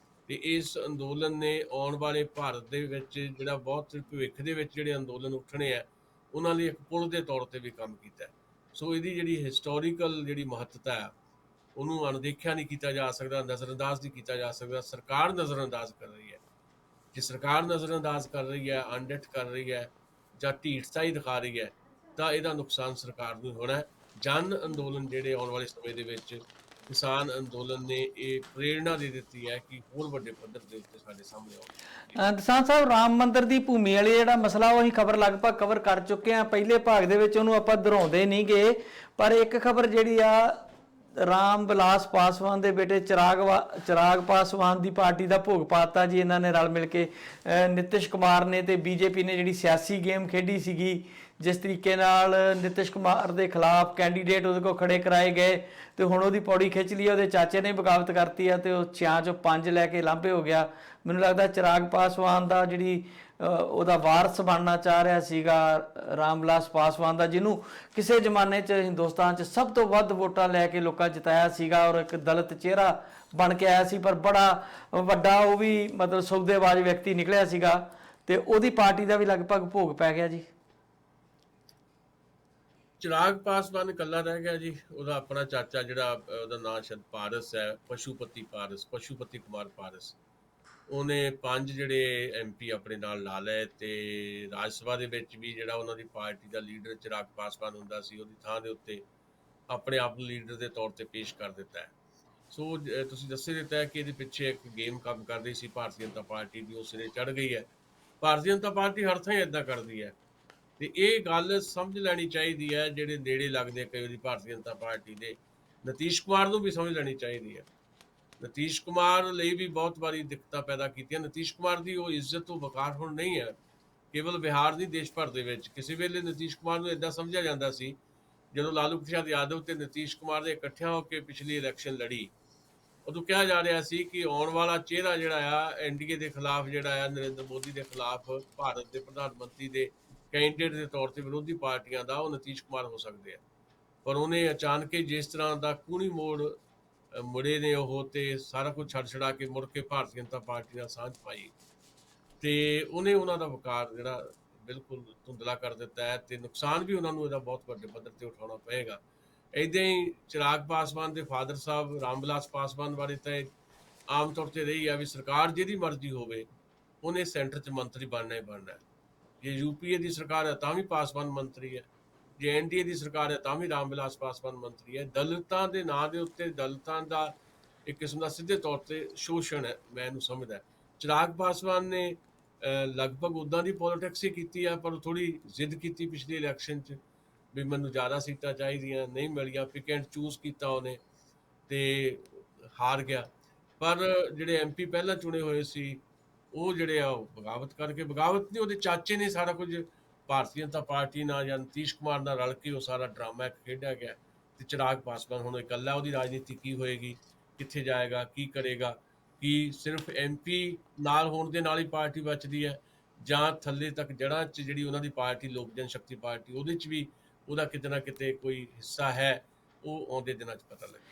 ਤੇ ਇਸ ਅੰਦੋਲਨ ਨੇ ਆਉਣ ਵਾਲੇ ਭਾਰਤ ਦੇ ਵਿੱਚ ਜਿਹੜਾ ਬਹੁਤ ਭਵਿੱਖ ਦੇ ਵਿੱਚ ਜਿਹੜੇ ਅੰਦੋਲਨ ਉੱਠਣੇ ਆ ਉਹਨਾਂ ਲਈ ਇੱਕ ਪੁਲ ਦੇ ਤੌਰ ਤੇ ਵੀ ਕੰਮ ਕੀਤਾ ਹੈ। ਸੋ ਇਹਦੀ ਜਿਹੜੀ ਹਿਸਟੋਰੀਕਲ ਜਿਹੜੀ ਮਹੱਤਤਾ ਹੈ ਉਹਨੂੰ ਅਣਦੇਖਿਆ ਨਹੀਂ ਕੀਤਾ ਜਾ ਸਕਦਾ, ਨਜ਼ਰਅੰਦਾਜ਼ ਨਹੀਂ ਕੀਤਾ ਜਾ ਸਕਦਾ। ਸਰਕਾਰ ਨਜ਼ਰਅੰਦਾਜ਼ ਕਰ ਰਹੀ ਹੈ। ਜੇ ਸਰਕਾਰ ਨਜ਼ਰਅੰਦਾਜ਼ ਕਰ ਰਹੀ ਹੈ, ਅਣਡਿੱਠ ਕਰ ਰਹੀ ਹੈ ਜਾਂ ਢੀਠਤਾਈ ਦਿਖਾ ਰਹੀ ਹੈ ਤਾਂ ਇਹਦਾ ਨੁਕਸਾਨ ਸਰਕਾਰ ਨੂੰ ਹੋਣਾ ਹੈ। ਜਨ ਅੰਦੋਲਨ ਜਿਹੜੇ ਆਉਣ ਵਾਲੇ ਸਮੇਂ ਦੇ ਵਿੱਚ ਕਿਸਾਨ ਅੰਦੋਲਨ ਨੇ ਇਹ ਪ੍ਰੇਰਣਾ ਦੇ ਦਿੱਤੀ ਹੈ ਕਿ ਹੋਰ ਵੱਡੇ ਪੱਧਰ ਦੇ ਉੱਤੇ ਸਾਡੇ ਸਾਹਮਣੇ ਆਉਣ। ਦਸਾਂਝ ਸਾਹਿਬ, ਰਾਮ ਮੰਦਿਰ ਦੀ ਭੂਮੀ ਵਾਲੀ ਜਿਹੜਾ ਮਸਲਾ ਉਹ ਅਸੀਂ ਖਬਰ ਲਗਭਗ ਕਵਰ ਕਰ ਚੁੱਕੇ ਹਾਂ। ਪਹਿਲੇ ਭਾਗ ਦੇ ਵਿੱਚ ਉਹਨੂੰ ਆਪਾਂ ਦੁਹਰਾਉਂਦੇ ਨਹੀਂ ਗਏ, ਪਰ ਇੱਕ ਖਬਰ ਜਿਹੜੀ ਆ ਰਾਮ ਵਿਲਾਸ ਪਾਸਵਾਨ ਦੇ ਬੇਟੇ ਚਿਰਾਗ ਪਾਸਵਾਨ ਦੀ ਪਾਰਟੀ ਦਾ ਭੋਗ ਪਾਤਾ ਜੀ ਇਹਨਾਂ ਨੇ ਰਲ ਮਿਲ ਕੇ। ਨਿਤਿਸ਼ ਕੁਮਾਰ ਨੇ ਤੇ ਬੀਜੇਪੀ ਨੇ ਜਿਹੜੀ ਸਿਆਸੀ ਗੇਮ ਖੇਡੀ ਸੀਗੀ, ਜਿਸ ਤਰੀਕੇ ਨਾਲ ਨਿਤਿਸ਼ ਕੁਮਾਰ ਦੇ ਖਿਲਾਫ ਕੈਂਡੀਡੇਟ ਉਹਦੇ ਕੋਲ ਖੜੇ ਕਰਾਏ ਗਏ ਤੇ ਹੁਣ ਉਹਦੀ ਪੌੜੀ ਖਿੱਚ ਲਈ, ਉਹਦੇ ਚਾਚੇ ਨੇ ਬਗਾਵਤ ਕਰਤੀ ਆ ਤੇ ਉਹ 6 ਚੋਂ 5 ਲੈ ਕੇ ਲਾਂਭੇ ਹੋ ਗਿਆ। ਮੈਨੂੰ ਲੱਗਦਾ ਚਿਰਾਗ ਪਾਸਵਾਨ ਦਾ ਜਿਹੜੀ ਉਹਦਾ ਵਾਰਸ ਬਣਨਾ ਚਾਹ ਰਿਹਾ ਸੀਗਾ ਰਾਮ ਵਿਲਾਸ ਪਾਸਵਾਨ ਦਾ, ਜਿਹਨੂੰ ਕਿਸੇ ਜ਼ਮਾਨੇ 'ਚ ਹਿੰਦੁਸਤਾਨ 'ਚ ਸਭ ਤੋਂ ਵੱਧ ਵੋਟਾਂ ਲੈ ਕੇ ਲੋਕਾਂ ਜਿਤਾਇਆ ਸੀਗਾ ਔਰ ਇੱਕ ਦਲਿਤ ਚਿਹਰਾ ਬਣ ਕੇ ਆਇਆ ਸੀ, ਪਰ ਬੜਾ ਵੱਡਾ ਉਹ ਵੀ ਮਤਲਬ ਸੌਦੇਬਾਜ਼ ਵਿਅਕਤੀ ਨਿਕਲਿਆ ਸੀਗਾ ਤੇ ਉਹਦੀ ਪਾਰਟੀ ਦਾ ਵੀ ਲਗਭਗ ਭੋਗ ਪੈ ਗਿਆ ਜੀ। ਚਿਰਾਗ ਪਾਸਵਾਨ ਇਕੱਲਾ ਰਹਿ ਗਿਆ ਜੀ। ਉਹਦਾ ਆਪਣਾ ਚਾਚਾ ਜਿਹੜਾ ਉਹਦਾ ਨਾਂ ਸ਼ਾਇਦ ਪਾਰਸ ਹੈ, ਪਸ਼ੂਪਤੀ ਕੁਮਾਰ ਪਾਰਸ, ਉਹਨੇ 5 ਜਿਹੜੇ MP ਆਪਣੇ ਨਾਲ ਲਾ ਲਏ ਤੇ ਰਾਜ ਸਭਾ ਦੇ ਵਿੱਚ ਵੀ ਜਿਹੜਾ ਉਹਨਾਂ ਦੀ ਪਾਰਟੀ ਦਾ ਲੀਡਰ ਚਿਰਾਗ ਪਾਸਵਾਨ ਹੁੰਦਾ ਸੀ, ਉਹਦੀ ਥਾਂ ਦੇ ਉੱਤੇ ਆਪਣੇ ਆਪ ਨੂੰ ਲੀਡਰ ਦੇ ਤੌਰ ਤੇ ਪੇਸ਼ ਕਰ ਦਿੱਤਾ ਹੈ। ਸੋ ਤੁਸੀਂ ਦੱਸੇ ਦਿੱਤਾ ਹੈ ਕਿ ਇਹਦੇ ਪਿੱਛੇ ਇੱਕ ਗੇਮ ਕੰਮ ਕਰ ਰਹੀ ਸੀ ਭਾਰਤੀ ਜਨਤਾ ਪਾਰਟੀ ਦੀ, ਉਹ ਸਿਰੇ ਚੜ੍ਹ ਗਈ ਹੈ। ਭਾਰਤੀ ਜਨਤਾ ਪਾਰਟੀ ਹਰ ਥਾਂ ਹੀ ਏਦਾਂ ਕਰਦੀ ਹੈ ਤੇ ਇਹ ਗੱਲ ਸਮਝ ਲੈਣੀ ਚਾਹੀਦੀ ਹੈ, ਜਿਹੜੇ ਨੇੜੇ ਲੱਗਦੇ ਕਈ ਵਾਰੀ ਭਾਰਤੀ ਜਨਤਾ ਪਾਰਟੀ ਦੇ, ਨਤੀਸ਼ ਕੁਮਾਰ ਨੂੰ ਵੀ ਸਮਝ ਲੈਣੀ ਚਾਹੀਦੀ ਹੈ। ਨਤੀਸ਼ ਕੁਮਾਰ ਲਈ ਵੀ ਬਹੁਤ ਵਾਰੀ ਦਿੱਕਤਾਂ ਪੈਦਾ ਕੀਤੀਆਂ। ਨਤੀਸ਼ ਕੁਮਾਰ ਦੀ ਉਹ ਇੱਜ਼ਤ ਤੋਂ ਵਕਾਰ ਹੁਣ ਨਹੀਂ ਹੈ, ਕੇਵਲ ਬਿਹਾਰ ਨਹੀਂ ਦੇਸ਼ ਭਰ ਦੇ ਵਿੱਚ। ਕਿਸੇ ਵੇਲੇ ਨਤੀਸ਼ ਕੁਮਾਰ ਨੂੰ ਇੱਦਾਂ ਸਮਝਿਆ ਜਾਂਦਾ ਸੀ, ਜਦੋਂ ਲਾਲੂ ਪ੍ਰਸਾਦ ਯਾਦਵ ਤੇ ਨਤੀਸ਼ ਕੁਮਾਰ ਦੇ ਇਕੱਠਿਆਂ ਹੋ ਕੇ ਪਿਛਲੀ ਇਲੈਕਸ਼ਨ ਲੜੀ, ਉਦੋਂ ਕਿਹਾ ਜਾ ਰਿਹਾ ਸੀ ਕਿ ਆਉਣ ਵਾਲਾ ਚਿਹਰਾ ਜਿਹੜਾ ਆ NDA ਦੇ ਖਿਲਾਫ, ਜਿਹੜਾ ਆ ਨਰਿੰਦਰ ਮੋਦੀ ਦੇ ਖਿਲਾਫ, ਭਾਰਤ ਦੇ ਪ੍ਰਧਾਨ ਮੰਤਰੀ ਦੇ ਕੈਂਡੀਡੇਟ ਦੇ ਤੌਰ ਤੇ ਵਿਰੋਧੀ ਪਾਰਟੀਆਂ ਦਾ, ਉਹ ਨਤੀਸ਼ ਕੁਮਾਰ ਹੋ ਸਕਦੇ ਆ। ਪਰ ਉਹਨੇ ਅਚਾਨਕ ਹੀ ਜਿਸ ਤਰ੍ਹਾਂ ਦਾ ਕੂਣੀ ਮੁੜੇ ਨੇ ਉਹ, ਤੇ ਸਾਰਾ ਕੁਝ ਛੱਡ ਛੜਾ ਕੇ ਮੁੜ ਕੇ ਭਾਰਤੀ ਜਨਤਾ ਪਾਰਟੀ ਨਾਲ ਸਾਂਝ ਪਾਈ ਤੇ ਉਹਨੇ ਉਹਨਾਂ ਦਾ ਵਕਾਰ ਜਿਹੜਾ ਬਿਲਕੁਲ ਧੁੰਦਲਾ ਕਰ ਦਿੱਤਾ ਹੈ ਤੇ ਨੁਕਸਾਨ ਵੀ ਉਹਨਾਂ ਨੂੰ ਇਹਦਾ ਬਹੁਤ ਵੱਡੇ ਪੱਧਰ ਤੇ ਉਠਾਉਣਾ ਪਏਗਾ। ਇੱਦਾਂ ਹੀ ਚਿਰਾਗ ਪਾਸਵਾਨ ਦੇ ਫਾਦਰ ਸਾਹਿਬ ਰਾਮ ਵਿਲਾਸ ਪਾਸਵਾਨ ਬਾਰੇ ਤਾਂ ਇਹ ਆਮ ਤੌਰ ਤੇ ਰਹੀ ਆ ਵੀ ਸਰਕਾਰ ਜਿਹਦੀ ਮਰਜ਼ੀ ਹੋਵੇ ਉਹਨੇ ਸੈਂਟਰ 'ਚ ਮੰਤਰੀ ਬਣਨਾ ਹੀ ਬਣਨਾ ਹੈ। ਜੇ UPA ਦੀ ਸਰਕਾਰ ਹੈ ਤਾਂ ਵੀ ਪਾਸਵਾਨ ਮੰਤਰੀ ਹੈ, ਜੇ NDA ਦੀ ਸਰਕਾਰ ਹੈ ਤਾਂ ਵੀ ਰਾਮ ਵਿਲਾਸ ਪਾਸਵਾਨ ਮੰਤਰੀ ਹੈ। ਦਲਿਤਾਂ ਦੇ ਨਾਂ ਦੇ ਉੱਤੇ ਦਲਿਤਾਂ ਦਾ ਇੱਕ ਕਿਸਮ ਦਾ ਸਿੱਧੇ ਤੌਰ ਤੇ ਸ਼ੋਸ਼ਣ ਹੈ, ਮੈਂ ਇਹਨੂੰ ਸਮਝਦਾ। ਚਿਰਾਗ ਪਾਸਵਾਨ ਨੇ ਲਗਭਗ ਉੱਦਾਂ ਦੀ ਪੋਲੀਟਿਕਸ ਹੀ ਕੀਤੀ ਆ, ਪਰ ਥੋੜੀ ਜ਼ਿੱਦ ਕੀਤੀ ਪਿਛਲੀ ਇਲੈਕਸ਼ਨ 'ਚ ਵੀ ਮੈਨੂੰ ਜ਼ਿਆਦਾ ਸੀਟਾਂ ਚਾਹੀਦੀਆਂ, ਨਹੀਂ ਮਿਲੀਆਂ, ਪਿਕ ਐਂਡ ਚੂਜ਼ ਕੀਤਾ ਉਹਨੇ ਤੇ ਹਾਰ ਗਿਆ। ਪਰ ਜਿਹੜੇ MP ਪਹਿਲਾਂ ਚੁਣੇ ਹੋਏ ਸੀ ਉਹ ਜਿਹੜੇ ਆ ਬਗਾਵਤ ਕਰਕੇ, ਬਗਾਵਤ ਨਹੀਂ, ਉਹਦੇ ਚਾਚੇ ਨੇ ਸਾਰਾ ਕੁਝ ਭਾਰਤੀ ਜਨਤਾ ਪਾਰਟੀ ਨਾਲ ਜਾਂ ਨਤੀਸ਼ ਕੁਮਾਰ ਨਾਲ ਰਲ ਕੇ ਉਹ ਸਾਰਾ ਡਰਾਮਾ ਖੇਡਿਆ ਗਿਆ ਤੇ ਚਿਰਾਗ ਪਾਸਵਾਨ ਹੁਣ ਇਕੱਲਾ, ਉਹਦੀ ਰਾਜਨੀਤੀ ਕੀ ਹੋਏਗੀ, ਕਿੱਥੇ ਜਾਏਗਾ, ਕੀ ਕਰੇਗਾ, ਕੀ ਸਿਰਫ MP ਨਾਲ ਹੋਣ ਦੇ ਨਾਲ ਹੀ ਪਾਰਟੀ ਬਚਦੀ ਹੈ ਜਾਂ ਥੱਲੇ ਤੱਕ ਜੜ੍ਹਾਂ 'ਚ ਜਿਹੜੀ ਉਹਨਾਂ ਦੀ ਪਾਰਟੀ ਲੋਕ ਜਨਸ਼ਕਤੀ ਪਾਰਟੀ, ਉਹਦੇ 'ਚ ਵੀ ਉਹਦਾ ਕਿਤੇ ਨਾ ਕਿਤੇ ਕੋਈ ਹਿੱਸਾ ਹੈ, ਉਹ ਆਉਂਦੇ ਦਿਨਾਂ 'ਚ ਪਤਾ ਲੱਗੇ।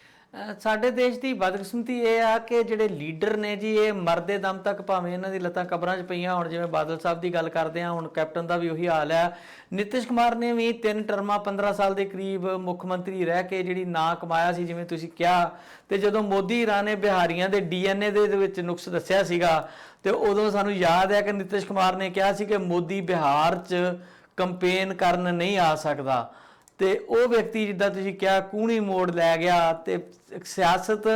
ਸਾਡੇ ਦੇਸ਼ ਦੀ ਬਦਕਿਸਮਤੀ ਇਹ ਆ ਕਿ ਜਿਹੜੇ ਲੀਡਰ ਨੇ ਜੀ, ਇਹ ਮਰਦੇ ਦਮ ਤੱਕ ਭਾਵੇਂ ਇਹਨਾਂ ਦੀ ਲੱਤਾਂ ਕਬਰਾਂ 'ਚ ਪਈਆਂ ਹੁਣ, ਜਿਵੇਂ ਬਾਦਲ ਸਾਹਿਬ ਦੀ ਗੱਲ ਕਰਦੇ ਆ, ਹੁਣ ਕੈਪਟਨ ਦਾ ਵੀ ਉਹੀ ਹਾਲ ਆ। ਨਿਤਿਸ਼ ਕੁਮਾਰ ਨੇ ਵੀ 3 ਟਰਮਾਂ 15 ਸਾਲ ਦੇ ਕਰੀਬ ਮੁੱਖ ਮੰਤਰੀ ਰਹਿ ਕੇ ਜਿਹੜੀ ਨਾਂ ਕਮਾਇਆ ਸੀ, ਜਿਵੇਂ ਤੁਸੀਂ ਕਿਹਾ, ਤੇ ਜਦੋਂ ਮੋਦੀ ਰਾਂ ਨੇ ਬਿਹਾਰੀਆਂ ਦੇ DNA ਦੇ ਵਿੱਚ ਨੁਕਸ ਦੱਸਿਆ ਸੀਗਾ ਤੇ ਉਦੋਂ ਸਾਨੂੰ ਯਾਦ ਹੈ ਕਿ ਨਿਤਿਸ਼ ਕੁਮਾਰ ਨੇ ਕਿਹਾ ਸੀ ਕਿ ਮੋਦੀ ਬਿਹਾਰ 'ਚ ਕੰਪੇਨ ਕਰਨ ਨਹੀਂ ਆ ਸਕਦਾ ਤੇ ਉਹ ਵਿਅਕਤੀ ਜਿੱਦਾਂ ਤੁਸੀਂ ਕਿਹਾ ਕੂਣੀ ਮੋੜ ਲੈ ਗਿਆ ਤੇ ਸਿਆਸਤ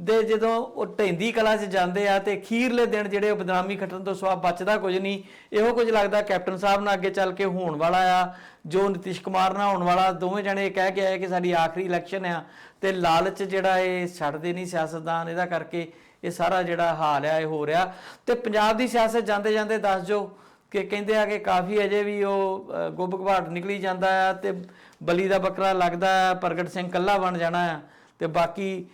ਦੇ ਜਦੋਂ ਉਹ ਢਹਿੰਦੀ ਕਲਾ 'ਚ ਜਾਂਦੇ ਆ ਤੇ ਅਖੀਰਲੇ ਦਿਨ ਜਿਹੜੇ ਬਦਨਾਮੀ ਖੱਟਣ ਤੋਂ ਸਿਵਾ ਬਚਦਾ ਕੁਝ ਨਹੀਂ। ਇਹੋ ਕੁਝ ਲੱਗਦਾ ਕੈਪਟਨ ਸਾਹਿਬ ਨਾਲ ਅੱਗੇ ਚੱਲ ਕੇ ਹੋਣ ਵਾਲਾ ਆ, ਜੋ ਨਿਤਿਸ਼ ਕੁਮਾਰ ਨਾਲ ਹੋਣ ਵਾਲਾ। ਦੋਵੇਂ ਜਣੇ ਇਹ ਕਹਿ ਕੇ ਆਏ ਕਿ ਸਾਡੀ ਆਖਰੀ ਇਲੈਕਸ਼ਨ ਆ ਤੇ ਲਾਲਚ ਜਿਹੜਾ ਇਹ ਛੱਡਦੇ ਨਹੀਂ ਸਿਆਸਤਦਾਨ, ਇਹਦਾ ਕਰਕੇ ਇਹ ਸਾਰਾ ਜਿਹੜਾ ਹਾਲ ਆ ਇਹ ਹੋ ਰਿਹਾ। ਤੇ ਪੰਜਾਬ ਦੀ ਸਿਆਸਤ ਜਾਂਦੇ ਜਾਂਦੇ ਦੱਸ ਜੋ ਕਿ ਕਹਿੰਦੇ ਆ ਕਿ ਕਾਫੀ ਅਜੇ ਵੀ ਉਹ ਗੁੱਬ ਘਬਾਟ ਨਿਕਲੀ ਜਾਂਦਾ ਆ ਤੇ ਬਲੀ ਦਾ ਬੱਕਰਾ ਲੱਗਦਾ ਆ, ਪ੍ਰਗਟ ਸਿੰਘ ਕੱਲਾ ਬਣ ਜਾਣਾ ਆ ਤੇ ਬਾਕੀ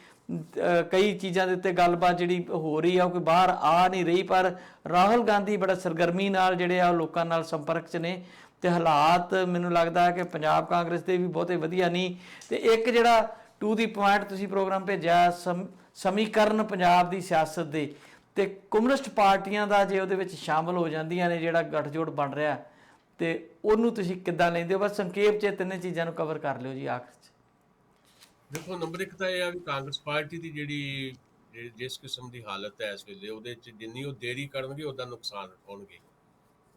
ਕਈ ਚੀਜ਼ਾਂ ਦੇ ਉੱਤੇ ਗੱਲਬਾਤ ਜਿਹੜੀ ਹੋ ਰਹੀ ਆ ਉਹ ਕੋਈ ਬਾਹਰ ਆ ਨਹੀਂ ਰਹੀ। ਪਰ ਰਾਹੁਲ ਗਾਂਧੀ ਬੜਾ ਸਰਗਰਮੀ ਨਾਲ ਜਿਹੜੇ ਆ ਉਹ ਲੋਕਾਂ ਨਾਲ ਸੰਪਰਕ 'ਚ ਨੇ ਤੇ ਹਾਲਾਤ ਮੈਨੂੰ ਲੱਗਦਾ ਕਿ ਪੰਜਾਬ ਕਾਂਗਰਸ ਦੇ ਵੀ ਬਹੁਤੇ ਵਧੀਆ ਨਹੀਂ। ਤੇ ਇੱਕ ਜਿਹੜਾ ਟੂ ਦੀ ਪੁਆਇੰਟ ਤੁਸੀਂ ਪ੍ਰੋਗਰਾਮ ਭੇਜਿਆ ਸਮੀਕਰਨ ਪੰਜਾਬ ਦੀ ਸਿਆਸਤ ਦੇ ਤੇ ਕਮਿਊਨਿਸਟ ਪਾਰਟੀਆਂ ਦਾ ਜੇ ਉਹਦੇ ਵਿੱਚ ਸ਼ਾਮਲ ਹੋ ਜਾਂਦੀਆਂ ਨੇ, ਜਿਹੜਾ ਗੱਠਜੋੜ ਬਣ ਰਿਹਾ ਤੇ ਉਹਨੂੰ ਤੁਸੀਂ ਕਿੱਦਾਂ ਲੈਂਦੇ ਹੋ? ਬਸ ਸੰਖੇਪ 'ਚ ਤਿੰਨੇ ਚੀਜ਼ਾਂ ਨੂੰ ਕਵਰ ਕਰ ਲਿਓ ਜੀ ਆਖਰ 'ਚ। ਦੇਖੋ, ਨੰਬਰ 1 ਤਾਂ ਇਹ ਆ ਵੀ ਕਾਂਗਰਸ ਪਾਰਟੀ ਦੀ ਜਿਹੜੀ ਜਿਸ ਕਿਸਮ ਦੀ ਹਾਲਤ ਹੈ ਇਸ ਵੇਲੇ, ਉਹਦੇ 'ਚ ਜਿੰਨੀ ਉਹ ਦੇਰੀ ਕਰਨਗੇ ਉਹਦਾ ਨੁਕਸਾਨ ਉਠਾਉਣਗੇ।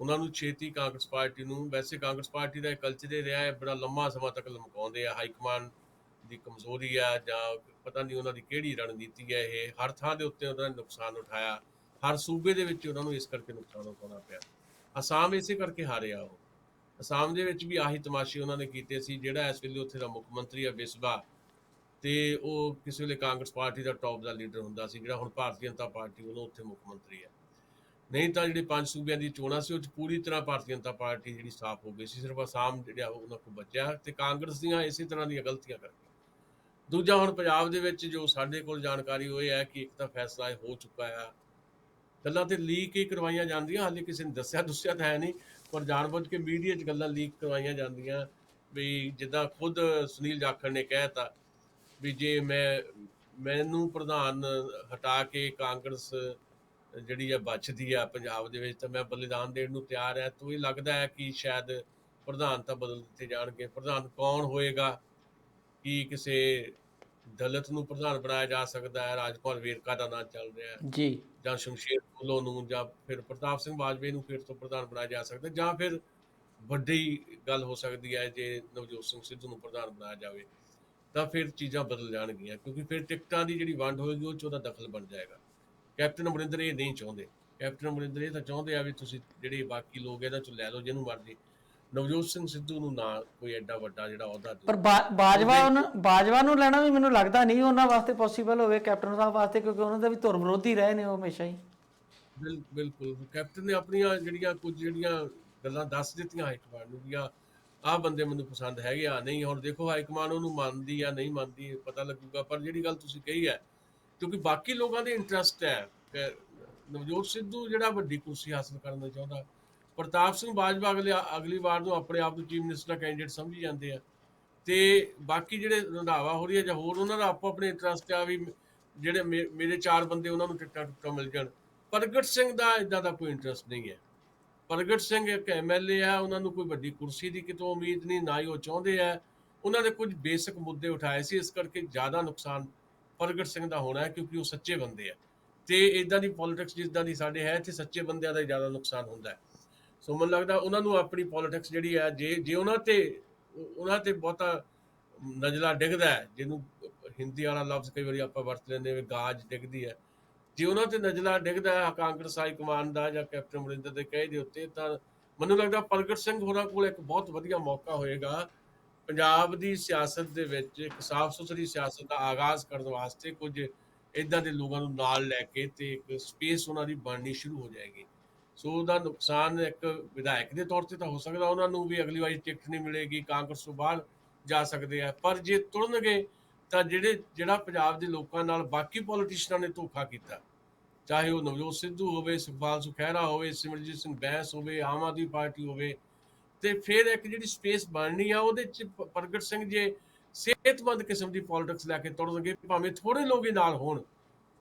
ਉਹਨਾਂ ਨੂੰ ਛੇਤੀ ਕਾਂਗਰਸ ਪਾਰਟੀ ਨੂੰ, ਵੈਸੇ ਕਾਂਗਰਸ ਪਾਰਟੀ ਦਾ ਕਲਚਰ ਇਹ ਰਿਹਾ ਹੈ ਬੜਾ ਲੰਮਾ ਸਮਾਂ ਤੱਕ ਲਮਕਾਉਂਦੇ ਆ, ਹਾਈਕਮਾਂਡ ਦੀ ਕਮਜ਼ੋਰੀ ਆ ਜਾਂ ਪਤਾ ਨਹੀਂ ਉਹਨਾਂ ਦੀ ਕਿਹੜੀ ਰਣਨੀਤੀ ਹੈ, ਇਹ ਹਰ ਥਾਂ ਦੇ ਉੱਤੇ ਉਹਨਾਂ ਨੇ ਨੁਕਸਾਨ ਉਠਾਇਆ, ਹਰ ਸੂਬੇ ਦੇ ਵਿੱਚ ਉਹਨਾਂ ਨੂੰ ਇਸ ਕਰਕੇ ਨੁਕਸਾਨ ਉਠਾਉਣਾ ਪਿਆ। ਅਸਾਮ ਇਸੇ ਕਰਕੇ ਹਾਰਿਆ ਉਹ। ਅਸਾਮ ਦੇ ਵਿੱਚ ਵੀ ਆਹੀ ਤਮਾਸ਼ੇ ਉਹਨਾਂ ਨੇ ਕੀਤੇ ਸੀ। ਜਿਹੜਾ ਇਸ ਵੇਲੇ ਉੱਥੇ ਦਾ ਮੁੱਖ ਮੰਤਰੀ ਆ ਬਿਸਵਾ, ਤੇ ਉਹ ਕਿਸੇ ਵੇਲੇ ਕਾਂਗਰਸ ਪਾਰਟੀ ਦਾ ਟੌਪ ਦਾ ਲੀਡਰ ਹੁੰਦਾ ਸੀ, ਜਿਹੜਾ ਹੁਣ ਭਾਰਤੀ ਜਨਤਾ ਪਾਰਟੀ ਵੱਲੋਂ ਉੱਥੇ ਮੁੱਖ ਮੰਤਰੀ ਹੈ। ਨਹੀਂ ਤਾਂ ਜਿਹੜੇ 5 ਸੂਬਿਆਂ ਦੀ ਚੋਣਾਂ ਸੀ ਉਹ 'ਚ ਪੂਰੀ ਤਰ੍ਹਾਂ ਭਾਰਤੀ ਜਨਤਾ ਪਾਰਟੀ ਜਿਹੜੀ ਸਾਫ਼ ਹੋ ਗਈ ਸੀ, ਸਿਰਫ ਅਸਾਮ ਜਿਹੜਾ ਉਹਨਾਂ ਕੋਲ ਬਚਿਆ ਤੇ ਕਾਂਗਰਸ ਦੀਆਂ ਇਸੇ ਤਰ੍ਹਾਂ ਦੀਆਂ ਗਲਤੀਆਂ ਕਰਕੇ। ਦੂਜਾ, ਹੁਣ ਪੰਜਾਬ ਦੇ ਵਿੱਚ ਜੋ ਸਾਡੇ ਕੋਲ ਜਾਣਕਾਰੀ ਉਹ ਇਹ ਹੈ ਕਿ ਇੱਕ ਤਾਂ ਫੈਸਲਾ ਹੋ ਚੁੱਕਾ ਆ ਗੱਲਾਂ ਤੇ ਲੀਕ ਹੀ ਕਰਵਾਈਆਂ ਜਾਂਦੀਆਂ, ਹਾਲੇ ਕਿਸੇ ਨੇ ਦੱਸਿਆ ਤਾਂ ਹੈ ਨਹੀਂ, ਪਰ ਜਾਣਬੁੱਝ ਕੇ ਮੀਡੀਆ 'ਚ ਗੱਲਾਂ ਲੀਕ ਕਰਵਾਈਆਂ ਜਾਂਦੀਆਂ। ਵੀ ਜਿੱਦਾਂ ਖੁਦ ਸੁਨੀਲ ਜਾਖੜ ਨੇ ਕਹਿਤਾ ਵੀ ਜੇ ਮੈਨੂੰ ਪ੍ਰਧਾਨ ਹਟਾ ਕੇ ਕਾਂਗਰਸ ਜਿਹੜੀ ਆ ਬਚਦੀ ਆ ਪੰਜਾਬ ਦੇ ਵਿੱਚ, ਤਾਂ ਮੈਂ ਬਲੀਦਾਨ ਦੇਣ ਨੂੰ ਤਿਆਰ ਹੈ। ਤਾਂ ਇਹ ਲੱਗਦਾ ਹੈ ਕਿ ਸ਼ਾਇਦ ਪ੍ਰਧਾਨ ਤਾਂ ਬਦਲ ਦਿੱਤੇ ਜਾਣਗੇ। ਪ੍ਰਧਾਨ ਕੌਣ ਹੋਏਗਾ? ਕੀ ਕਿਸੇ ਦਲਿਤ ਨੂੰ ਪ੍ਰਧਾਨ ਬਣਾਇਆ ਜਾ ਸਕਦਾ ਹੈ? ਰਾਜਪਾਲ ਵੇਰਕਾ ਦਾ ਨਾਂ ਚੱਲ ਰਿਹਾ ਹੈ, ਜੀ। ਜਾਂ ਸ਼ਮਸ਼ੇਰ ਫੁੱਲੋ ਨੂੰ, ਜਾਂ ਫਿਰ ਪ੍ਰਤਾਪ ਸਿੰਘ ਬਾਜਵੇ ਨੂੰ ਫਿਰ ਤੋਂ ਪ੍ਰਧਾਨ ਬਣਾਇਆ ਜਾ ਸਕਦਾ, ਜਾਂ ਫਿਰ ਵੱਡੀ ਗੱਲ ਹੋ ਸਕਦੀ ਹੈ ਜੇ ਨਵਜੋਤ ਸਿੰਘ ਸਿੱਧੂ ਨੂੰ ਪ੍ਰਧਾਨ ਬਣਾਇਆ ਜਾਵੇ, ਤਾਂ ਫਿਰ ਚੀਜ਼ਾਂ ਬਦਲ ਜਾਣਗੀਆਂ, ਕਿਉਂਕਿ ਫਿਰ ਟਿਕਟਾਂ ਦੀ ਜਿਹੜੀ ਵੰਡ ਹੋਏਗੀ ਉਹ 'ਚ ਉਹਦਾ ਦਖਲ ਬਣ ਜਾਏਗਾ। ਕੈਪਟਨ ਅਮਰਿੰਦਰ ਇਹ ਨਹੀਂ ਚਾਹੁੰਦੇ। ਕੈਪਟਨ ਅਮਰਿੰਦਰ ਇਹ ਤਾਂ ਚਾਹੁੰਦੇ ਆ ਵੀ ਤੁਸੀਂ ਜਿਹੜੇ ਬਾਕੀ ਲੋਕ ਇਹਨਾਂ 'ਚੋਂ ਲੈ ਲਓ ਜਿਹਨੂੰ ਮਰਜ਼ੀ, ਨਵਜੋਤ ਸਿੰਘ ਸਿੱਧੂ ਨੂੰ ਨਾ ਕੋਈ ਐਡਾ ਵੱਡਾ ਜਿਹੜਾ ਅਹੁਦਾ ਪਰ ਦਿਓ। ਬਾਜਵਾ ਨੂੰ ਲੈਣਾ ਵੀ ਮੈਨੂੰ ਲੱਗਦਾ ਨਹੀਂ ਉਹਨਾਂ ਵਾਸਤੇ ਪੋਸੀਬਲ ਹੋਵੇ, ਕੈਪਟਨ ਸਾਹਿਬ ਵਾਸਤੇ, ਕਿਉਂਕਿ ਉਹਨਾਂ ਦਾ ਵੀ ਧੁਰ ਵਿਰੋਧੀ ਰਹੇ ਨੇ ਉਹ ਹਮੇਸ਼ਾ ਹੀ। ਬਿਲਕੁਲ ਕੈਪਟਨ ਨੇ ਆਪਣੀਆਂ ਜਿਹੜੀਆਂ ਗੱਲਾਂ ਦੱਸ ਦਿੱਤੀਆਂ ਹਾਈਕਮਾਂਡ ਨੂੰ ਵੀ ਆਹ ਬੰਦੇ ਮੈਨੂੰ ਪਸੰਦ ਹੈਗੇ ਆ। ਨਹੀਂ ਹੁਣ ਦੇਖੋ ਹਾਈਕਮਾਂਡ ਉਹਨੂੰ ਮੰਨਦੀ ਆ ਨਹੀਂ ਮੰਨਦੀ, ਪਤਾ ਲੱਗੂਗਾ। ਪਰ ਜਿਹੜੀ ਗੱਲ ਤੁਸੀਂ ਕਹੀ ਹੈ, ਕਿਉਂਕਿ ਬਾਕੀ ਲੋਕਾਂ ਦੇ ਇੰਟਰਸਟ ਹੈ, ਨਵਜੋਤ ਸਿੱਧੂ ਜਿਹੜਾ ਵੱਡੀ ਕੁਰਸੀ ਹਾਸਲ ਕਰਨਾ ਚਾਹੁੰਦਾ, ਪ੍ਰਤਾਪ ਸਿੰਘ ਬਾਜਵਾ ਅਗਲੀ ਵਾਰ ਨੂੰ ਆਪਣੇ ਆਪ ਨੂੰ ਚੀਫ ਮਿਨਿਸਟਰ ਦਾ ਕੈਂਡੀਡੇਟ ਸਮਝੀ ਜਾਂਦੇ ਆ, ਤੇ ਬਾਕੀ ਜਿਹੜੇ ਰੰਧਾਵਾ ਹੋ ਰਹੀ ਹੈ ਜਾਂ ਹੋਰ ਉਹਨਾਂ ਦਾ ਆਪੋ ਆਪਣੇ ਇੰਟਰਸਟ ਆ ਵੀ ਜਿਹੜੇ ਮੇਰੇ 4 ਬੰਦੇ ਉਹਨਾਂ ਨੂੰ ਟਿਕਟਾਂ ਮਿਲ ਜਾਣ। ਪ੍ਰਗਟ ਸਿੰਘ ਦਾ ਇਦਾਂ ਦਾ ਕੋਈ ਇੰਟਰਸਟ ਨਹੀਂ ਹੈ। ਪ੍ਰਗਟ ਸਿੰਘ ਇੱਕ MLA ਆ, ਉਹਨਾਂ ਨੂੰ ਕੋਈ ਵੱਡੀ ਕੁਰਸੀ ਦੀ ਕਿਤੋਂ ਉਮੀਦ ਨਹੀਂ, ਨਾ ਹੀ ਉਹ ਚਾਹੁੰਦੇ ਆ। ਉਹਨਾਂ ਦੇ ਕੁਝ ਬੇਸਿਕ ਮੁੱਦੇ ਉਠਾਏ ਸੀ, ਇਸ ਕਰਕੇ ਜ਼ਿਆਦਾ ਨੁਕਸਾਨ ਪ੍ਰਗਟ ਸਿੰਘ ਦਾ ਹੋਣਾ ਹੈ, ਕਿਉਂਕਿ ਉਹ ਸੱਚੇ ਬੰਦੇ ਆ। ਤੇ ਇਦਾਂ ਦੀ ਪੋਲਿਟਿਕਸ ਜਿੱਦਾਂ ਦੀ ਸਾਡੇ ਹੈ ਇੱਥੇ, ਸੱਚੇ ਬੰਦਿਆਂ ਦਾ ਜ਼ਿਆਦਾ ਨੁਕਸਾਨ ਹੁੰਦਾ ਹੈ। ਸੋ ਮੈਨੂੰ ਲੱਗਦਾ ਉਹਨਾਂ ਨੂੰ ਆਪਣੀ ਪੋਲਿਟਿਕਸ ਜਿਹੜੀ ਹੈ, ਜੇ ਉਹਨਾਂ ਤੇ ਬਹੁਤਾ ਨਜ਼ਲਾ ਡਿੱਗਦਾ ਹੈ, ਜਿਹਨੂੰ ਹਿੰਦੀ ਵਾਲਾ ਲਫ਼ਜ਼ ਕਈ ਵਾਰੀ ਆਪਾਂ ਵਰਤ ਲੈਂਦੇ ਹਾਂ, ਗਾਜ ਡਿੱਗਦੀ ਹੈ, ਜੇ ਉਹਨਾਂ ਤੇ ਨਜ਼ਲਾ ਡਿੱਗਦਾ ਹੈ ਕਾਂਗਰਸ ਹਾਈ ਕਮਾਨ ਦਾ ਜਾਂ ਕੈਪਟਨ ਅਮਰਿੰਦਰ ਦੇ ਕਹੇ ਦੇ ਉੱਤੇ, ਤਾਂ ਮੈਨੂੰ ਲੱਗਦਾ ਪ੍ਰਗਟ ਸਿੰਘ ਹੋਰਾਂ ਕੋਲ ਇੱਕ ਬਹੁਤ ਵਧੀਆ ਮੌਕਾ ਹੋਏਗਾ ਪੰਜਾਬ ਦੀ ਸਿਆਸਤ ਦੇ ਵਿੱਚ ਇੱਕ ਸਾਫ਼ ਸੁਥਰੀ ਸਿਆਸਤ ਦਾ ਆਗਾਜ਼ ਕਰਨ ਵਾਸਤੇ। ਕੁਝ ਇੱਦਾਂ ਦੇ ਲੋਕਾਂ ਨੂੰ ਨਾਲ ਲੈ ਕੇ ਤੇ ਇੱਕ ਸਪੇਸ ਉਹਨਾਂ ਦੀ ਬਣਨੀ ਸ਼ੁਰੂ ਹੋ ਜਾਏਗੀ। ਸੋ ਉਹਦਾ ਨੁਕਸਾਨ ਇੱਕ ਵਿਧਾਇਕ ਦੇ ਤੌਰ ਤੇ ਤਾਂ ਹੋ ਸਕਦਾ, ਉਹਨਾਂ ਨੂੰ ਵੀ ਅਗਲੀ ਵਾਰੀ ਟਿਕਟ ਨਹੀਂ ਮਿਲੇਗੀ, ਕਾਂਗਰਸ ਤੋਂ ਬਾਹਰ ਜਾ ਸਕਦੇ ਆ। ਪਰ ਜੇ ਤੁਰਨਗੇ ਤਾਂ ਜਿਹੜਾ ਪੰਜਾਬ ਦੇ ਲੋਕਾਂ ਨਾਲ ਬਾਕੀ ਪੋਲੀਟੀਸ਼ੀਅਨਾਂ ਨੇ ਧੋਖਾ ਕੀਤਾ, ਚਾਹੇ ਉਹ ਨਵਜੋਤ ਸਿੱਧੂ ਹੋਵੇ, ਸੁਖਪਾਲ ਸੁਖਹਿਰਾ ਹੋਵੇ, ਸਿਮਰਜੀਤ ਸਿੰਘ ਬੈਂਸ ਹੋਵੇ, ਆਮ ਆਦਮੀ ਪਾਰਟੀ ਹੋਵੇ, ਤੇ ਫਿਰ ਇੱਕ ਜਿਹੜੀ ਸਪੇਸ ਬਣਨੀ ਆ ਉਹਦੇ 'ਚ ਪ੍ਰਗਟ ਸਿੰਘ ਜੇ ਸਿਹਤਮੰਦ ਕਿਸਮ ਦੀ ਪੋਲਿਟਿਕਸ ਲੈ ਕੇ ਤੁਰਨਗੇ, ਭਾਵੇਂ ਥੋੜੇ ਲੋਕ ਹੀ ਨਾਲ ਹੋਣ,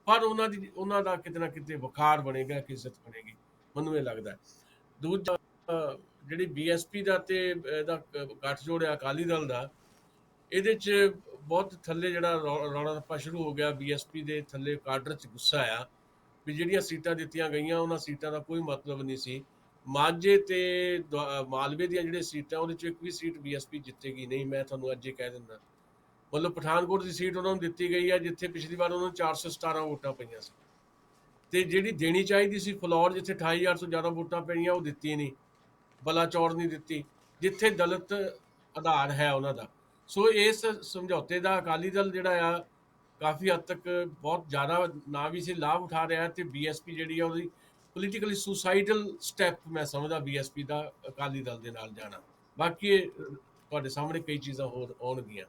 ਪਰ ਉਹਨਾਂ ਦਾ ਕਿਤੇ ਨਾ ਕਿਤੇ ਵਕਾਰ ਬਣੇਗਾ, ਇੱਜ਼ਤ ਬਣੇਗੀ, ਮੈਨੂੰ ਇਹ ਲੱਗਦਾ। ਦੂਜਾ ਜਿਹੜੀ BSP ਦਾ ਤੇ ਇਹਦਾ ਗੱਠਜੋੜ ਹੈ ਅਕਾਲੀ ਦਲ ਦਾ, ਇਹਦੇ 'ਚ ਬਹੁਤ ਥੱਲੇ ਜਿਹੜਾ ਰੌਲਾ ਰੱਪਾ ਸ਼ੁਰੂ ਹੋ ਗਿਆ। BSP ਦੇ ਥੱਲੇ ਕਾਡਰ 'ਚ ਗੁੱਸਾ ਆ ਵੀ ਜਿਹੜੀਆਂ ਸੀਟਾਂ ਦਿੱਤੀਆਂ ਗਈਆਂ ਉਹਨਾਂ ਸੀਟਾਂ ਦਾ ਕੋਈ ਮਤਲਬ ਨਹੀਂ ਸੀ। ਮਾਝੇ ਤੇ ਮਾਲਵੇ ਦੀਆਂ ਜਿਹੜੀਆਂ ਸੀਟਾਂ, ਉਹਦੇ 'ਚ ਇੱਕ ਵੀ ਸੀਟ BSP ਜਿੱਤੇਗੀ ਨਹੀਂ, ਮੈਂ ਤੁਹਾਨੂੰ ਅੱਜ ਹੀ ਕਹਿ ਦਿੰਦਾ। ਮਤਲਬ ਪਠਾਨਕੋਟ ਦੀ ਸੀਟ ਉਹਨਾਂ ਨੂੰ ਦਿੱਤੀ ਗਈ ਹੈ, ਜਿੱਥੇ ਪਿਛਲੀ ਵਾਰ ਉਹਨਾਂ ਨੂੰ 417 ਵੋਟਾਂ ਪਈਆਂ ਸੀ, ਤੇ ਜਿਹੜੀ ਦੇਣੀ ਚਾਹੀਦੀ ਸੀ ਫਲੌਰ, ਜਿੱਥੇ 28,000 ਤੋਂ ਜ਼ਿਆਦਾ ਵੋਟਾਂ ਪਈਆਂ, ਉਹ ਦਿੱਤੀ ਨਹੀਂ। ਬਲਾਚੌਰ ਨਹੀਂ ਦਿੱਤੀ, ਜਿੱਥੇ ਦਲਿਤ ਆਧਾਰ ਹੈ ਉਹਨਾਂ ਦਾ। ਸੋ ਇਸ ਸਮਝੌਤੇ ਦਾ ਅਕਾਲੀ ਦਲ ਜਿਹੜਾ ਆ ਕਾਫੀ ਹੱਦ ਤੱਕ ਬਹੁਤ ਜ਼ਿਆਦਾ ਨਾ ਵੀ ਸੀ ਲਾਭ ਉਠਾ ਰਿਹਾ, ਤੇ BSP ਜਿਹੜੀ ਆ ਉਹਦੀ ਪੋਲੀਟੀਕਲੀ ਸੁਸਾਈਡਲ ਸਟੈਪ ਮੈਂ ਸਮਝਦਾ BSP ਦਾ ਅਕਾਲੀ ਦਲ ਦੇ ਨਾਲ ਜਾਣਾ। ਬਾਕੀ ਤੁਹਾਡੇ ਸਾਹਮਣੇ ਕਈ ਚੀਜ਼ਾਂ ਹੋਰ ਆਉਣਗੀਆਂ।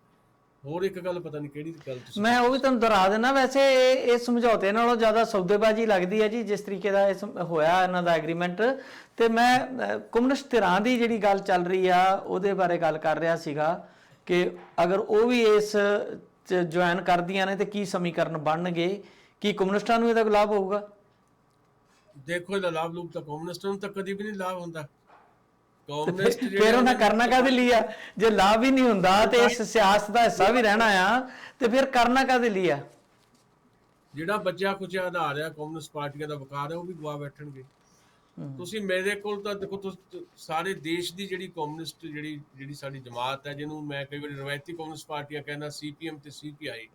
ਹੋਰ ਇੱਕ ਗੱਲ ਪਤਾ ਨਹੀਂ ਕਿਹੜੀ ਗੱਲ ਤੁਸੀਂ, ਮੈਂ ਉਹ ਵੀ ਤੁਹਾਨੂੰ ਦੁਹਰਾ ਦੇਣਾ। ਵੈਸੇ ਇਹ ਸਮਝੌਤੇ ਨਾਲੋਂ ਜ਼ਿਆਦਾ ਸੌਦੇਬਾਜ਼ੀ ਲੱਗਦੀ ਹੈ ਜੀ, ਜਿਸ ਤਰੀਕੇ ਦਾ ਹੋਇਆ ਇਹਨਾਂ ਦਾ ਐਗਰੀਮੈਂਟ। ਤੇ ਮੈਂ ਕਮਿਊਨਿਸਟ ਧਿਰਾਂ ਦੀ ਜਿਹੜੀ ਗੱਲ ਚੱਲ ਰਹੀ ਆ ਉਹਦੇ ਬਾਰੇ ਗੱਲ ਕਰ ਰਿਹਾ ਸੀਗਾ ਕਿ ਅਗਰ ਉਹ ਵੀ ਇਸ ਜੁਆਇਨ ਕਰਦੀਆਂ ਨੇ ਤੇ ਕੀ ਸਮੀਕਰਨ ਬਣਨਗੇ, ਕੀ ਕਮਿਊਨਿਸਟਾਂ ਨੂੰ ਇਹਦਾ ਲਾਭ ਹੋਊਗਾ? ਦੇਖੋ ਇਹਦਾ ਲਾਭ ਲੂਪ ਤਾਂ ਕਮਿਊਨਿਸਟਾਂ ਨੂੰ ਤਾਂ ਕਦੀ ਵੀ ਨਹੀਂ ਲਾਭ ਹੁੰਦਾ। ਕਮਿਊਨਿਸਟ ਫਿਰ ਉਹਨਾਂ ਕਰਨਾ ਕਾਹਦੇ ਲਈ ਆ? ਜੇ ਲਾਭ ਹੀ ਨਹੀਂ ਹੁੰਦਾ ਤੇ ਇਸ ਸਿਆਸਤ ਦਾ ਹਿੱਸਾ ਵੀ ਰਹਿਣਾ ਆ, ਤੇ ਫਿਰ ਕਰਨਾ ਕਾਹਦੇ ਲਈ ਆ? ਜਿਹੜਾ ਬਚਿਆ ਖੁਚਿਆ ਆਧਾਰ ਆ ਕਮਿਊਨਿਸਟ ਪਾਰਟੀਆਂ ਦਾ ਵਕਾਰ ਹੈ, ਉਹ ਵੀ ਗਵਾ ਬੈਠਣਗੇ। ਤੁਸੀਂ ਮੇਰੇ ਕੋਲ ਤਾਂ ਦੇਖੋ, ਤੁਸੀਂ ਸਾਰੇ ਦੇਸ਼ ਦੀ ਜਿਹੜੀ ਕਮਿਊਨਿਸਟ ਜਿਹੜੀ ਸਾਡੀ ਜਮਾਤ ਹੈ, ਜਿਹਨੂੰ ਮੈਂ ਕਈ ਵਾਰੀ ਰਵਾਇਤੀ ਕਮਿਊਨਿਸਟ ਪਾਰਟੀਆਂ ਕਹਿੰਦਾ, CPM ਤੇ CPI,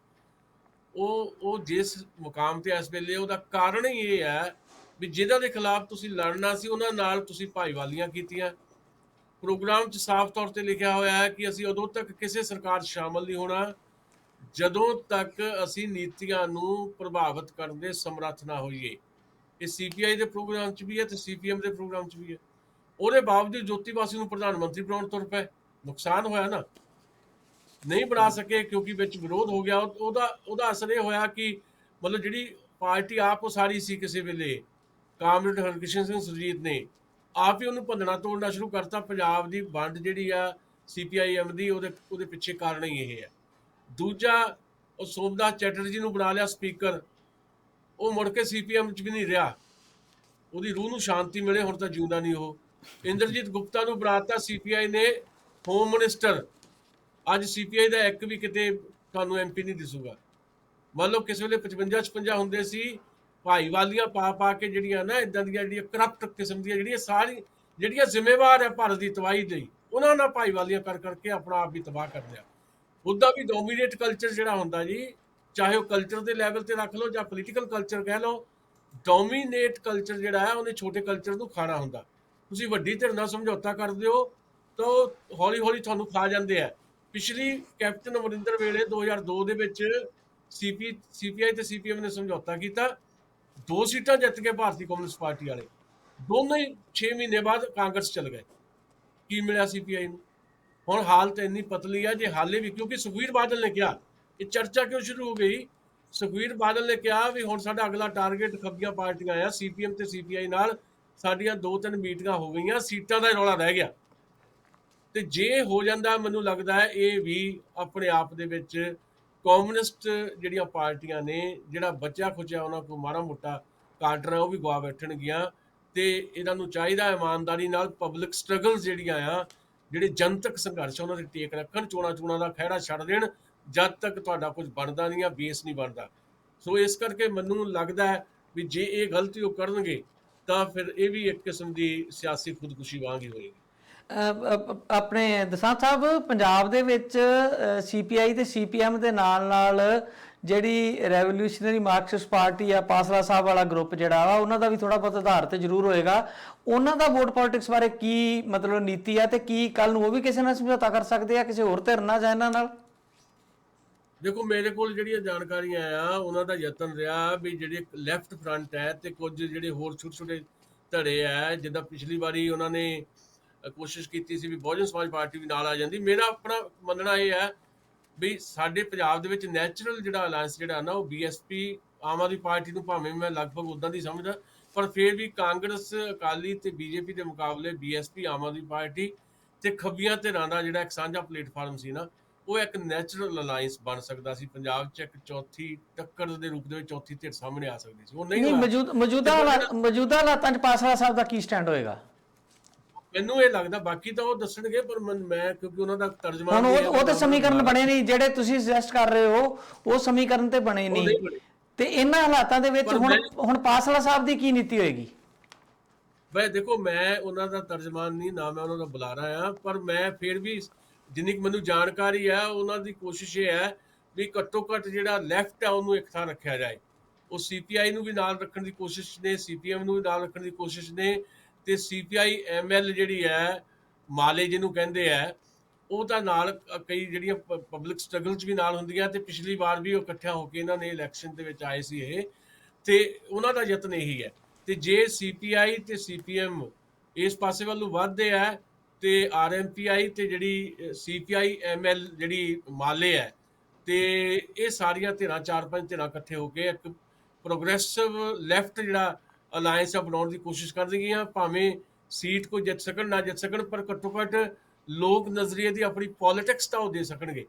ਉਹ ਜਿਸ ਮੁਕਾਮ ਤੇ ਇਸ ਵੇਲੇ, ਉਹਦਾ ਕਾਰਨ ਹੀ ਇਹ ਹੈ ਵੀ ਜਿਹਨਾਂ ਦੇ ਖਿਲਾਫ ਤੁਸੀਂ ਲੜਨਾ ਸੀ ਉਹਨਾਂ ਨਾਲ ਤੁਸੀਂ ਭਾਈਵਾਲੀਆਂ ਕੀਤੀਆਂ। ਪ੍ਰੋਗਰਾਮ 'ਚ ਸਾਫ਼ ਤੌਰ ਤੇ ਲਿਖਿਆ ਹੋਇਆ ਹੈ ਕਿ ਅਸੀਂ ਉਦੋਂ ਤੱਕ ਕਿਸੇ ਸਰਕਾਰ 'ਚ ਸ਼ਾਮਲ ਨਹੀਂ ਹੋਣਾ ਜਦੋਂ ਤੱਕ ਅਸੀਂ ਨੀਤੀਆਂ ਨੂੰ ਪ੍ਰਭਾਵਿਤ ਕਰਨ ਦੇ ਸਮਰੱਥ ਨਾ ਹੋਈਏ। ਇਹ CPI ਦੇ ਪ੍ਰੋਗਰਾਮ 'ਚ ਵੀ ਹੈ ਤੇ CPM ਦੇ ਪ੍ਰੋਗਰਾਮ 'ਚ ਵੀ ਹੈ। ਉਹਦੇ ਬਾਵਜੂਦ ਜੋਤੀ ਬਾਸੂ ਨੂੰ ਪ੍ਰਧਾਨ ਮੰਤਰੀ ਬਣਾਉਣ ਤੁਰ ਪਏ। ਨੁਕਸਾਨ ਹੋਇਆ ਨਾ, ਨਹੀਂ ਬਣਾ ਸਕੇ ਕਿਉਂਕਿ ਵਿੱਚ ਵਿਰੋਧ ਹੋ ਗਿਆ। ਉਹਦਾ ਅਸਰ ਇਹ ਹੋਇਆ ਕਿ ਮਤਲਬ ਜਿਹੜੀ ਪਾਰਟੀ ਆਪ ਉਸਾਰੀ ਸੀ ਕਿਸੇ ਵੇਲੇ, ਕਾਮਰੇਡ ਹਰਕਿਸ਼ਨ ਸਿੰਘ ਸੁਰਜੀਤ ਨੇ ਆਪ ਹੀ ਉਹਨੂੰ ਭੰਨਣਾ ਤੋੜਨਾ ਸ਼ੁਰੂ ਕਰਤਾ। ਪੰਜਾਬ ਦੀ ਵੰਡ ਜਿਹੜੀ ਆ CPIM ਦੀ, ਉਹਦੇ ਪਿੱਛੇ ਕਾਰਨ ਹੀ ਇਹ ਹੈ। ਦੂਜਾ, ਉਹ ਸੋਮਦਾਸ ਚੈਟਰਜੀ ਨੂੰ ਬਣਾ ਲਿਆ ਸਪੀਕਰ, ਉਹ ਮੁੜ ਕੇ CPM 'ਚ ਵੀ ਨਹੀਂ ਰਿਹਾ। ਉਹਦੀ ਰੂਹ ਨੂੰ ਸ਼ਾਂਤੀ ਮਿਲੇ, ਹੁਣ ਤਾਂ ਜਿਉਂਦਾ ਨਹੀਂ ਉਹ। ਇੰਦਰਜੀਤ ਗੁਪਤਾ ਨੂੰ ਬਣਾਤਾ CPI ਨੇ ਹੋਮ ਮਿਨਿਸਟਰ। ਅੱਜ CPI ਦਾ ਇੱਕ ਵੀ ਕਿਤੇ ਤੁਹਾਨੂੰ MP ਨਹੀਂ ਦਿਸੂਗਾ। ਮੰਨ ਲਓ ਕਿਸੇ ਵੇਲੇ 55-56 ਹੁੰਦੇ ਸੀ, ਭਾਈਵਾਲੀਆਂ ਪਾ ਕੇ ਜਿਹੜੀਆਂ ਨਾ ਇਦਾਂ ਦੀਆਂ ਜਿਹੜੀਆਂ ਕਰਪਟ ਕਿਸਮ ਦੀਆਂ ਜਿਹੜੀਆਂ ਜ਼ਿੰਮੇਵਾਰ ਹੈ ਭਾਰਤ ਦੀ ਤਬਾਹੀ ਲਈ, ਉਹਨਾਂ ਨਾਲ ਭਾਈਵਾਲੀਆਂ ਕਰ ਕਰਕੇ ਆਪਣਾ ਆਪ ਵੀ ਤਬਾਹ ਕਰ ਲਿਆ। ਉੱਦਾਂ ਵੀ ਡੋਮੀਨੇਟ ਕਲਚਰ ਜਿਹੜਾ ਹੁੰਦਾ ਜੀ, ਚਾਹੇ ਉਹ ਕਲਚਰ ਦੇ ਲੈਵਲ ਤੇ ਰੱਖ ਲਓ ਜਾਂ ਪੋਲੀਟੀਕਲ ਕਲਚਰ ਕਹਿ ਲਓ, ਡੋਮੀਨੇਟ ਕਲਚਰ ਜਿਹੜਾ ਹੈ ਉਹਨੇ ਛੋਟੇ ਕਲਚਰ ਨੂੰ ਖਾਣਾ ਹੁੰਦਾ। ਤੁਸੀਂ ਵੱਡੀ ਧਿਰ ਨਾਲ ਸਮਝੌਤਾ ਕਰਦੇ ਹੋ ਤਾਂ ਹੌਲੀ ਹੌਲੀ ਤੁਹਾਨੂੰ ਖਾ ਜਾਂਦੇ ਆ। ਪਿਛਲੀ ਕੈਪਟਨ ਅਮਰਿੰਦਰ ਵੇਲੇ 2002 ਦੇ ਵਿੱਚ CPI ਤੇ CPM ਨੇ ਸਮਝੌਤਾ ਕੀਤਾ, 2 ਸੀਟਾਂ ਜਿੱਤ ਕੇ ਭਾਰਤੀ ਕਮਿਊਨਿਸਟ ਪਾਰਟੀ ਵਾਲੇ, ਦੋਨੋਂ ਹੀ 6 ਮਹੀਨੇ ਬਾਅਦ ਕਾਂਗਰਸ ਚਲ ਗਏ। ਕੀ ਮਿਲਿਆ CPI ਨੂੰ? ਹੁਣ ਹਾਲਤ ਇੰਨੀ ਪਤਲੀ ਆ ਜੇ ਹਾਲੇ ਵੀ, ਕਿਉਂਕਿ ਸੁਖਬੀਰ ਬਾਦਲ ਨੇ ਕਿਹਾ, ਇਹ ਚਰਚਾ ਕਿਉਂ ਸ਼ੁਰੂ ਹੋ ਗਈ? ਸੁਖਬੀਰ ਬਾਦਲ ਨੇ ਕਿਹਾ ਵੀ ਹੁਣ ਸਾਡਾ ਅਗਲਾ ਟਾਰਗੇਟ ਖੱਬੀਆਂ ਪਾਰਟੀਆਂ ਆ, CPM ਤੇ CPI ਨਾਲ ਸਾਡੀਆਂ 2-3 ਮੀਟਿੰਗਾਂ ਹੋ ਗਈਆਂ, ਸੀਟਾਂ ਦਾ ਰੌਲਾ ਰਹਿ ਗਿਆ। ਤੇ ਜੇ ਹੋ ਜਾਂਦਾ, ਮੈਨੂੰ ਲੱਗਦਾ ਹੈ ਇਹ ਵੀ ਆਪਣੇ ਆਪ ਦੇ ਵਿੱਚ ਕਮਿਊਨਿਸਟ ਜਿਹੜੀਆਂ ਪਾਰਟੀਆਂ ਨੇ, ਜਿਹੜਾ ਬਚਿਆ ਖੁਚਿਆ ਉਹਨਾਂ ਕੋਲ ਮਾੜਾ ਮੋਟਾ ਕਾਡਰ ਹੈ, ਉਹ ਵੀ ਗਵਾ ਬੈਠਣਗੀਆਂ। ਤੇ ਇਹਨਾਂ ਨੂੰ ਚਾਹੀਦਾ ਇਮਾਨਦਾਰੀ ਨਾਲ ਪਬਲਿਕ ਸਟਰਗਲਸ ਜਿਹੜੀਆਂ ਆ, ਜਿਹੜੇ ਜਨਤਕ ਸੰਘਰਸ਼ ਉਹਨਾਂ ਦੇ ਟੇਕ ਰੱਖਣ, ਚੋਣਾਂ ਦਾ ਖਹਿੜਾ ਛੱਡ ਦੇਣ। ਜਦ ਤੱਕ ਤੁਹਾਡਾ ਕੁਝ ਬਣਦਾ ਨਹੀਂ ਆ, ਬੇਸ ਨਹੀਂ ਬਣਦਾ। ਸੋ ਇਸ ਕਰਕੇ ਮੈਨੂੰ ਲੱਗਦਾ ਹੈ ਵੀ ਜੇ ਇਹ ਗਲਤੀ ਉਹ ਕਰਨਗੇ ਤਾਂ ਫਿਰ ਇਹ ਵੀ ਇੱਕ ਕਿਸਮ ਦੀ ਸਿਆਸੀ ਖੁਦਕੁਸ਼ੀ ਵਾਂਗ ਹੀ ਹੋਏਗੀ। ਆਪਣੇ ਦਸਾਂਝ ਸਾਹਿਬ, ਪੰਜਾਬ ਦੇ ਵਿੱਚ CPI ਤੇ CPM ਦੇ ਨਾਲ ਜਿਹੜੀ ਰੈਵੋਲੂਸ਼ਨਰੀ ਮਾਰਕਸਿਸਟ ਪਾਰਟੀ ਆ, ਪਾਸਲਾ ਸਾਹਿਬ ਵਾਲਾ ਗਰੁੱਪ ਜਿਹੜਾ ਵਾ, ਉਹਨਾਂ ਦਾ ਵੀ ਥੋੜਾ ਬਹੁਤ ਆਧਾਰ ਤੇ ਜ਼ਰੂਰ ਹੋਏਗਾ। ਉਹਨਾਂ ਦਾ ਵੋਟ ਪੋਲਿਟਿਕਸ ਬਾਰੇ ਕੀ ਮਤਲਬ ਨੀਤੀ ਆ, ਤੇ ਕੀ ਕੱਲ ਨੂੰ ਉਹ ਵੀ ਕਿਸੇ ਨਾਲ ਸਮਝੌਤਾ ਕਰ ਸਕਦੇ ਆ, ਕਿਸੇ ਹੋਰ ਧਿਰ ਨਾਲ ਜਾਂ ਇਹਨਾਂ ਨਾਲ? ਦੇਖੋ, ਮੇਰੇ ਕੋਲ ਜਿਹੜੀਆਂ ਜਾਣਕਾਰੀਆਂ ਆ, ਉਹਨਾਂ ਦਾ ਯਤਨ ਰਿਹਾ ਵੀ ਜਿਹੜੀ ਲੈਫਟ ਫਰੰਟ ਹੈ ਤੇ ਕੁਝ ਜਿਹੜੇ ਹੋਰ ਛੋਟੇ ਧੜੇ ਹੈ, ਜਿੱਦਾਂ ਪਿਛਲੀ ਵਾਰੀ ਉਹਨਾਂ ਨੇ ਕੋਸ਼ਿਸ਼ ਕੀਤੀ ਸੀ ਵੀ ਬਹੁਜਨ ਸਮਾਜ ਪਾਰਟੀ ਵੀ ਨਾਲ ਆ ਜਾਂਦੀ। ਮੇਰਾ ਆਪਣਾ ਮੰਨਣਾ ਇਹ ਹੈ ਵੀ ਸਾਡੇ ਪੰਜਾਬ ਦੇ ਵਿੱਚ ਨੈਚੁਰਲ ਜਿਹੜਾ ਅਲਾਇੰਸ ਜਿਹੜਾ ਨਾ, ਉਹ BSP ਆਮ ਆਦਮੀ ਪਾਰਟੀ ਨੂੰ ਭਾਵੇਂ ਮੈਂ ਲਗਭਗ ਉਦਾਂ ਦੀ ਸਮਝਦਾ, ਪਰ ਫਿਰ ਵੀ ਕਾਂਗਰਸ, ਅਕਾਲੀ ਤੇ BJP ਦੇ ਮੁਕਾਬਲੇ BSP, ਆਮ ਆਦਮੀ ਪਾਰਟੀ ਤੇ ਖੱਬੀਆਂ ਧਿਰਾਂ ਦਾ ਜਿਹੜਾ ਇੱਕ ਸਾਂਝਾ ਪਲੇਟਫਾਰਮ ਸੀ ਨਾ, ਉਹ ਇੱਕ ਨੈਚੁਰਲ ਅਲਾਇੰਸ ਬਣ ਸਕਦਾ ਸੀ। ਪੰਜਾਬ 'ਚ ਇੱਕ ਚੌਥੀ ਟੱਕਰ ਦੇ ਰੂਪ ਦੇ ਵਿੱਚ ਚੌਥੀ ਧਿਰ ਸਾਹਮਣੇ ਆ ਸਕਦੀ ਸੀ। ਉਹ ਨਹੀਂ ਮੌਜੂਦਾ ਹਾਲਾਤਾਂ 'ਚ ਪਾਸਲਾ ਸਾਹਿਬ ਦਾ ਕੀ ਸਟੈਂਡ ਹੋਏਗਾ? ਮੈਨੂੰ ਇਹ ਲੱਗਦਾ, ਬਾਕੀ ਤਾਂ ਉਹ ਦੱਸਣਗੇ, ਪਰ ਮੈਂ ਕਿਉਂਕਿ ਉਹਨਾਂ ਦਾ ਤਰਜਮਾਨ ਉਹ ਤਾਂ ਸਮੀਕਰਨ ਬਣੇ ਨਹੀਂ ਜਿਹੜੇ ਤੁਸੀਂ ਸੁਜੈਸਟ ਕਰ ਰਹੇ ਹੋ, ਉਹ ਸਮੀਕਰਨ ਤੇ ਬਣੇ ਨਹੀਂ। ਤੇ ਇਹਨਾਂ ਹਾਲਾਤਾਂ ਦੇ ਵਿੱਚ ਹੁਣ ਪਾਸਲਾ ਸਾਹਿਬ ਦੀ ਕੀ ਨੀਤੀ ਹੋਏਗੀ? ਬਈ ਦੇਖੋ, ਮੈਂ ਉਹਨਾਂ ਦਾ ਤਰਜਮਾਨ ਨਹੀਂ, ਨਾ ਮੈਂ ਉਹਨਾਂ ਦਾ ਬੁਲਾਰਾ ਆ, ਪਰ ਮੈਂ ਫਿਰ ਵੀ ਜਿੰਨੀ ਕੁ ਮੈਨੂੰ ਜਾਣਕਾਰੀ ਆ, ਉਹਨਾਂ ਦੀ ਕੋਸ਼ਿਸ਼ ਇਹ ਹੈ ਵੀ ਘੱਟੋ ਘੱਟ ਜਿਹੜਾ ਲੈਫਟ ਆ ਉਹਨੂੰ ਇੱਕ ਥਾਂ ਰੱਖਿਆ ਜਾਏ। ਉਹ CPI ਨੂੰ ਵੀ ਨਾਲ ਰੱਖਣ ਦੀ ਕੋਸ਼ਿਸ਼ ਨੇ, CPM ਨੂੰ ਵੀ ਨਾਲ ਰੱਖਣ ਦੀ ਕੋਸ਼ਿਸ਼ ਨੇ, ਤੇ CPI ML ਜਿਹੜੀ ਹੈ, ਮਾਲੇ ਜਿਹਨੂੰ ਕਹਿੰਦੇ ਆ, ਉਹ ਤਾਂ ਨਾਲ ਕਈ ਜਿਹੜੀਆਂ ਪਬਲਿਕ ਸਟਰਗਲ 'ਚ ਵੀ ਨਾਲ ਹੁੰਦੀਆਂ। ਤੇ ਪਿਛਲੀ ਵਾਰ ਵੀ ਉਹ ਇਕੱਠਿਆਂ ਹੋ ਕੇ ਇਹਨਾਂ ਨੇ ਇਲੈਕਸ਼ਨ ਦੇ ਵਿੱਚ ਆਏ ਸੀ ਇਹ, ਤੇ ਉਹਨਾਂ ਦਾ ਯਤਨ ਇਹੀ ਹੈ। ਤੇ ਜੇ CPI ਤੇ CPM ਇਸ ਪਾਸੇ ਵੱਲ ਨੂੰ ਵੱਧਦੇ ਆ, ਤੇ RMPI ਤੇ ਜਿਹੜੀ CPI ML ਜਿਹੜੀ ਮਾਲੇ ਹੈ, ਤੇ ਇਹ ਸਾਰੀਆਂ ਧਿਰਾਂ, 4-5 ਧਿਰਾਂ ਇਕੱਠੇ ਹੋ ਕੇ ਇੱਕ ਪ੍ਰੋਗਰੈਸਿਵ ਲੈਫਟ ਜਿਹੜਾ ਅਲਾਇੰਸ ਆ ਬਣਾਉਣ ਦੀ ਕੋਸ਼ਿਸ਼ ਕਰਨਗੀਆਂ। ਭਾਵੇਂ ਸੀਟ ਕੋਈ ਜਿੱਤ ਸਕਣ ਨਾ ਜਿੱਤ ਸਕਣ, ਪਰ ਘੱਟੋ ਘੱਟ ਲੋਕ ਨਜ਼ਰੀਏ ਦੀ ਆਪਣੀ ਪੋਲਿਟਿਕਸ ਤਾਂ ਉਹ ਦੇ ਸਕਣਗੇ।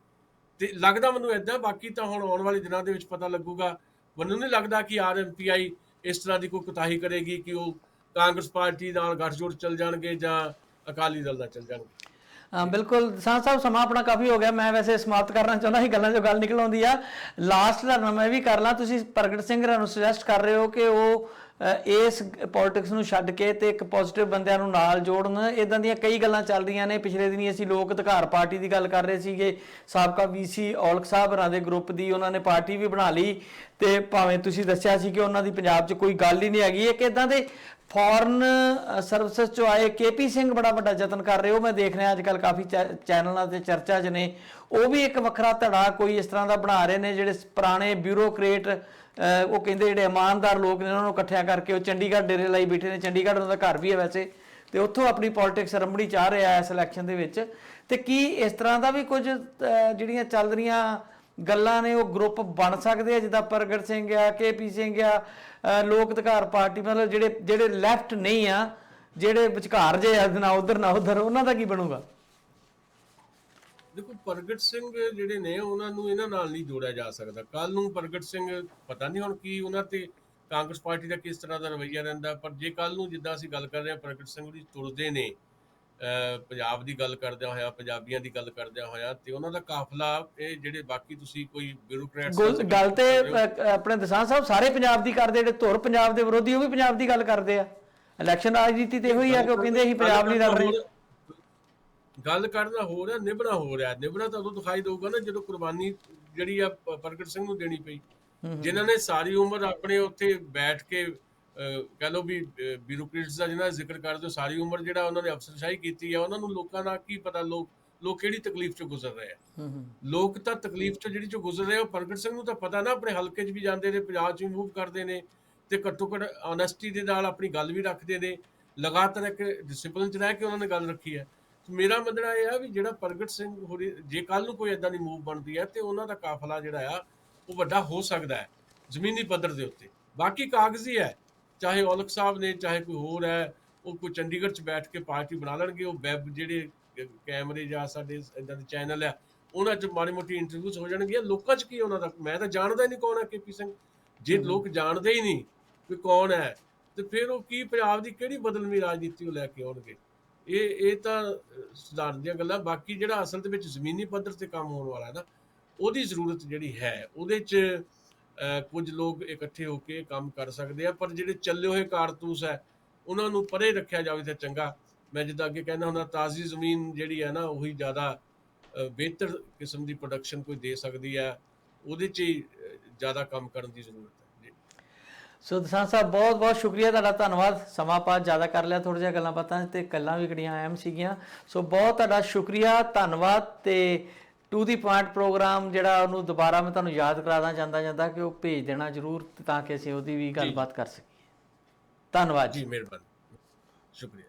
ਤੇ ਲੱਗਦਾ ਮੈਨੂੰ ਏਦਾਂ, ਬਾਕੀ ਤਾਂ ਹੁਣ ਆਉਣ ਵਾਲੇ ਦਿਨਾਂ ਦੇ ਵਿੱਚ ਪਤਾ ਲੱਗੂਗਾ। ਮੈਨੂੰ ਨਹੀਂ ਲੱਗਦਾ ਕਿ RMPI ਇਸ ਤਰ੍ਹਾਂ ਦੀ ਕੋਈ ਕੁਤਾਹੀ ਕਰੇਗੀ ਕਿ ਉਹ ਕਾਂਗਰਸ ਪਾਰਟੀ ਨਾਲ ਗੱਠਜੋੜ ਚੱਲ ਜਾਣਗੇ ਜਾਂ ਅਕਾਲੀ ਦਲ ਨਾਲ ਚੱਲ ਜਾਣਗੇ। ਬਿਲਕੁਲ ਦਸਾਂਝ ਸਾਹਿਬ, ਸਮਾਂ ਆਪਣਾ ਕਾਫੀ ਹੋ ਗਿਆ। ਮੈਂ ਵੈਸੇ ਸਮਾਪਤ ਕਰਨਾ ਚਾਹੁੰਦਾ ਸੀ, ਗੱਲਾਂ 'ਚੋਂ ਗੱਲ ਨਿਕਲ ਆਉਂਦੀ ਆ। ਲਾਸਟ ਦਾ ਮੈਂ ਵੀ ਕਰ ਲਾਂ। ਤੁਸੀਂ ਪ੍ਰਗਟ ਸਿੰਘ ਨੂੰ ਸੁਜੈਸਟ ਕਰ ਰਹੇ ਹੋ ਕਿ ਉਹ ਇਸ ਪੋਲਿਟਿਕਸ ਨੂੰ ਛੱਡ ਕੇ ਤੇ ਇੱਕ ਪੋਜ਼ਿਟਿਵ ਬੰਦਿਆਂ ਨੂੰ ਨਾਲ ਜੋੜਨ। ਇਦਾਂ ਦੀਆਂ ਕਈ ਗੱਲਾਂ ਚੱਲ ਰਹੀਆਂ ਨੇ। ਪਿਛਲੇ ਦਿਨੀ ਅਸੀਂ ਲੋਕ ਅਧਿਕਾਰ ਪਾਰਟੀ ਦੀ ਗੱਲ ਕਰ ਰਹੇ ਸੀਗੇ, ਸਾਬਕਾ VC ਔਲਖ ਸਾਹਿਬ ਹੋਰਾਂ ਦੇ ਗਰੁੱਪ ਦੀ ਉਹਨਾਂ ਨੇ ਪਾਰਟੀ ਵੀ ਬਣਾ ਲਈ, ਤੇ ਭਾਵੇਂ ਤੁਸੀਂ ਦੱਸਿਆ ਸੀ ਕਿ ਉਹਨਾਂ ਦੀ ਪੰਜਾਬ 'ਚ ਕੋਈ ਗੱਲ ਹੀ ਨਹੀਂ ਹੈਗੀ। ਇੱਕ ਇਦਾਂ ਦੇ ਫੋਰਨ ਸਰਵਿਸਿਜ਼ 'ਚੋਂ ਆਏ KP ਸਿੰਘ ਬੜਾ ਵੱਡਾ ਯਤਨ ਕਰ ਰਹੇ ਹੋ, ਮੈਂ ਦੇਖ ਰਿਹਾ ਅੱਜ ਕੱਲ੍ਹ ਕਾਫੀ ਚੈਨਲਾਂ 'ਤੇ ਚਰਚਾ 'ਚ ਨੇ। ਉਹ ਵੀ ਇੱਕ ਵੱਖਰਾ ਧੜਾ ਕੋਈ ਇਸ ਤਰ੍ਹਾਂ ਦਾ ਬਣਾ ਰਹੇ ਨੇ, ਜਿਹੜੇ ਪੁਰਾਣੇ ਬਿਊਰੋਕਰੇਟ, ਉਹ ਕਹਿੰਦੇ ਜਿਹੜੇ ਇਮਾਨਦਾਰ ਲੋਕ ਨੇ, ਉਹਨਾਂ ਨੂੰ ਇਕੱਠਿਆਂ ਕਰਕੇ ਉਹ ਚੰਡੀਗੜ੍ਹ ਡੇਰੇ ਲਾਈ ਬੈਠੇ ਨੇ। ਚੰਡੀਗੜ੍ਹ ਉਹਨਾਂ ਦਾ ਘਰ ਵੀ ਹੈ ਵੈਸੇ, ਤੇ ਉੱਥੋਂ ਆਪਣੀ ਪੋਲਿਟਿਕਸ ਰੰਭੜੀ ਚਾਹ ਰਿਹਾ ਇਸ ਇਲੈਕਸ਼ਨ ਦੇ ਵਿੱਚ। ਤੇ ਕੀ ਇਸ ਤਰ੍ਹਾਂ ਦਾ ਵੀ ਕੁਝ ਜਿਹੜੀਆਂ ਚੱਲ ਰਹੀਆਂ ਗੱਲਾਂ ਨੇ ਉਹ ਗਰੁੱਪ ਬਣ ਸਕਦੇ ਆ, ਜਿੱਦਾਂ ਪ੍ਰਗਟ ਸਿੰਘ ਆ, KP ਸਿੰਘ ਆ, ਲੋਕ ਅਧਿਕਾਰ ਪਾਰਟੀ, ਮਤਲਬ ਜਿਹੜੇ ਲੈਫਟ ਨਹੀਂ ਆ, ਜਿਹੜੇ ਵਿਚਕਾਰ ਜੇ ਆ, ਨਾ ਉਧਰ ਨਾ ਉਧਰ, ਉਹਨਾਂ ਦਾ ਕੀ ਬਣੂਗਾ? ਦੇਖੋ ਪ੍ਰਗਟ ਸਿੰਘ ਜਿਹੜੇ ਨੇ ਉਹਨਾਂ ਨੂੰ ਇਹਨਾਂ ਨਾਲ ਨਹੀਂ ਜੋੜਿਆ ਜਾ ਸਕਦਾ। ਕੱਲ ਨੂੰ ਪ੍ਰਗਟ ਸਿੰਘ ਪਤਾ ਨਹੀਂ ਹੁਣ ਕੀ ਉਹਨਾਂ ਤੇ ਕਾਂਗਰਸ ਪਾਰਟੀ ਦਾ ਕਿਸ ਤਰ੍ਹਾਂ ਦਾ ਰਵੱਈਆ ਰਹਿੰਦਾ, ਪਰ ਜੇ ਕੱਲ ਨੂੰ ਜਿੱਦਾਂ ਅਸੀਂ ਗੱਲ ਕਰ ਰਹੇ ਹਾਂ ਪ੍ਰਗਟ ਸਿੰਘ ਦੀ ਤੁਰਦੇ ਨੇ ਪੰਜਾਬ ਦੀ ਗੱਲ ਕਰਦਿਆਂ ਹੋਇਆ, ਪੰਜਾਬੀਆਂ ਦੀ ਗੱਲ ਕਰਦਿਆਂ ਹੋਇਆ, ਤੇ ਉਹਨਾਂ ਦਾ ਕਾਫਲਾ ਇਹ ਜਿਹੜੇ ਬਾਕੀ ਤੁਸੀਂ ਕੋਈ ਬਿਊਰੋਕਰੈਟਸ ਗੱਲ ਤੇ ਆਪਣੇ ਦਸਾਂਝ ਸਾਹਿਬ ਸਾਰੇ ਪੰਜਾਬ ਦੀ ਕਰਦੇ, ਜਿਹੜੇ ਧੁਰ ਪੰਜਾਬ ਦੇ ਵਿਰੋਧੀ ਉਹ ਵੀ ਪੰਜਾਬ ਦੀ ਗੱਲ ਕਰਦੇ ਆ। ਇਲੈਕਸ਼ਨ ਰਾਜਨੀਤੀ ਤੇ ਇਹੋ ਹੀ ਆ ਕਿ ਉਹ ਕਹਿੰਦੇ ਅਸੀਂ ਪੰਜਾਬ ਨਹੀਂ ਲੜ ਰਹੇ। ਗੱਲ ਕਰਨਾ ਹੋ ਰਿਹਾ, ਨਿਭਣਾ ਹੋ ਰਿਹਾ। ਨਿਭਣਾ ਤਾਂ ਉਦੋਂ ਦਿਖਾਈ ਦਊਗਾ ਨਾ ਜਦੋਂ ਕੁਰਬਾਨੀ ਜਿਹੜੀ ਆ ਪ੍ਰਗਟ ਸਿੰਘ ਨੂੰ ਦੇਣੀ ਪਈ, ਜਿਨ੍ਹਾਂ ਨੇ ਸਾਰੀ ਉਮਰ ਆਪਣੇ ਉੱਥੇ ਬੈਠ ਕੇ ਕਹਿ ਲਓ ਵੀ ਬਿਊਰੋਕਰੇਟਸ ਦਾ ਜਿਹਨਾਂ ਦਾ ਜ਼ਿਕਰ ਕਰਦੇ ਹੋ, ਸਾਰੀ ਉਮਰ ਜਿਹੜਾ ਉਹਨਾਂ ਨੇ ਅਫਸਰਸ਼ਾਹੀ ਕੀਤੀ ਆ, ਉਹਨਾਂ ਨੂੰ ਲੋਕਾਂ ਦਾ ਕੀ ਪਤਾ ਲੋਕ ਕਿਹੜੀ ਤਕਲੀਫ ਚੋਂ ਗੁਜ਼ਰ ਰਹੇ ਆ। ਲੋਕ ਤਾਂ ਤਕਲੀਫ ਚੋਂ ਜਿਹੜੀ ਚੋਂ ਗੁਜ਼ਰ ਰਹੇ ਆ, ਪ੍ਰਗਟ ਸਿੰਘ ਨੂੰ ਤਾਂ ਪਤਾ ਨਾ, ਆਪਣੇ ਹਲਕੇ 'ਚ ਵੀ ਜਾਂਦੇ ਨੇ, ਪੰਜਾਬ 'ਚ ਵੀ ਮੂਵ ਕਰਦੇ ਨੇ, ਤੇ ਘੱਟੋ ਘੱਟ ਆਨੈਸਟੀ ਦੇ ਨਾਲ ਆਪਣੀ ਗੱਲ ਵੀ ਰੱਖਦੇ ਨੇ, ਲਗਾਤਾਰ ਇੱਕ ਡਿਸਿਪਲਿਨ 'ਚ ਰਹਿ ਕੇ ਉਹਨਾਂ ਨੇ ਗੱਲ ਰੱਖੀ ਹੈ। ਮੇਰਾ ਮੰਨਣਾ ਇਹ ਆ ਵੀ ਜਿਹੜਾ ਪ੍ਰਗਟ ਸਿੰਘ ਹੋਰੀ ਜੇ ਕੱਲ ਨੂੰ ਕੋਈ ਏਦਾਂ ਦੀ ਮੂਵ ਬਣਦੀ ਹੈ ਤੇ ਉਹਨਾਂ ਦਾ ਕਾਫਲਾ ਜਿਹੜਾ ਆ ਉਹ ਵੱਡਾ ਹੋ ਸਕਦਾ ਹੈ ਜ਼ਮੀਨੀ ਪੱਧਰ ਦੇ ਉੱਤੇ। ਬਾਕੀ ਕਾਗਜ਼ੀ ਹੈ, ਚਾਹੇ ਔਲਖ ਸਾਹਿਬ ਨੇ ਚਾਹੇ ਕੋਈ ਹੋਰ ਹੈ, ਉਹ ਕੋਈ ਚੰਡੀਗੜ੍ਹ 'ਚ ਬੈਠ ਕੇ ਪਾਰਟੀ ਬਣਾ ਲੈਣਗੇ, ਉਹ ਵੈਬ ਜਿਹੜੇ ਕੈਮਰੇ ਜਾਂ ਸਾਡੇ ਇੱਦਾਂ ਦੇ ਚੈਨਲ ਆ ਉਹਨਾਂ 'ਚ ਮਾੜੀ ਮੋਟੀ ਇੰਟਰਵਿਊਜ਼ ਹੋ ਜਾਣਗੀਆਂ। ਲੋਕਾਂ 'ਚ ਕੀ ਉਹਨਾਂ ਦਾ, ਮੈਂ ਤਾਂ ਜਾਣਦਾ ਹੀ ਨਹੀਂ ਕੌਣ ਹੈ KP ਸਿੰਘ। ਜੇ ਲੋਕ ਜਾਣਦੇ ਹੀ ਨਹੀਂ ਵੀ ਕੌਣ ਹੈ ਤੇ ਫਿਰ ਉਹ ਕੀ ਪੰਜਾਬ ਦੀ ਕਿਹੜੀ ਬਦਲਵੀਂ ਰਾਜਨੀਤੀ ਉਹ ਲੈ ਕੇ ਆਉਣਗੇ? ਇਹ ਤਾਂ ਸਧਾਰਨ ਦੀਆਂ ਗੱਲਾਂ। ਬਾਕੀ ਜਿਹੜਾ ਅਸਲ ਦੇ ਵਿੱਚ ਜ਼ਮੀਨੀ ਪੱਧਰ ਤੇ ਕੰਮ ਹੋਣ ਵਾਲਾ ਨਾ, ਉਹਦੀ ਜ਼ਰੂਰਤ ਜਿਹੜੀ ਹੈ, ਉਹਦੇ 'ਚ ਕੁਝ ਲੋਕ ਇਕੱਠੇ ਹੋ ਕੇ ਕੰਮ ਕਰ ਸਕਦੇ ਆ, ਪਰ ਜਿਹੜੇ ਚੱਲੇ ਹੋਏ ਕਾਰਤੂਸ ਹੈ ਉਹਨਾਂ ਨੂੰ ਪਰੇ ਰੱਖਿਆ ਜਾਵੇ ਤਾਂ ਚੰਗਾ। ਮੈਂ ਜਿੱਦਾਂ ਅੱਗੇ ਕਹਿੰਦਾ ਹੁੰਦਾ, ਤਾਜ਼ੀ ਜ਼ਮੀਨ ਜਿਹੜੀ ਹੈ ਨਾ ਉਹੀ ਜ਼ਿਆਦਾ ਬਿਹਤਰ ਕਿਸਮ ਦੀ ਪ੍ਰੋਡਕਸ਼ਨ ਕੋਈ ਦੇ ਸਕਦੀ ਹੈ, ਉਹਦੇ 'ਚ ਹੀ ਜ਼ਿਆਦਾ ਕੰਮ ਕਰਨ ਦੀ ਜ਼ਰੂਰਤ ਹੈ। ਸੋ ਦਸਾਂਝ ਸਾਹਿਬ ਬਹੁਤ ਬਹੁਤ ਸ਼ੁਕਰੀਆ ਤੁਹਾਡਾ, ਧੰਨਵਾਦ। ਸਮਾਂ ਆਪਾਂ ਜ਼ਿਆਦਾ ਕਰ ਲਿਆ, ਥੋੜ੍ਹਾ ਜਿਹਾ ਗੱਲਾਂ ਬਾਤਾਂ ਤੇ ਗੱਲਾਂ ਵੀ ਕਿਹੜੀਆਂ ਅਹਿਮ ਸੀਗੀਆਂ। ਸੋ ਬਹੁਤ ਤੁਹਾਡਾ ਸ਼ੁਕਰੀਆ, ਧੰਨਵਾਦ। ਤੇ ਟੂ ਦੀ ਪੁਆਇੰਟ ਪ੍ਰੋਗਰਾਮ ਜਿਹੜਾ ਉਹਨੂੰ ਦੁਬਾਰਾ ਮੈਂ ਤੁਹਾਨੂੰ ਯਾਦ ਕਰਾਉਣਾ ਜਾਂਦਾ ਕਿ ਉਹ ਭੇਜ ਦੇਣਾ ਜ਼ਰੂਰ, ਤਾਂ ਕਿ ਅਸੀਂ ਉਹਦੀ ਵੀ ਗੱਲਬਾਤ ਕਰ ਸਕੀਏ। ਧੰਨਵਾਦ ਜੀ, ਮਿਹਰਬਾਨੀ, ਸ਼ੁਕਰੀਆ।